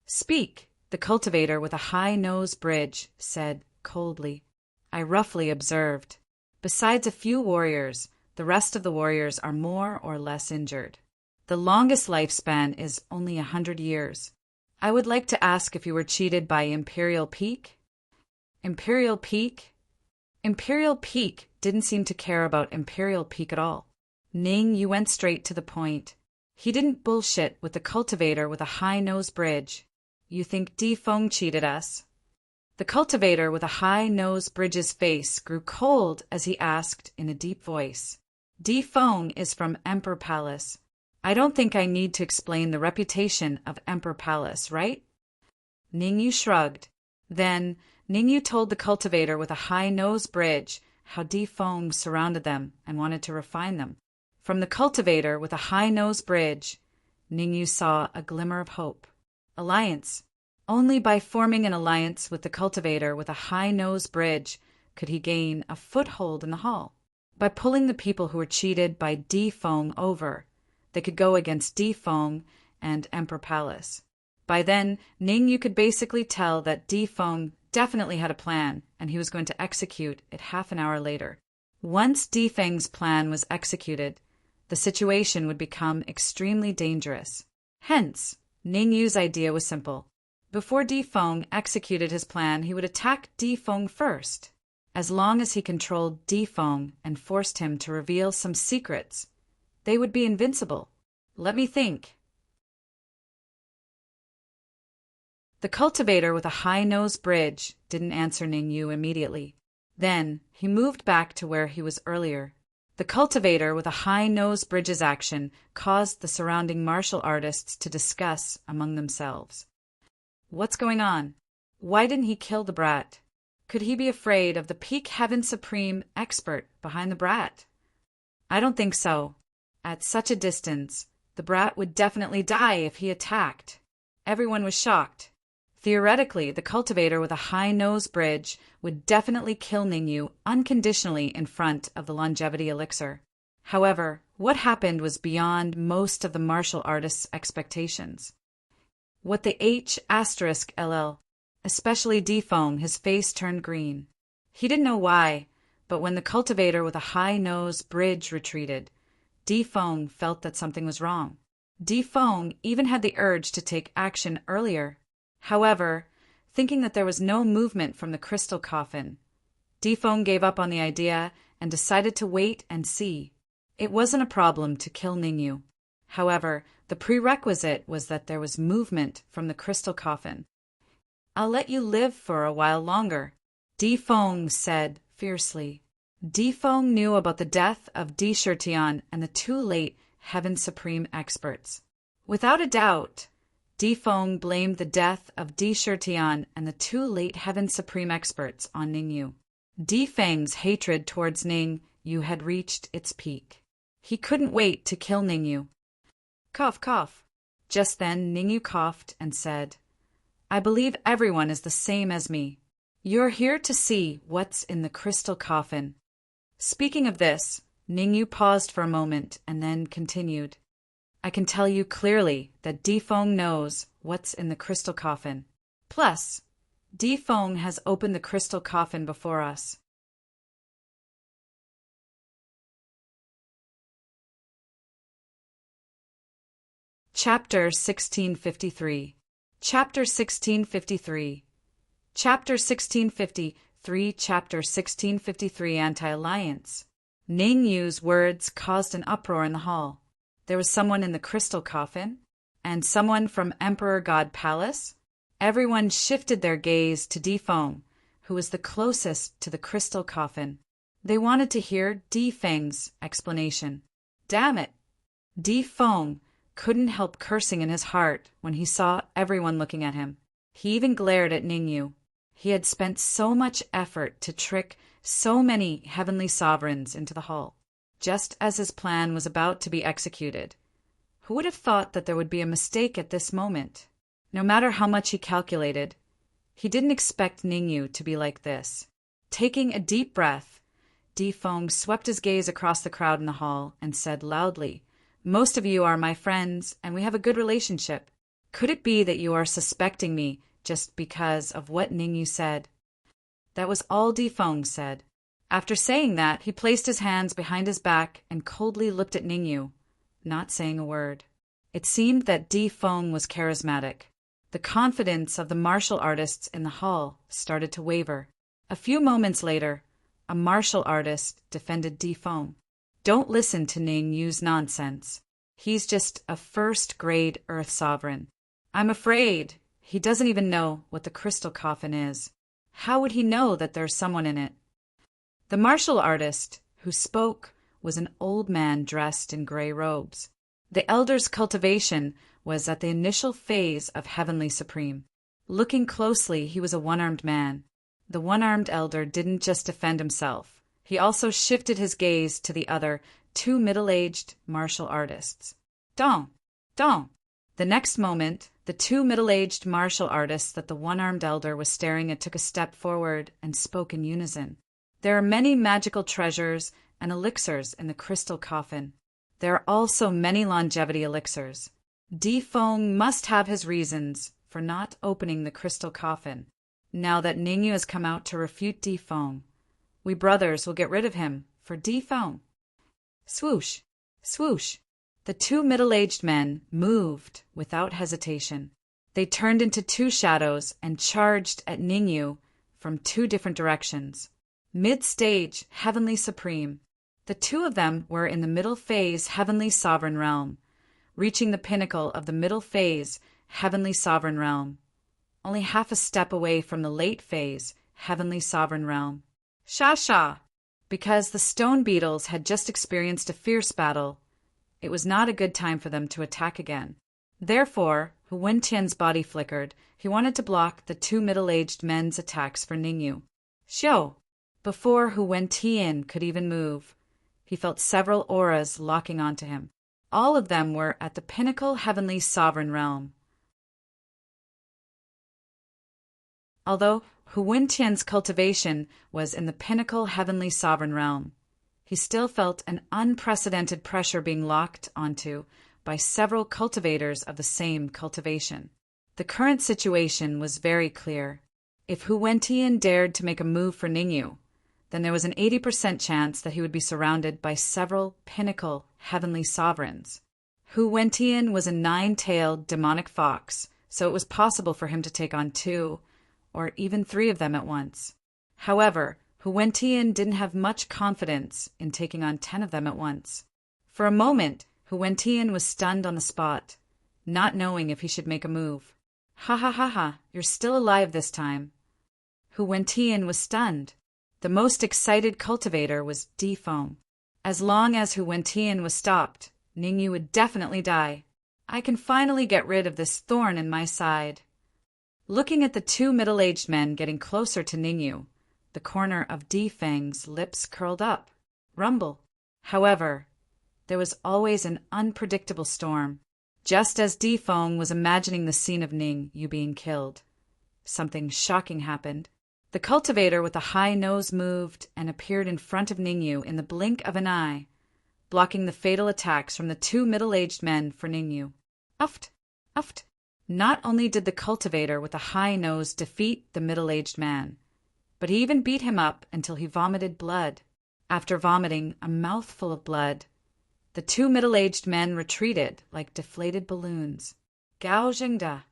Speak, the cultivator with a high-nose bridge said coldly. I roughly observed. Besides a few warriors, the rest of the warriors are more or less injured. The longest lifespan is only 100 years. I would like to ask if you were cheated by Imperial Peak? Imperial Peak? Imperial Peak didn't seem to care about Imperial Peak at all. Ning Yu went straight to the point. He didn't bullshit with the cultivator with a high-nose bridge. You think Defeng cheated us? The cultivator with a high-nose bridge's face grew cold as he asked in a deep voice. Di Feng is from Emperor Palace. I don't think I need to explain the reputation of Emperor Palace, right? Ningyu shrugged. Then Ningyu told the cultivator with a high-nose bridge how Di Feng surrounded them and wanted to refine them. From the cultivator with a high-nose bridge, Ningyu saw a glimmer of hope. Alliance. Only by forming an alliance with the cultivator with a high-nose bridge could he gain a foothold in the hall. By pulling the people who were cheated by Di Feng over, they could go against Di Feng and Emperor Palace. By then, Ningyu could basically tell that Di Feng definitely had a plan, and he was going to execute it half an hour later. Once Di Feng's plan was executed, the situation would become extremely dangerous. Hence, Ningyu's idea was simple. Before Di Feng executed his plan, he would attack Di Feng first. As long as he controlled Di Feng and forced him to reveal some secrets, they would be invincible. Let me think. The cultivator with a high-nose bridge didn't answer Ningyu immediately. Then he moved back to where he was earlier. The cultivator with a high-nose bridge's action caused the surrounding martial artists to discuss among themselves. What's going on? Why didn't he kill the brat? Could he be afraid of the peak Heaven Supreme expert behind the brat? I don't think so. At such a distance, the brat would definitely die if he attacked. Everyone was shocked. Theoretically, the cultivator with a high-nose bridge would definitely kill Ningyu unconditionally in front of the longevity elixir. However, what happened was beyond most of the martial artists' expectations. What the H*LL, especially Di Feng, his face turned green. He didn't know why, but when the cultivator with a high-nose bridge retreated, Di Feng felt that something was wrong. Di Feng even had the urge to take action earlier. However, thinking that there was no movement from the crystal coffin, Di Feng gave up on the idea and decided to wait and see. It wasn't a problem to kill Ningyu. However, the prerequisite was that there was movement from the crystal coffin. I'll let you live for a while longer, Di Feng said fiercely. Di Feng knew about the death of Di Shirtian and the two late Heaven Supreme experts. Without a doubt, Di Feng blamed the death of Di Shirtian and the two late Heaven Supreme experts on Ningyu. Di Feng's hatred towards Ningyu had reached its peak. He couldn't wait to kill Ningyu. Cough, cough. Just then Ningyu coughed and said, I believe everyone is the same as me. You're here to see what's in the crystal coffin. Speaking of this, Ningyu paused for a moment and then continued. I can tell you clearly that Di Feng knows what's in the crystal coffin. Plus, Di Feng has opened the crystal coffin before us. Chapter 1653. Chapter 1653. Chapter 1653. Chapter 1653. Anti-Alliance. Ningyu's words caused an uproar in the hall. There was someone in the crystal coffin, and someone from Emperor God Palace. Everyone shifted their gaze to Di Feng, who was the closest to the crystal coffin. They wanted to hear Di Feng's explanation. Damn it! Di Feng couldn't help cursing in his heart when he saw everyone looking at him. He even glared at Ningyu. He had spent so much effort to trick so many heavenly sovereigns into the hall, just as his plan was about to be executed. Who would have thought that there would be a mistake at this moment? No matter how much he calculated, he didn't expect Ningyu to be like this. Taking a deep breath, Di Feng swept his gaze across the crowd in the hall and said loudly, Most of you are my friends, and we have a good relationship. Could it be that you are suspecting me just because of what Ningyu said? That was all Di Feng said. After saying that, he placed his hands behind his back and coldly looked at Ningyu, not saying a word. It seemed that Di Feng was charismatic. The confidence of the martial artists in the hall started to waver. A few moments later, a martial artist defended Di Feng. Don't listen to Ningyu's nonsense. He's just a first-grade Earth sovereign. I'm afraid he doesn't even know what the crystal coffin is. How would he know that there's someone in it? The martial artist who spoke was an old man dressed in gray robes. The elder's cultivation was at the initial phase of Heavenly Supreme. Looking closely, he was a one-armed man. The one-armed elder didn't just defend himself. He also shifted his gaze to the other two middle-aged martial artists. Dong! Dong! The next moment, the two middle-aged martial artists that the one-armed elder was staring at took a step forward and spoke in unison. There are many magical treasures and elixirs in the crystal coffin. There are also many longevity elixirs. Di Feng must have his reasons for not opening the crystal coffin. Now that Ningyu has come out to refute Di Feng, we brothers will get rid of him for Di Feng. Swoosh! Swoosh! The two middle-aged men moved without hesitation. They turned into two shadows and charged at Ningyu from two different directions. Mid-stage, Heavenly Supreme. The two of them were in the middle phase Heavenly Sovereign Realm, reaching the pinnacle of the middle phase Heavenly Sovereign Realm, only half a step away from the late phase Heavenly Sovereign Realm. Sha-sha! Because the stone beetles had just experienced a fierce battle, it was not a good time for them to attack again. Therefore, Hu Wentian's body flickered. He wanted to block the two middle-aged men's attacks for Ningyu. Xiao! Before Hu Wentian could even move, he felt several auras locking onto him. All of them were at the pinnacle Heavenly Sovereign Realm. Although Hu Wentian's cultivation was in the pinnacle Heavenly Sovereign Realm, he still felt an unprecedented pressure being locked onto by several cultivators of the same cultivation. The current situation was very clear. If Hu Wentian dared to make a move for Ningyu, then there was an 80% chance that he would be surrounded by several pinnacle Heavenly Sovereigns. Hu Wentian was a 9-tailed demonic fox, so it was possible for him to take on 2 or even 3 of them at once. However, Hu Wentian didn't have much confidence in taking on 10 of them at once. For a moment, Hu Wentian was stunned on the spot, not knowing if he should make a move. Ha ha ha ha, you're still alive this time. Hu Wentian was stunned. The most excited cultivator was Di Feng. As long as Hu Wentian was stopped, Ningyu would definitely die. I can finally get rid of this thorn in my side. Looking at the two middle-aged men getting closer to Ningyu, the corner of Di Feng's lips curled up. Rumble. However, there was always an unpredictable storm. Just as Di Feng was imagining the scene of Ningyu being killed, something shocking happened. The cultivator with the high nose moved and appeared in front of Ningyu in the blink of an eye, blocking the fatal attacks from the two middle-aged men for Ningyu. Uft! Uft! Not only did the cultivator with the high nose defeat the middle-aged man, but he even beat him up until he vomited blood. After vomiting a mouthful of blood, the two middle-aged men retreated like deflated balloons. Gao Jingda.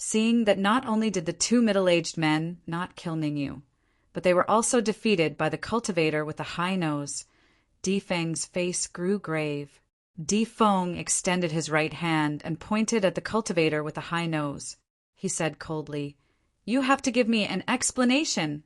Seeing that not only did the two middle-aged men not kill Ningyu, but they were also defeated by the cultivator with the high nose, Di Feng's face grew grave. Di Feng extended his right hand and pointed at the cultivator with the high nose. He said coldly, "You have to give me an explanation."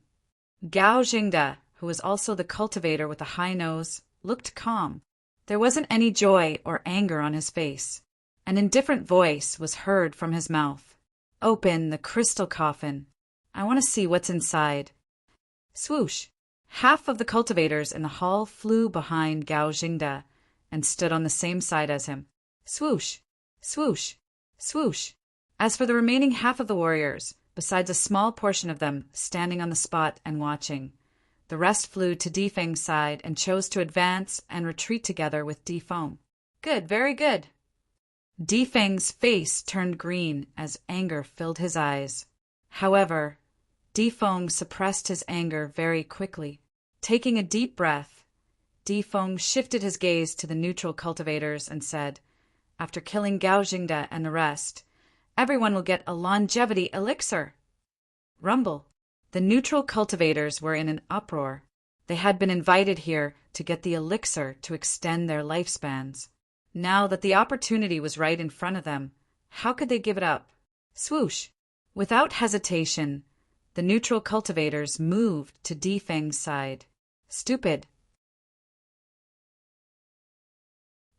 Gao Jingda, who was also the cultivator with the high nose, looked calm. There wasn't any joy or anger on his face. An indifferent voice was heard from his mouth. "Open the crystal coffin. I want to see what's inside." Swoosh! Half of the cultivators in the hall flew behind Gao Jingda and stood on the same side as him. Swoosh! Swoosh! Swoosh! As for the remaining half of the warriors, besides a small portion of them standing on the spot and watching, the rest flew to Di Feng's side and chose to advance and retreat together with Di Feng. Good, very good. Di Feng's face turned green as anger filled his eyes. However, Di Feng suppressed his anger very quickly. Taking a deep breath, Di Feng shifted his gaze to the neutral cultivators and said, "After killing Gao Jingda and the rest, everyone will get a longevity elixir." Rumble. The neutral cultivators were in an uproar. They had been invited here to get the elixir to extend their lifespans. Now that the opportunity was right in front of them, how could they give it up? Swoosh! Without hesitation, The neutral cultivators moved to Defeng's side. Stupid.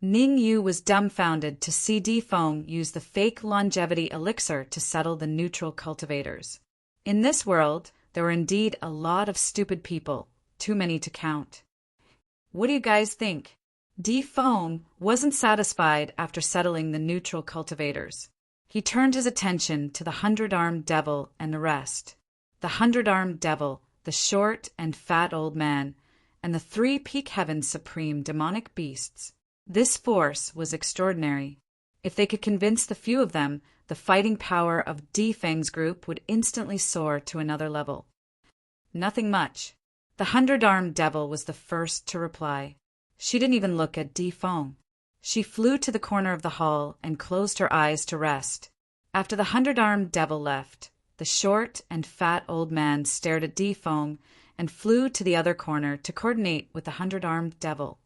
Ning Yu was dumbfounded to see Defeng use the fake longevity elixir to settle the neutral cultivators. In this world, there were indeed a lot of stupid people, too many to count. What do you guys think? Defeng wasn't satisfied after settling the neutral cultivators. He turned his attention to the 100-armed devil and the rest. The 100-armed devil, the short and fat old man, and the 3 peak heaven's supreme demonic beasts. This force was extraordinary. If they could convince the few of them, the fighting power of Defeng's group would instantly soar to another level. Nothing much. The 100-armed devil was the first to reply. She didn't even look at Defeng. She flew to the corner of the hall and closed her eyes to rest. After the 100-armed devil left, the short and fat old man stared at Defeng and flew to the other corner to coordinate with the 100-armed devil.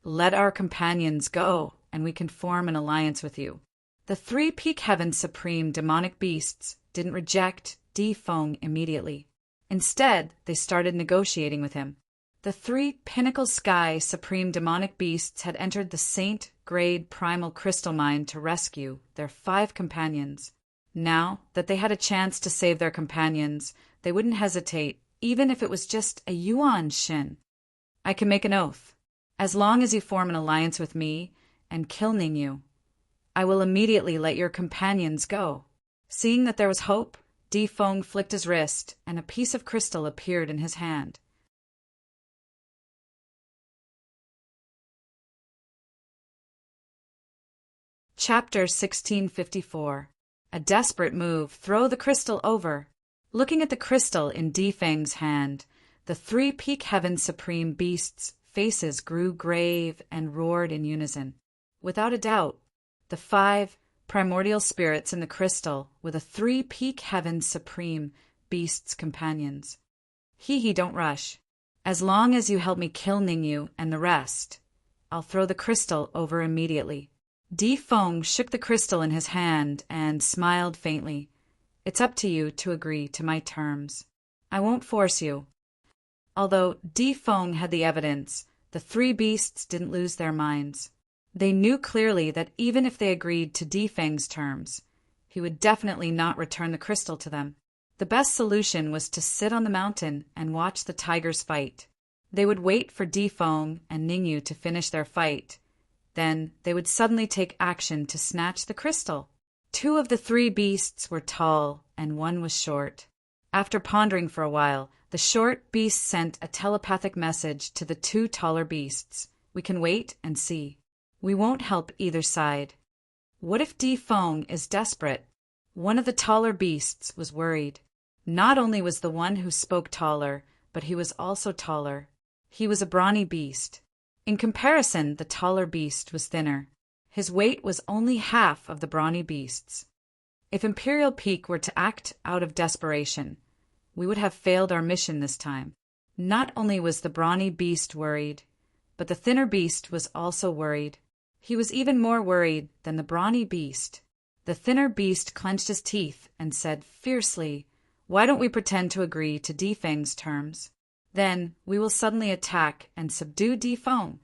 Let our companions go, and we can form an alliance with you. The 3 peak heaven's supreme demonic beasts didn't reject Defeng immediately. Instead, they started negotiating with him. The 3 pinnacle sky supreme demonic beasts had entered the Saint-grade primal crystal mine to rescue their 5 companions. Now that they had a chance to save their companions, they wouldn't hesitate, even if it was just a yuan shin. I can make an oath. As long as you form an alliance with me and kill Ningyu, I will immediately let your companions go. Seeing that there was hope, Defeng flicked his wrist, and a piece of crystal appeared in his hand. Chapter 1654. A desperate move. Throw the crystal over. Looking at the crystal in Defeng's hand, the 3 peak heaven supreme beasts' faces grew grave and roared in unison. Without a doubt, the 5 primordial spirits in the crystal were the 3 peak heaven supreme beasts' companions. Hee, don't rush. As long as you help me kill Ningyu and the rest, I'll throw the crystal over immediately. Defeng shook the crystal in his hand and smiled faintly. It's up to you to agree to my terms. I won't force you. Although Defeng had the evidence, the 3 beasts didn't lose their minds. They knew clearly that even if they agreed to Defeng's terms, he would definitely not return the crystal to them. The best solution was to sit on the mountain and watch the tigers fight. They would wait for Defeng and Ningyu to finish their fight. Then they would suddenly take action to snatch the crystal. 2 of the 3 beasts were tall and 1 was short. After pondering for a while, the short beast sent a telepathic message to the 2 taller beasts. We can wait and see. We won't help either side. What if Defeng is desperate? One of the taller beasts was worried. Not only was the one who spoke taller, but he was also taller. He was a brawny beast. In comparison, the taller beast was thinner. His weight was only half of the brawny beast's. If Imperial Peak were to act out of desperation, we would have failed our mission this time. Not only was the brawny beast worried, but the thinner beast was also worried. He was even more worried than the brawny beast. The thinner beast clenched his teeth and said fiercely, "Why don't we pretend to agree to Defeng's terms? Then we will suddenly attack and subdue Defeng."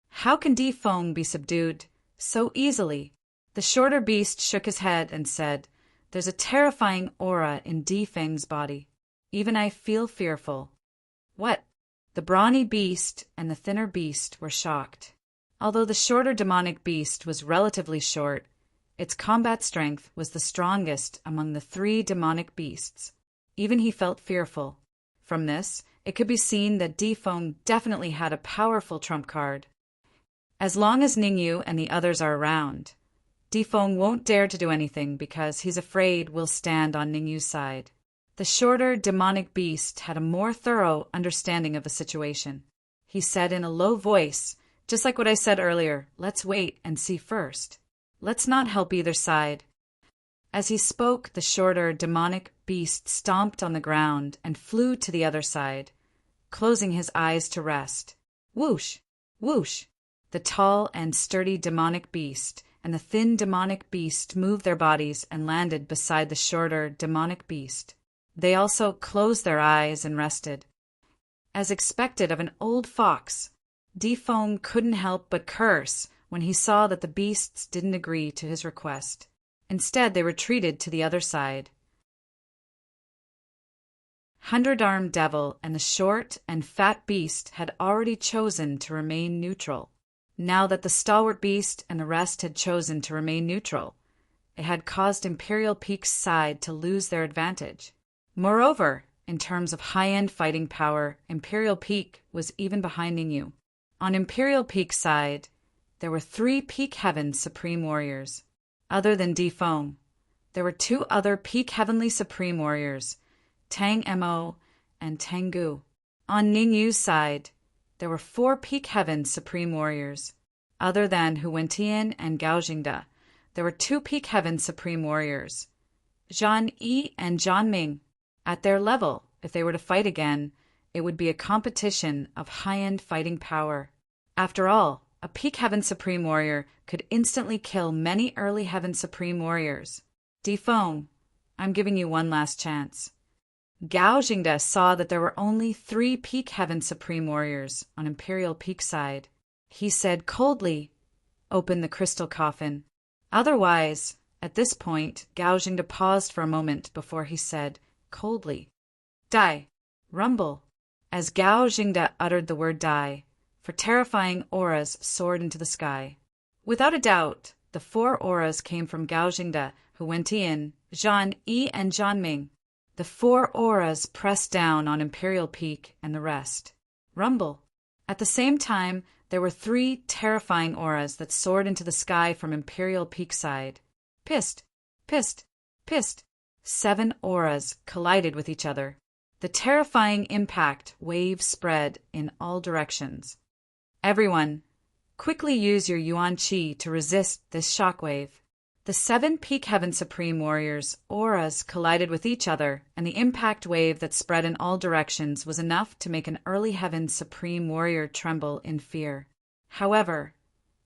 How can Defeng be subdued so easily? The shorter beast shook his head and said, "There's a terrifying aura in Defeng's body. Even I feel fearful." What? The brawny beast and the thinner beast were shocked. Although the shorter demonic beast was relatively short, its combat strength was the strongest among the 3 demonic beasts. Even he felt fearful. From this, it could be seen that Defeng definitely had a powerful trump card. As long as Ningyu and the others are around, Defeng won't dare to do anything because he's afraid we'll stand on Ningyu's side. The shorter demonic beast had a more thorough understanding of the situation. He said in a low voice, just like what I said earlier, "Let's wait and see first. Let's not help either side." As he spoke, the shorter demonic beast stomped on the ground and flew to the other side, closing his eyes to rest. Whoosh! Whoosh! The tall and sturdy demonic beast and the thin demonic beast moved their bodies and landed beside the shorter demonic beast. They also closed their eyes and rested. As expected of an old fox, Defong couldn't help but curse when he saw that the beasts didn't agree to his request. Instead, they retreated to the other side. Hundred-Armed Devil and the short and fat beast had already chosen to remain neutral. Now that the stalwart beast and the rest had chosen to remain neutral, it had caused Imperial Peak's side to lose their advantage. Moreover, in terms of high-end fighting power, Imperial Peak was even behind Ningyu. On Imperial Peak's side, there were 3 Peak Heaven Supreme Warriors. Other than Defong, there were 2 other Peak Heavenly Supreme Warriors, Tang Mo and Tengu. On Ningyu's side, there were 4 Peak Heaven Supreme Warriors. Other than Huentian and Gao Jingde, there were 2 Peak Heaven Supreme Warriors, Zhan Yi and Zhan Ming. At their level, if they were to fight again, it would be a competition of high-end fighting power. After all, a Peak Heaven Supreme Warrior could instantly kill many early Heaven Supreme Warriors. Defong, I'm giving you one last chance. Gao Jingde saw that there were only 3 Peak Heaven Supreme Warriors on Imperial Peak side. He said coldly, "Open the crystal coffin." Otherwise, at this point, Gao Jingde paused for a moment before he said, coldly, "Die, rumble." As Gao Jingde uttered the word die, 4 terrifying auras soared into the sky. Without a doubt, the 4 auras came from Gao Jingde, Huentian, Zhan Yi, and Zhan Ming. The 4 auras pressed down on Imperial Peak and the rest. Rumble. At the same time, there were 3 terrifying auras that soared into the sky from Imperial Peak side. Pissed, pissed, pissed. 7 auras collided with each other. The terrifying impact wave spread in all directions. Everyone, quickly use your Yuan Qi to resist this shockwave. The 7 Peak Heaven Supreme Warriors' auras collided with each other, and the impact wave that spread in all directions was enough to make an early Heaven Supreme Warrior tremble in fear. However,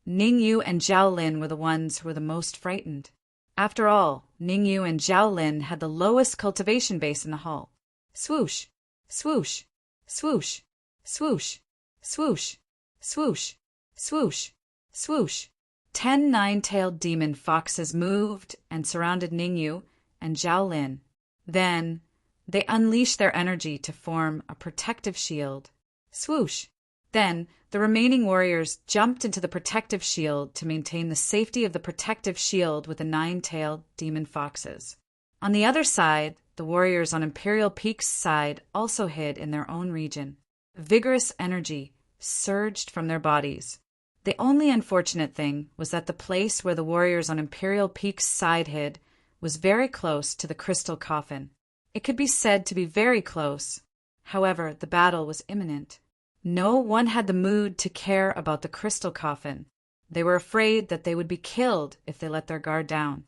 Ningyu and Zhao Lin were the ones who were the most frightened. After all, Ningyu and Zhao Lin had the lowest cultivation base in the hall. Swoosh, swoosh, swoosh, swoosh, swoosh, swoosh, swoosh, swoosh. 10 nine-tailed demon foxes moved and surrounded Ningyu and Zhao Lin. Then, they unleashed their energy to form a protective shield. Swoosh! Then, the remaining warriors jumped into the protective shield to maintain the safety of the protective shield with the 9-tailed demon foxes. On the other side, the warriors on Imperial Peak's side also hid in their own region. Vigorous energy surged from their bodies. The only unfortunate thing was that the place where the warriors on Imperial Peak's side hid was very close to the crystal coffin. It could be said to be very close. However, the battle was imminent. No one had the mood to care about the crystal coffin. They were afraid that they would be killed if they let their guard down.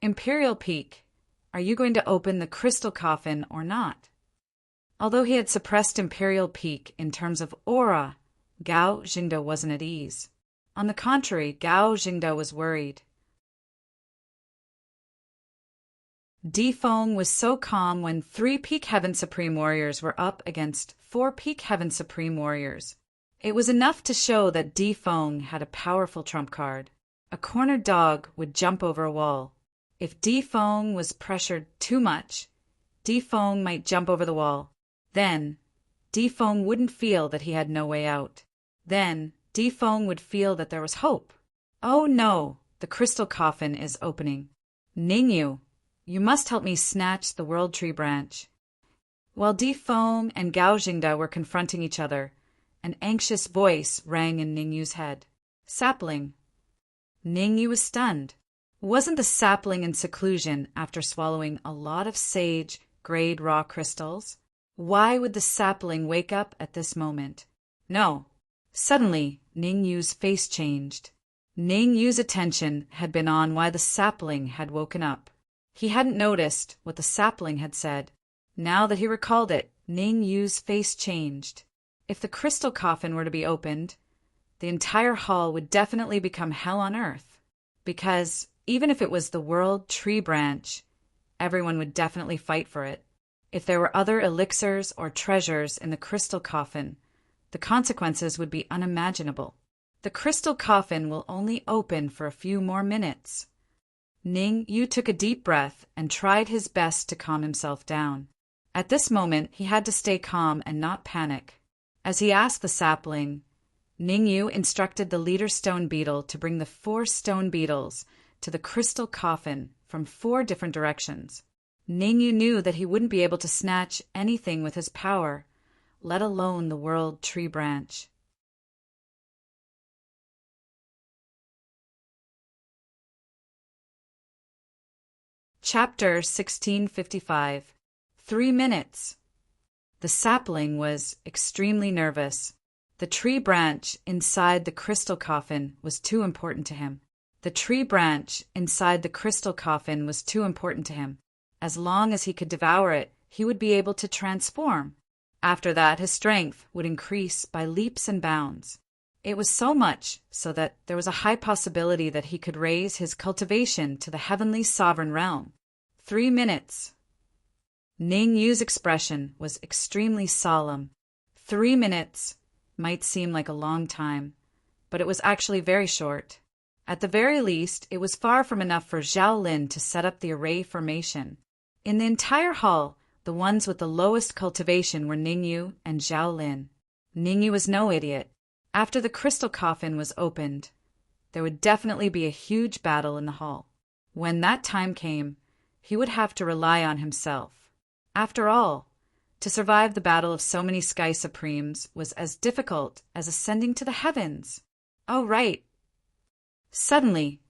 Imperial Peak, are you going to open the crystal coffin or not? Although he had suppressed Imperial Peak in terms of aura, Gao Jingde wasn't at ease. On the contrary, Gao Jingde was worried. Defong was so calm when 3 Peak Heaven Supreme Warriors were up against 4 Peak Heaven Supreme Warriors. It was enough to show that Defong had a powerful trump card. A cornered dog would jump over a wall. If Defong was pressured too much, Defong might jump over the wall. Then, Defong wouldn't feel that he had no way out. Then, Defong would feel that there was hope. Oh no, the crystal coffin is opening. Ningyu, you must help me snatch the World Tree branch. While Defong and Gao Jingde were confronting each other, an anxious voice rang in Ningyu's head. Sapling. Ningyu was stunned. Wasn't the sapling in seclusion after swallowing a lot of sage, grade raw crystals? Why would the sapling wake up at this moment? No. Suddenly, Ningyu's face changed. Ningyu's attention had been on why the sapling had woken up. He hadn't noticed what the sapling had said. Now that he recalled it, Ningyu's face changed. If the crystal coffin were to be opened, the entire hall would definitely become hell on earth. Because even if it was the World Tree branch, everyone would definitely fight for it. If there were other elixirs or treasures in the crystal coffin, the consequences would be unimaginable. The crystal coffin will only open for a few more minutes. Ning Yu took a deep breath and tried his best to calm himself down. At this moment, he had to stay calm and not panic. As he asked the sapling, Ning Yu instructed the leader stone beetle to bring the 4 stone beetles to the crystal coffin from 4 different directions. Ning Yu knew that he wouldn't be able to snatch anything with his power, let alone the world tree branch. Chapter 1655. 3 minutes. The sapling was extremely nervous. The tree branch inside the crystal coffin was too important to him. The tree branch inside the crystal coffin was too important to him. As long as he could devour it, he would be able to transform. After that, his strength would increase by leaps and bounds. It was so much so that there was a high possibility that he could raise his cultivation to the heavenly sovereign realm. 3 minutes. Ning Yu's expression was extremely solemn. 3 minutes might seem like a long time, but it was actually very short. At the very least, it was far from enough for Zhao Lin to set up the array formation. In the entire hall, the ones with the lowest cultivation were Ning Yu and Zhao Lin. Ning Yu was no idiot. After the crystal coffin was opened, there would definitely be a huge battle in the hall. When that time came, he would have to rely on himself. After all, to survive the battle of so many Sky Supremes was as difficult as ascending to the heavens. Oh, right. Suddenly,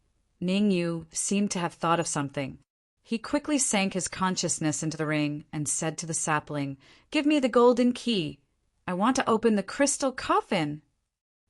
Ning Yu seemed to have thought of something. He quickly sank his consciousness into the ring and said to the sapling, "Give me the golden key. I want to open the crystal coffin."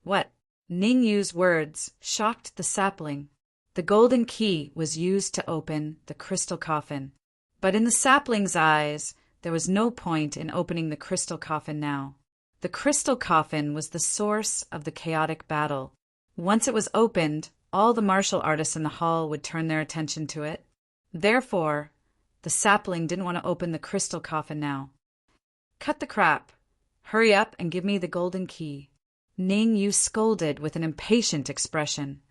What? Ning Yu's words shocked the sapling. The golden key was used to open the crystal coffin. But in the sapling's eyes, there was no point in opening the crystal coffin now. The crystal coffin was the source of the chaotic battle. Once it was opened, all the martial artists in the hall would turn their attention to it. Therefore, the sapling didn't want to open the crystal coffin now. "Cut the crap. Hurry up and give me the golden key." Ning Yu scolded with an impatient expression.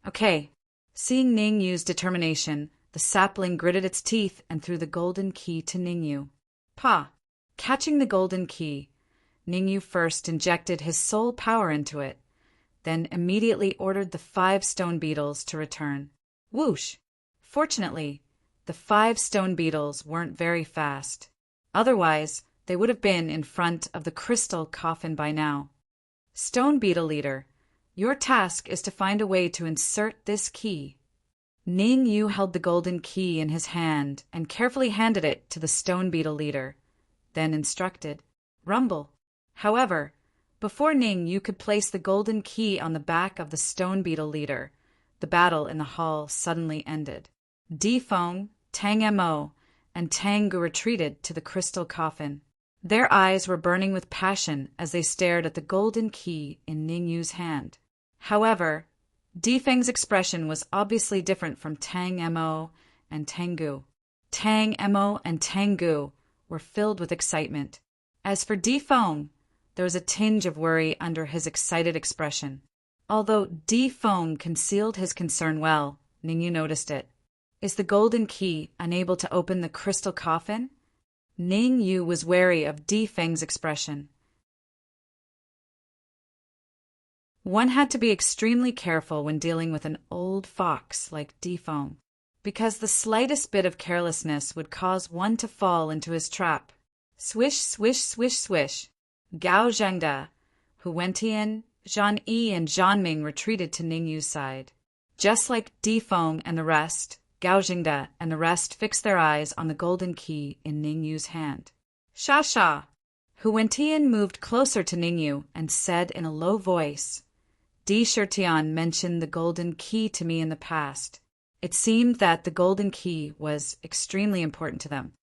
"Okay." Seeing Ning Yu's determination, the sapling gritted its teeth and threw the golden key to Ning Yu. "Pa!" Catching the golden key, Ning Yu first injected his soul power into it, then immediately ordered the 5 stone beetles to return. Whoosh! Fortunately, the 5 stone beetles weren't very fast. Otherwise, they would have been in front of the crystal coffin by now. "Stone beetle leader, your task is to find a way to insert this key." Ning Yu held the golden key in his hand and carefully handed it to the stone beetle leader, then instructed, "Rumble." However, before Ning Yu could place the golden key on the back of the stone beetle leader, the battle in the hall suddenly ended. Di Feng, Tang Mo, and Tang Gu retreated to the crystal coffin. Their eyes were burning with passion as they stared at the golden key in Ning Yu's hand. However, Di Feng's expression was obviously different from Tang Mo and Tang Gu. Tang Mo and Tang Gu were filled with excitement. As for Di Feng, there was a tinge of worry under his excited expression. Although Di Feng concealed his concern well, Ning Yu noticed it. Is the golden key unable to open the crystal coffin? Ning Yu was wary of Di Feng's expression. One had to be extremely careful when dealing with an old fox like Di Feng, because the slightest bit of carelessness would cause one to fall into his trap. Swish, swish, swish, swish. Gao Zhengda, Hu Wentian, Zhan Yi, and Zhan Ming retreated to Ning Yu's side. Just like Di Feng and the rest, Gao Zhengda and the rest fixed their eyes on the golden key in Ning Yu's hand. "Sha sha!" Hu Wentian moved closer to Ning Yu and said in a low voice, "Di Shirtian mentioned the golden key to me in the past." It seemed that the golden key was extremely important to them.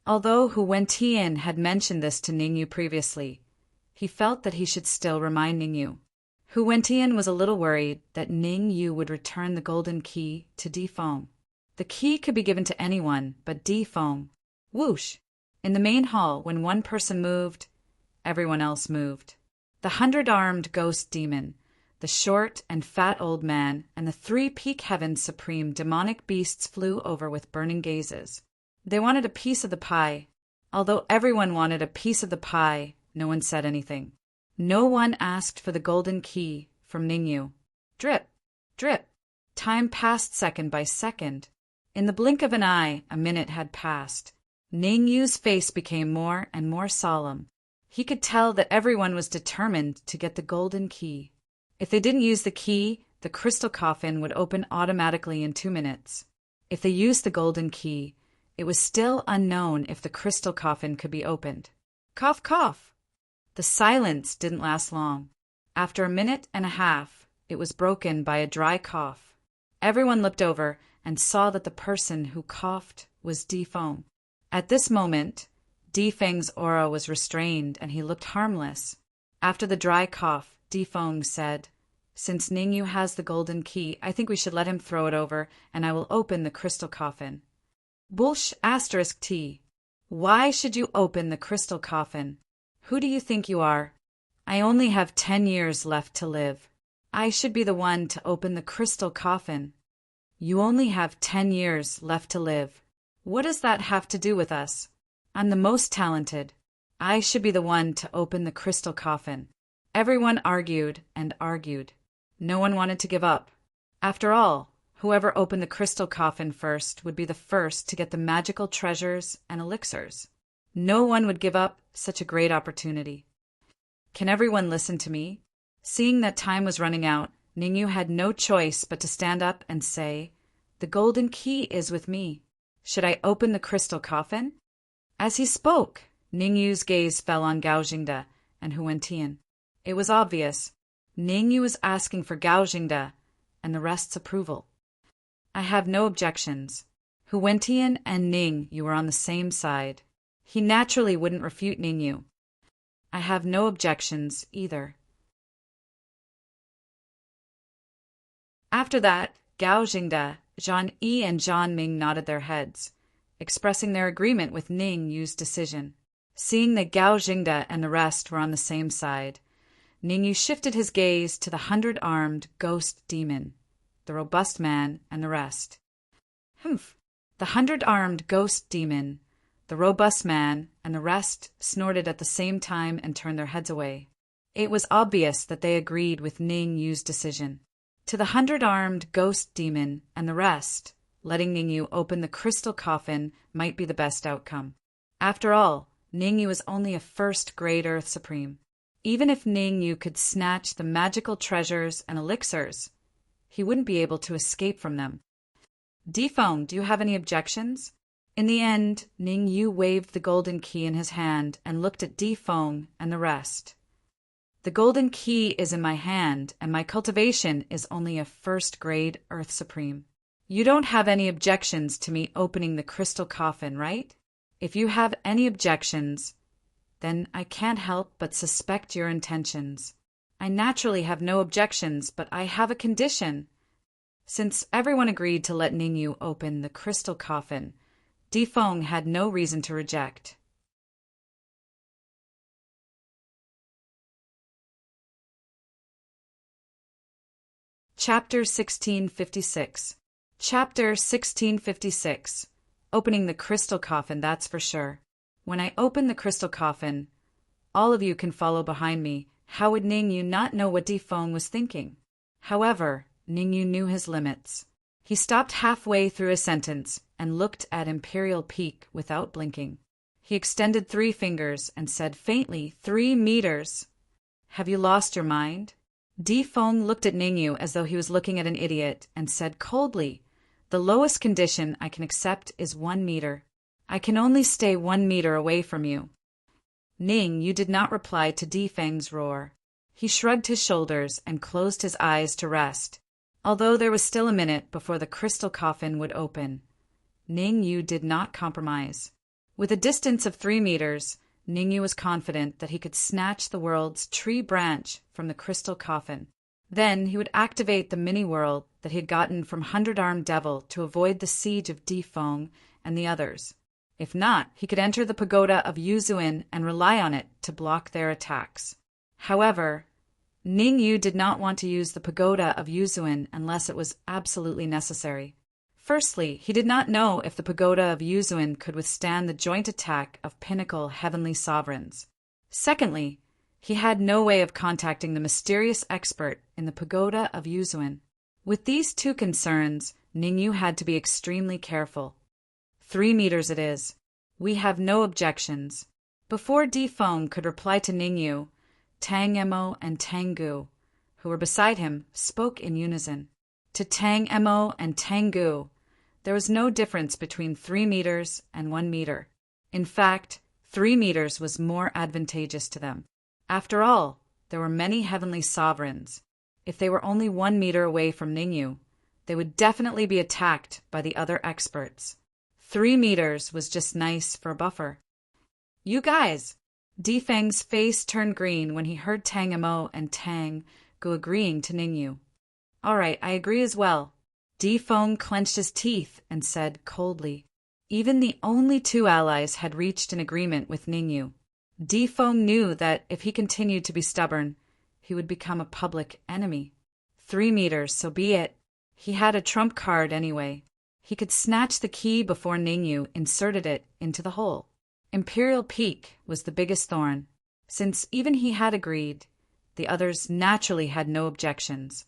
Although Hu Wentian had mentioned this to Ning Yu previously, he felt that he should still remind Ning Yu. Hu Wentian was a little worried that Ning Yu would return the golden key to Di Feng. The key could be given to anyone but Di Feng. Whoosh! In the main hall, when one person moved, everyone else moved. The 100-armed ghost demon, the short and fat old man, and the 3 peak heaven's supreme demonic beasts flew over with burning gazes. They wanted a piece of the pie. Although everyone wanted a piece of the pie, no one said anything. No one asked for the golden key from Ningyu. Drip, drip. Time passed second by second. In the blink of an eye, a minute had passed. Ningyu's face became more and more solemn. He could tell that everyone was determined to get the golden key. If they didn't use the key, the crystal coffin would open automatically in 2 minutes. If they used the golden key, it was still unknown if the crystal coffin could be opened. Cough, cough. The silence didn't last long. After a minute and a half, it was broken by a dry cough. Everyone looked over and saw that the person who coughed was Difeng. At this moment, Difeng's aura was restrained and he looked harmless. After the dry cough, Difeng said, "Since Ningyu has the golden key, I think we should let him throw it over, and I will open the crystal coffin." Bullsh *T. Why should you open the crystal coffin? Who do you think you are? I only have 10 years left to live. I should be the one to open the crystal coffin. You only have 10 years left to live. What does that have to do with us? I'm the most talented. I should be the one to open the crystal coffin. Everyone argued and argued. No one wanted to give up. After all, whoever opened the crystal coffin first would be the first to get the magical treasures and elixirs. No one would give up such a great opportunity. Can everyone listen to me? Seeing that time was running out, Ningyu had no choice but to stand up and say, "The golden key is with me. Should I open the crystal coffin?" As he spoke, Ningyu's gaze fell on Gao Jingde and Huan Tian. It was obvious. Ningyu was asking for Gao Jingde and the rest's approval. I have no objections. Huan Tian and Ningyu were on the same side. He naturally wouldn't refute Ningyu. I have no objections either. After that, Gao Jingde, Zhan Yi, and Zhan Ming nodded their heads, expressing their agreement with Ningyu's decision. Seeing that Gao Jingde and the rest were on the same side, Ningyu shifted his gaze to the 100-armed ghost demon, the robust man, and the rest. Humph! The 100-armed ghost demon, the robust man, and the rest snorted at the same time and turned their heads away. It was obvious that they agreed with Ningyu's decision. To the 100-armed ghost demon and the rest, letting Ningyu open the crystal coffin might be the best outcome. After all, Ningyu is only a first-grade Earth Supreme. Even if Ningyu could snatch the magical treasures and elixirs, he wouldn't be able to escape from them. Difeng, do you have any objections? In the end, Ningyu waved the golden key in his hand and looked at Difeng and the rest. The golden key is in my hand, and my cultivation is only a first-grade Earth Supreme. You don't have any objections to me opening the crystal coffin, right? If you have any objections, then I can't help but suspect your intentions. I naturally have no objections, but I have a condition. Since everyone agreed to let Ningyu open the crystal coffin, Difeng had no reason to reject. Chapter 1656. Chapter 1656. Opening the crystal coffin, that's for sure. When I open the crystal coffin, all of you can follow behind me. How would Ningyu not know what Difeng was thinking? However, Ningyu knew his limits. He stopped halfway through a sentence and looked at Imperial Peak without blinking. He extended 3 fingers and said faintly, 3 meters. Have you lost your mind? Difeng looked at Ningyu as though he was looking at an idiot and said coldly, the lowest condition I can accept is 1 meter. I can only stay 1 meter away from you. Ningyu did not reply to Difeng's roar. He shrugged his shoulders and closed his eyes to rest. Although there was still a minute before the crystal coffin would open, Ningyu did not compromise. With a distance of 3 meters, Ningyu was confident that he could snatch the world's tree branch from the crystal coffin. Then he would activate the mini-world that he had gotten from 100-Armed Devil to avoid the siege of Difeng and the others. If not, he could enter the pagoda of Yuzuin and rely on it to block their attacks. However, Ningyu did not want to use the pagoda of Yuzuin unless it was absolutely necessary. Firstly, he did not know if the pagoda of Yuzuin could withstand the joint attack of pinnacle heavenly sovereigns. Secondly, he had no way of contacting the mysterious expert in the pagoda of Yuzuin. With these two concerns, Ningyu had to be extremely careful. 3 meters it is. We have no objections. Before Difeng could reply to Ningyu, Tang Emo and Tang Gu, who were beside him, spoke in unison. To Tang Emo and Tang Gu, there was no difference between 3 meters and 1 meter. In fact, 3 meters was more advantageous to them. After all, there were many heavenly sovereigns. If they were only 1 meter away from Ningyu, they would definitely be attacked by the other experts. 3 meters was just nice for a buffer. You guys! Difeng's face turned green when he heard Tang Emo and Tang Gu agreeing to Ningyu. All right, I agree as well. Difeng clenched his teeth and said coldly. Even the only 2 allies had reached an agreement with Ningyu. Difeng knew that if he continued to be stubborn, he would become a public enemy. 3 meters, so be it. He had a trump card anyway. He could snatch the key before Ningyu inserted it into the hole. Imperial Peak was the biggest thorn. Since even he had agreed, the others naturally had no objections.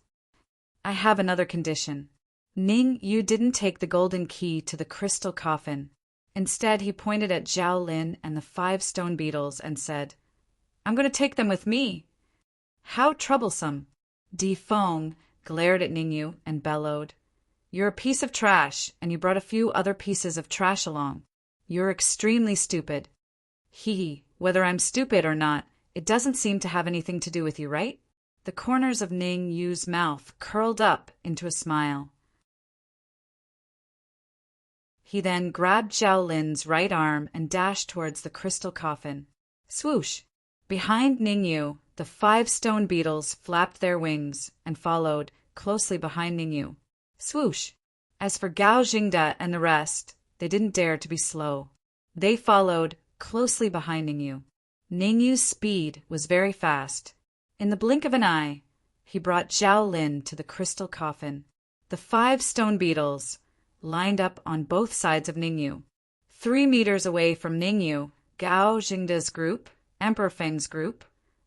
I have another condition. Ningyu didn't take the golden key to the crystal coffin. Instead, he pointed at Zhao Lin and the 5 stone beetles and said, I'm going to take them with me. How troublesome. Difeng glared at Ningyu and bellowed, You're a piece of trash, and you brought a few other pieces of trash along. You're extremely stupid. Whether I'm stupid or not, it doesn't seem to have anything to do with you, right? The corners of Ningyu's mouth curled up into a smile. He then grabbed Zhao Lin's right arm and dashed towards the crystal coffin. Swoosh! Behind Ningyu, the 5 stone beetles flapped their wings and followed closely behind Ningyu. Swoosh! As for Gao Jingda and the rest, they didn't dare to be slow. They followed closely behind Ningyu. Ningyu's speed was very fast. In the blink of an eye, he brought Zhao Lin to the crystal coffin. The 5 stone beetles lined up on both sides of Ningyu. 3 meters away from Ningyu, Gao Jingda's group, Emperor Feng's group,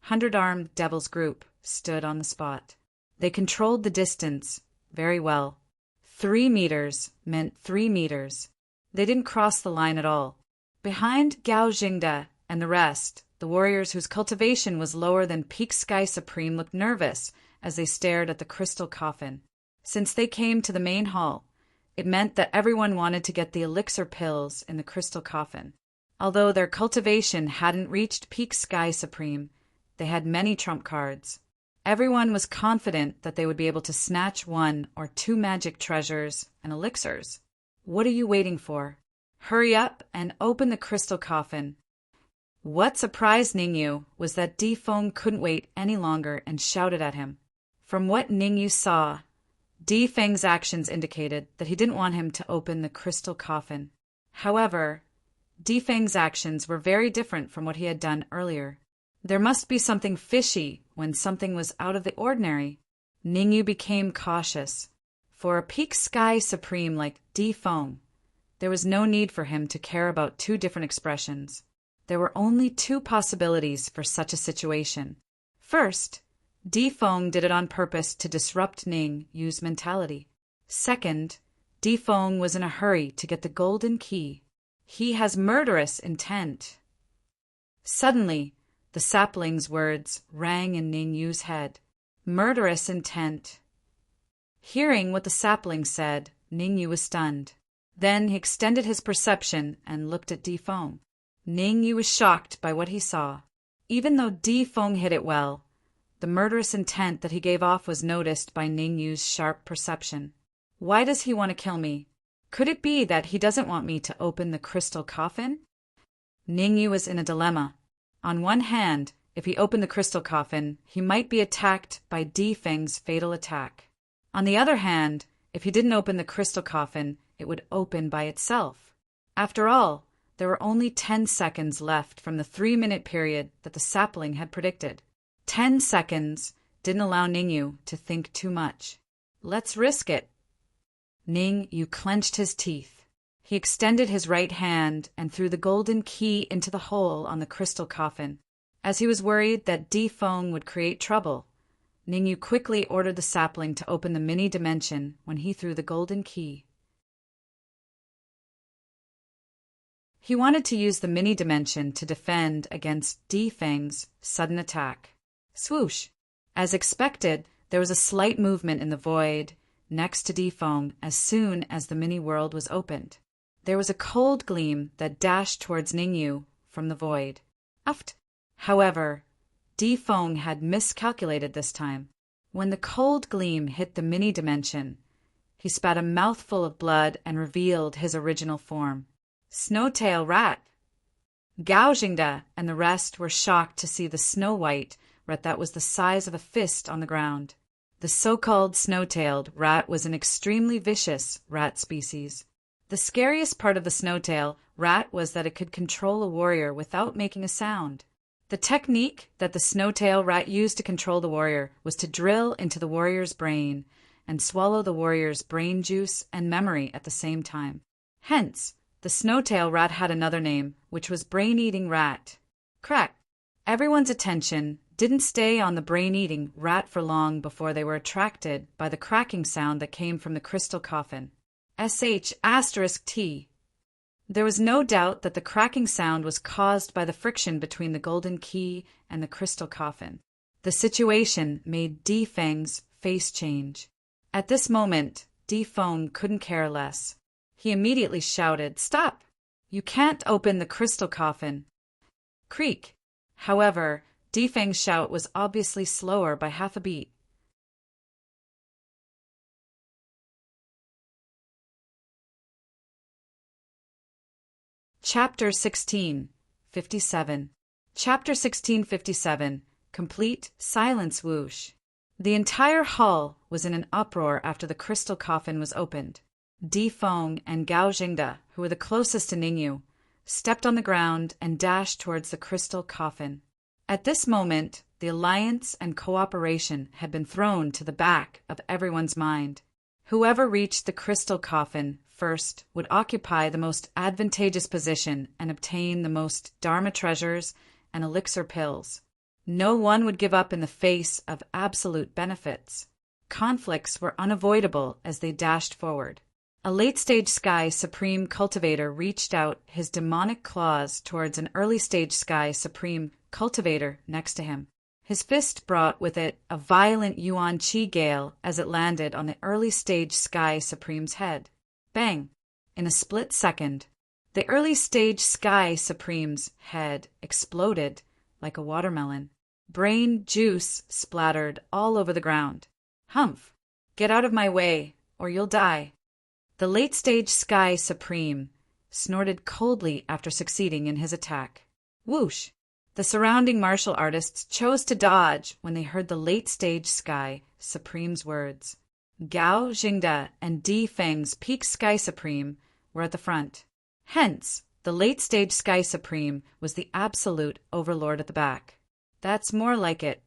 100-armed Devil's group stood on the spot. They controlled the distance very well. 3 meters meant 3 meters. They didn't cross the line at all. Behind Gao Jingda and the rest, the warriors whose cultivation was lower than Peak Sky Supreme looked nervous as they stared at the crystal coffin. Since they came to the main hall, it meant that everyone wanted to get the elixir pills in the crystal coffin. Although their cultivation hadn't reached Peak Sky Supreme, they had many trump cards. Everyone was confident that they would be able to snatch 1 or 2 magic treasures and elixirs. What are you waiting for? Hurry up and open the crystal coffin. What surprised Ningyu was that Difeng couldn't wait any longer and shouted at him. From what Ningyu saw, Difeng's actions indicated that he didn't want him to open the crystal coffin. However, Difeng's actions were very different from what he had done earlier. There must be something fishy when something was out of the ordinary. Ningyu became cautious. For a Peak Sky Supreme like Difeng, there was no need for him to care about 2 different expressions. There were only 2 possibilities for such a situation. First, Difeng did it on purpose to disrupt Ningyu's mentality. Second, Difeng was in a hurry to get the golden key. He has murderous intent. Suddenly, the sapling's words rang in Ningyu's head. Murderous intent. Hearing what the sapling said, Ningyu was stunned. Then he extended his perception and looked at Difeng. Ningyu was shocked by what he saw. Even though Difeng hid it well, the murderous intent that he gave off was noticed by Ningyu's sharp perception. Why does he want to kill me? Could it be that he doesn't want me to open the crystal coffin? Ningyu was in a dilemma. On one hand, if he opened the crystal coffin, he might be attacked by Difeng's fatal attack. On the other hand, if he didn't open the crystal coffin, it would open by itself. After all, There were only 10 seconds left from the 3-minute period that the sapling had predicted. 10 seconds didn't allow Ningyu to think too much. Let's risk it. Ningyu clenched his teeth. He extended his right hand and threw the golden key into the hole on the crystal coffin. As he was worried that Di Feng would create trouble, Ningyu quickly ordered the sapling to open the mini dimension when he threw the golden key. He wanted to use the mini dimension to defend against Di Feng's sudden attack. Swoosh! As expected, there was a slight movement in the void next to Di Feng as soon as the mini world was opened. There was a cold gleam that dashed towards Ningyu from the void. Uft! However, Di Feng had miscalculated this time. When the cold gleam hit the mini dimension, he spat a mouthful of blood and revealed his original form. Snowtail Rat! Gao Jingde and the rest were shocked to see the snow-white rat that was the size of a fist on the ground. The so-called snow-tailed rat was an extremely vicious rat species. The scariest part of the snow-tail rat was that it could control a warrior without making a sound. The technique that the snow-tail rat used to control the warrior was to drill into the warrior's brain and swallow the warrior's brain juice and memory at the same time. Hence, the snow-tail rat had another name, which was brain-eating rat. Crack! Everyone's attention didn't stay on the brain-eating rat for long before they were attracted by the cracking sound that came from the crystal coffin. **T. There was no doubt that the cracking sound was caused by the friction between the golden key and the crystal coffin. The situation made Di Feng's face change. At this moment, Di Feng couldn't care less. He immediately shouted, "Stop! You can't open the crystal coffin!" Creak! However, Di Feng's shout was obviously slower by half a beat. Chapter 1657. Chapter 1657. Complete Silence Whoosh. The entire hall was in an uproar after the crystal coffin was opened. Di Feng and Gao Jingde, who were the closest to Ningyu, stepped on the ground and dashed towards the crystal coffin. At this moment, the alliance and cooperation had been thrown to the back of everyone's mind. Whoever reached the crystal coffin first would occupy the most advantageous position and obtain the most Dharma treasures and elixir pills. No one would give up in the face of absolute benefits. Conflicts were unavoidable as they dashed forward. A late-stage Sky Supreme cultivator reached out his demonic claws towards an early-stage Sky Supreme cultivator next to him. His fist brought with it a violent Yuan Qi gale as it landed on the early-stage Sky Supreme's head. Bang! In a split second, the early-stage Sky Supreme's head exploded like a watermelon. Brain juice splattered all over the ground. Humph! Get out of my way, or you'll die. The late-stage Sky Supreme snorted coldly after succeeding in his attack. Whoosh! The surrounding martial artists chose to dodge when they heard the late-stage Sky Supreme's words. Gao Jingde and Di Feng's peak Sky Supreme were at the front. Hence, the late-stage Sky Supreme was the absolute overlord at the back. That's more like it.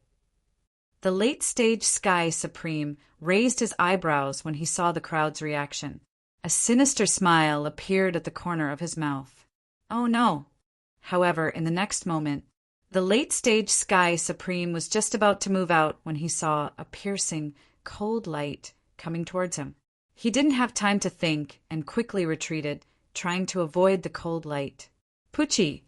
The late-stage Sky Supreme raised his eyebrows when he saw the crowd's reaction. A sinister smile appeared at the corner of his mouth. Oh no! However, in the next moment, the late-stage Sky Supreme was just about to move out when he saw a piercing, cold light coming towards him. He didn't have time to think and quickly retreated, trying to avoid the cold light. Pucci!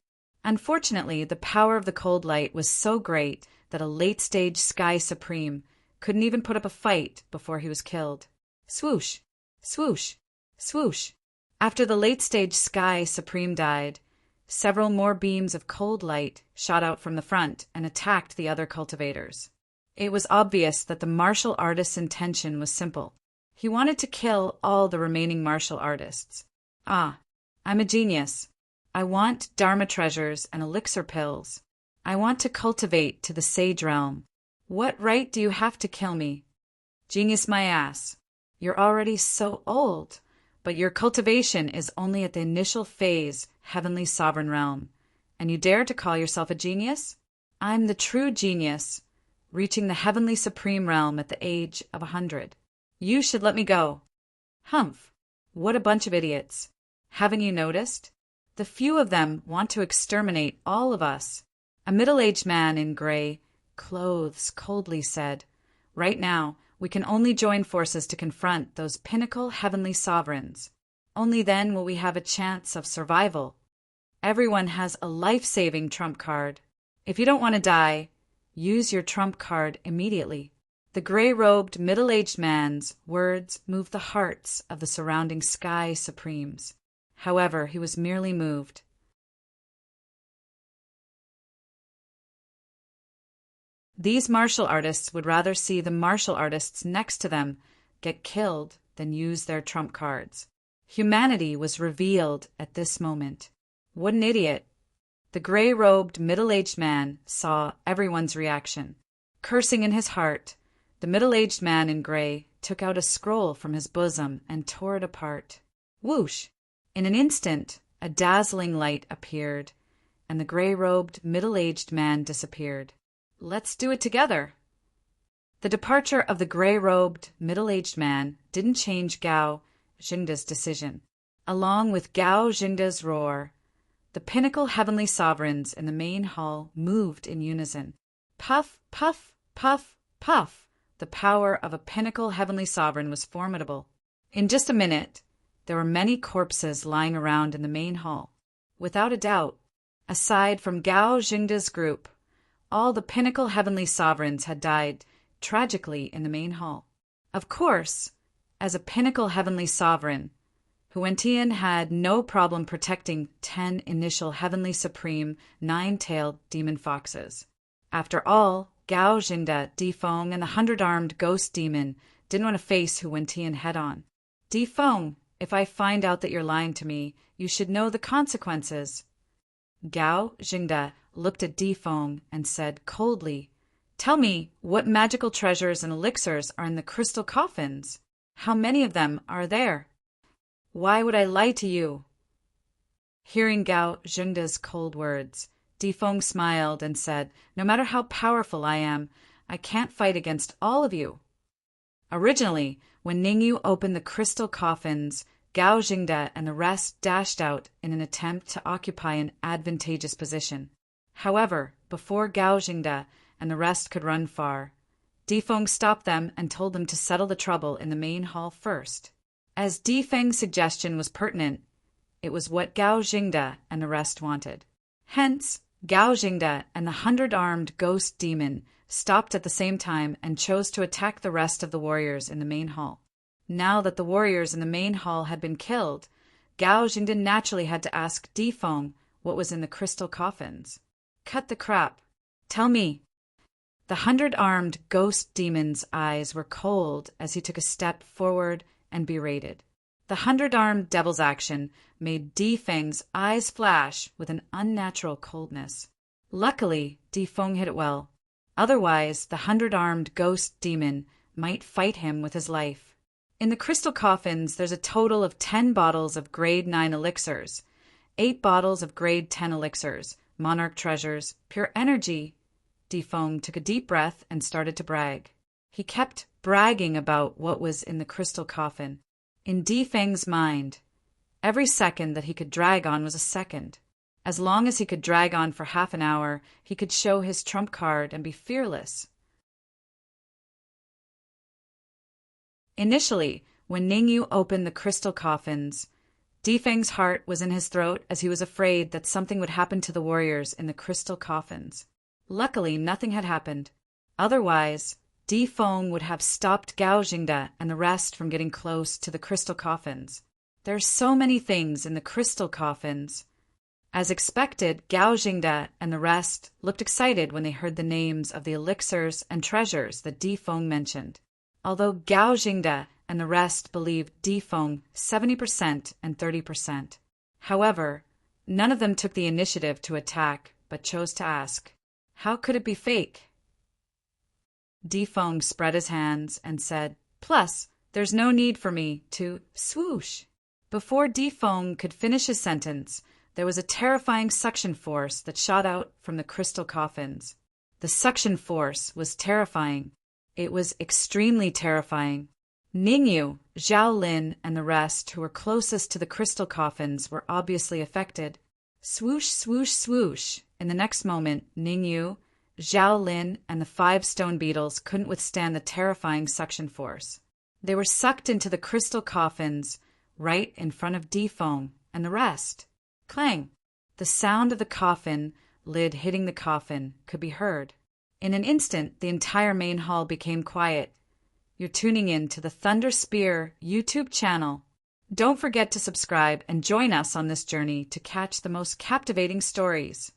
Unfortunately, the power of the cold light was so great that a late-stage Sky Supreme couldn't even put up a fight before he was killed. Swoosh! Swoosh! Swoosh! After the late-stage Sky Supreme died, several more beams of cold light shot out from the front and attacked the other cultivators. It was obvious that the martial artist's intention was simple. He wanted to kill all the remaining martial artists. Ah, I'm a genius. I want Dharma treasures and elixir pills. I want to cultivate to the sage realm. What right do you have to kill me? Genius my ass. You're already so old. But your cultivation is only at the initial phase, heavenly sovereign realm. And you dare to call yourself a genius? I'm the true genius, reaching the heavenly supreme realm at the age of 100. You should let me go. Humph! What a bunch of idiots. Haven't you noticed? The few of them want to exterminate all of us. A middle-aged man in gray clothes coldly said, "Right now, we can only join forces to confront those pinnacle heavenly sovereigns. Only then will we have a chance of survival. Everyone has a life-saving trump card. If you don't want to die, use your trump card immediately." The gray-robed, middle-aged man's words moved the hearts of the surrounding sky supremes. However, he was merely moved. These martial artists would rather see the martial artists next to them get killed than use their trump cards. Humanity was revealed at this moment. What an idiot! The gray-robed, middle-aged man saw everyone's reaction. Cursing in his heart, the middle-aged man in gray took out a scroll from his bosom and tore it apart. Whoosh! In an instant, a dazzling light appeared, and the gray-robed, middle-aged man disappeared. Let's do it together. The departure of the gray-robed, middle-aged man didn't change Gao Jingda's decision. Along with Gao Jingda's roar, the pinnacle heavenly sovereigns in the main hall moved in unison. Puff, puff, puff, puff. The power of a pinnacle heavenly sovereign was formidable. In just a minute, there were many corpses lying around in the main hall. Without a doubt, aside from Gao Jingda's group, all the pinnacle heavenly sovereigns had died tragically in the main hall. Of course, as a pinnacle heavenly sovereign, Huentian had no problem protecting 10 initial heavenly supreme 9-tailed demon foxes. After all, Gao Jingda, Difeng, and the 100-armed ghost demon didn't want to face Huentian head-on. Difeng, if I find out that you're lying to me, you should know the consequences. Gao Jingda looked at Difeng and said coldly, "Tell me what magical treasures and elixirs are in the crystal coffins. How many of them are there? Why would I lie to you?" Hearing Gao Jingda's cold words, Difeng smiled and said, "No matter how powerful I am, I can't fight against all of you." Originally, when Ningyu opened the crystal coffins, Gao Jingda and the rest dashed out in an attempt to occupy an advantageous position. However, before Gao Jingda and the rest could run far, Difeng stopped them and told them to settle the trouble in the main hall first. As Difeng's suggestion was pertinent, it was what Gao Jingda and the rest wanted. Hence, Gao Jingda and the 100-armed ghost demon stopped at the same time and chose to attack the rest of the warriors in the main hall. Now that the warriors in the main hall had been killed, Gao Jingda naturally had to ask Difeng what was in the crystal coffins. "Cut the crap. Tell me." The 100-armed ghost demon's eyes were cold as he took a step forward and berated. The 100-armed devil's action made Difeng's eyes flash with an unnatural coldness. Luckily, Difeng hit it well. Otherwise, the 100-armed ghost demon might fight him with his life. In the crystal coffins, there's a total of 10 bottles of grade 9 elixirs, 8 bottles of grade 10 elixirs, monarch treasures, pure energy. Difeng took a deep breath and started to brag. He kept bragging about what was in the crystal coffin. In Difeng's mind, every second that he could drag on was a second. As long as he could drag on for half an hour, he could show his trump card and be fearless. Initially, when Ningyu opened the crystal coffins, Difeng's heart was in his throat as he was afraid that something would happen to the warriors in the crystal coffins. Luckily, nothing had happened. Otherwise, Difeng would have stopped Gao Jingda and the rest from getting close to the crystal coffins. There are so many things in the crystal coffins. As expected, Gao Jingda and the rest looked excited when they heard the names of the elixirs and treasures that Difeng mentioned. Although Gao Jingda and the rest believed Difeng 70% and 30%. However, none of them took the initiative to attack, but chose to ask, "How could it be fake?" Difeng spread his hands and said, "Plus, there's no need for me to swoosh." Before Defong could finish his sentence, there was a terrifying suction force that shot out from the crystal coffins. The suction force was terrifying. It was extremely terrifying. Ningyu, Zhao Lin, and the rest who were closest to the crystal coffins were obviously affected. Swoosh, swoosh, swoosh. In the next moment, Ningyu, Zhao Lin, and the 5 stone beetles couldn't withstand the terrifying suction force. They were sucked into the crystal coffins right in front of Defong and the rest. Clang! The sound of the coffin lid hitting the coffin could be heard. In an instant, the entire main hall became quiet. You're tuning in to the Thunder Spear YouTube channel. Don't forget to subscribe and join us on this journey to catch the most captivating stories.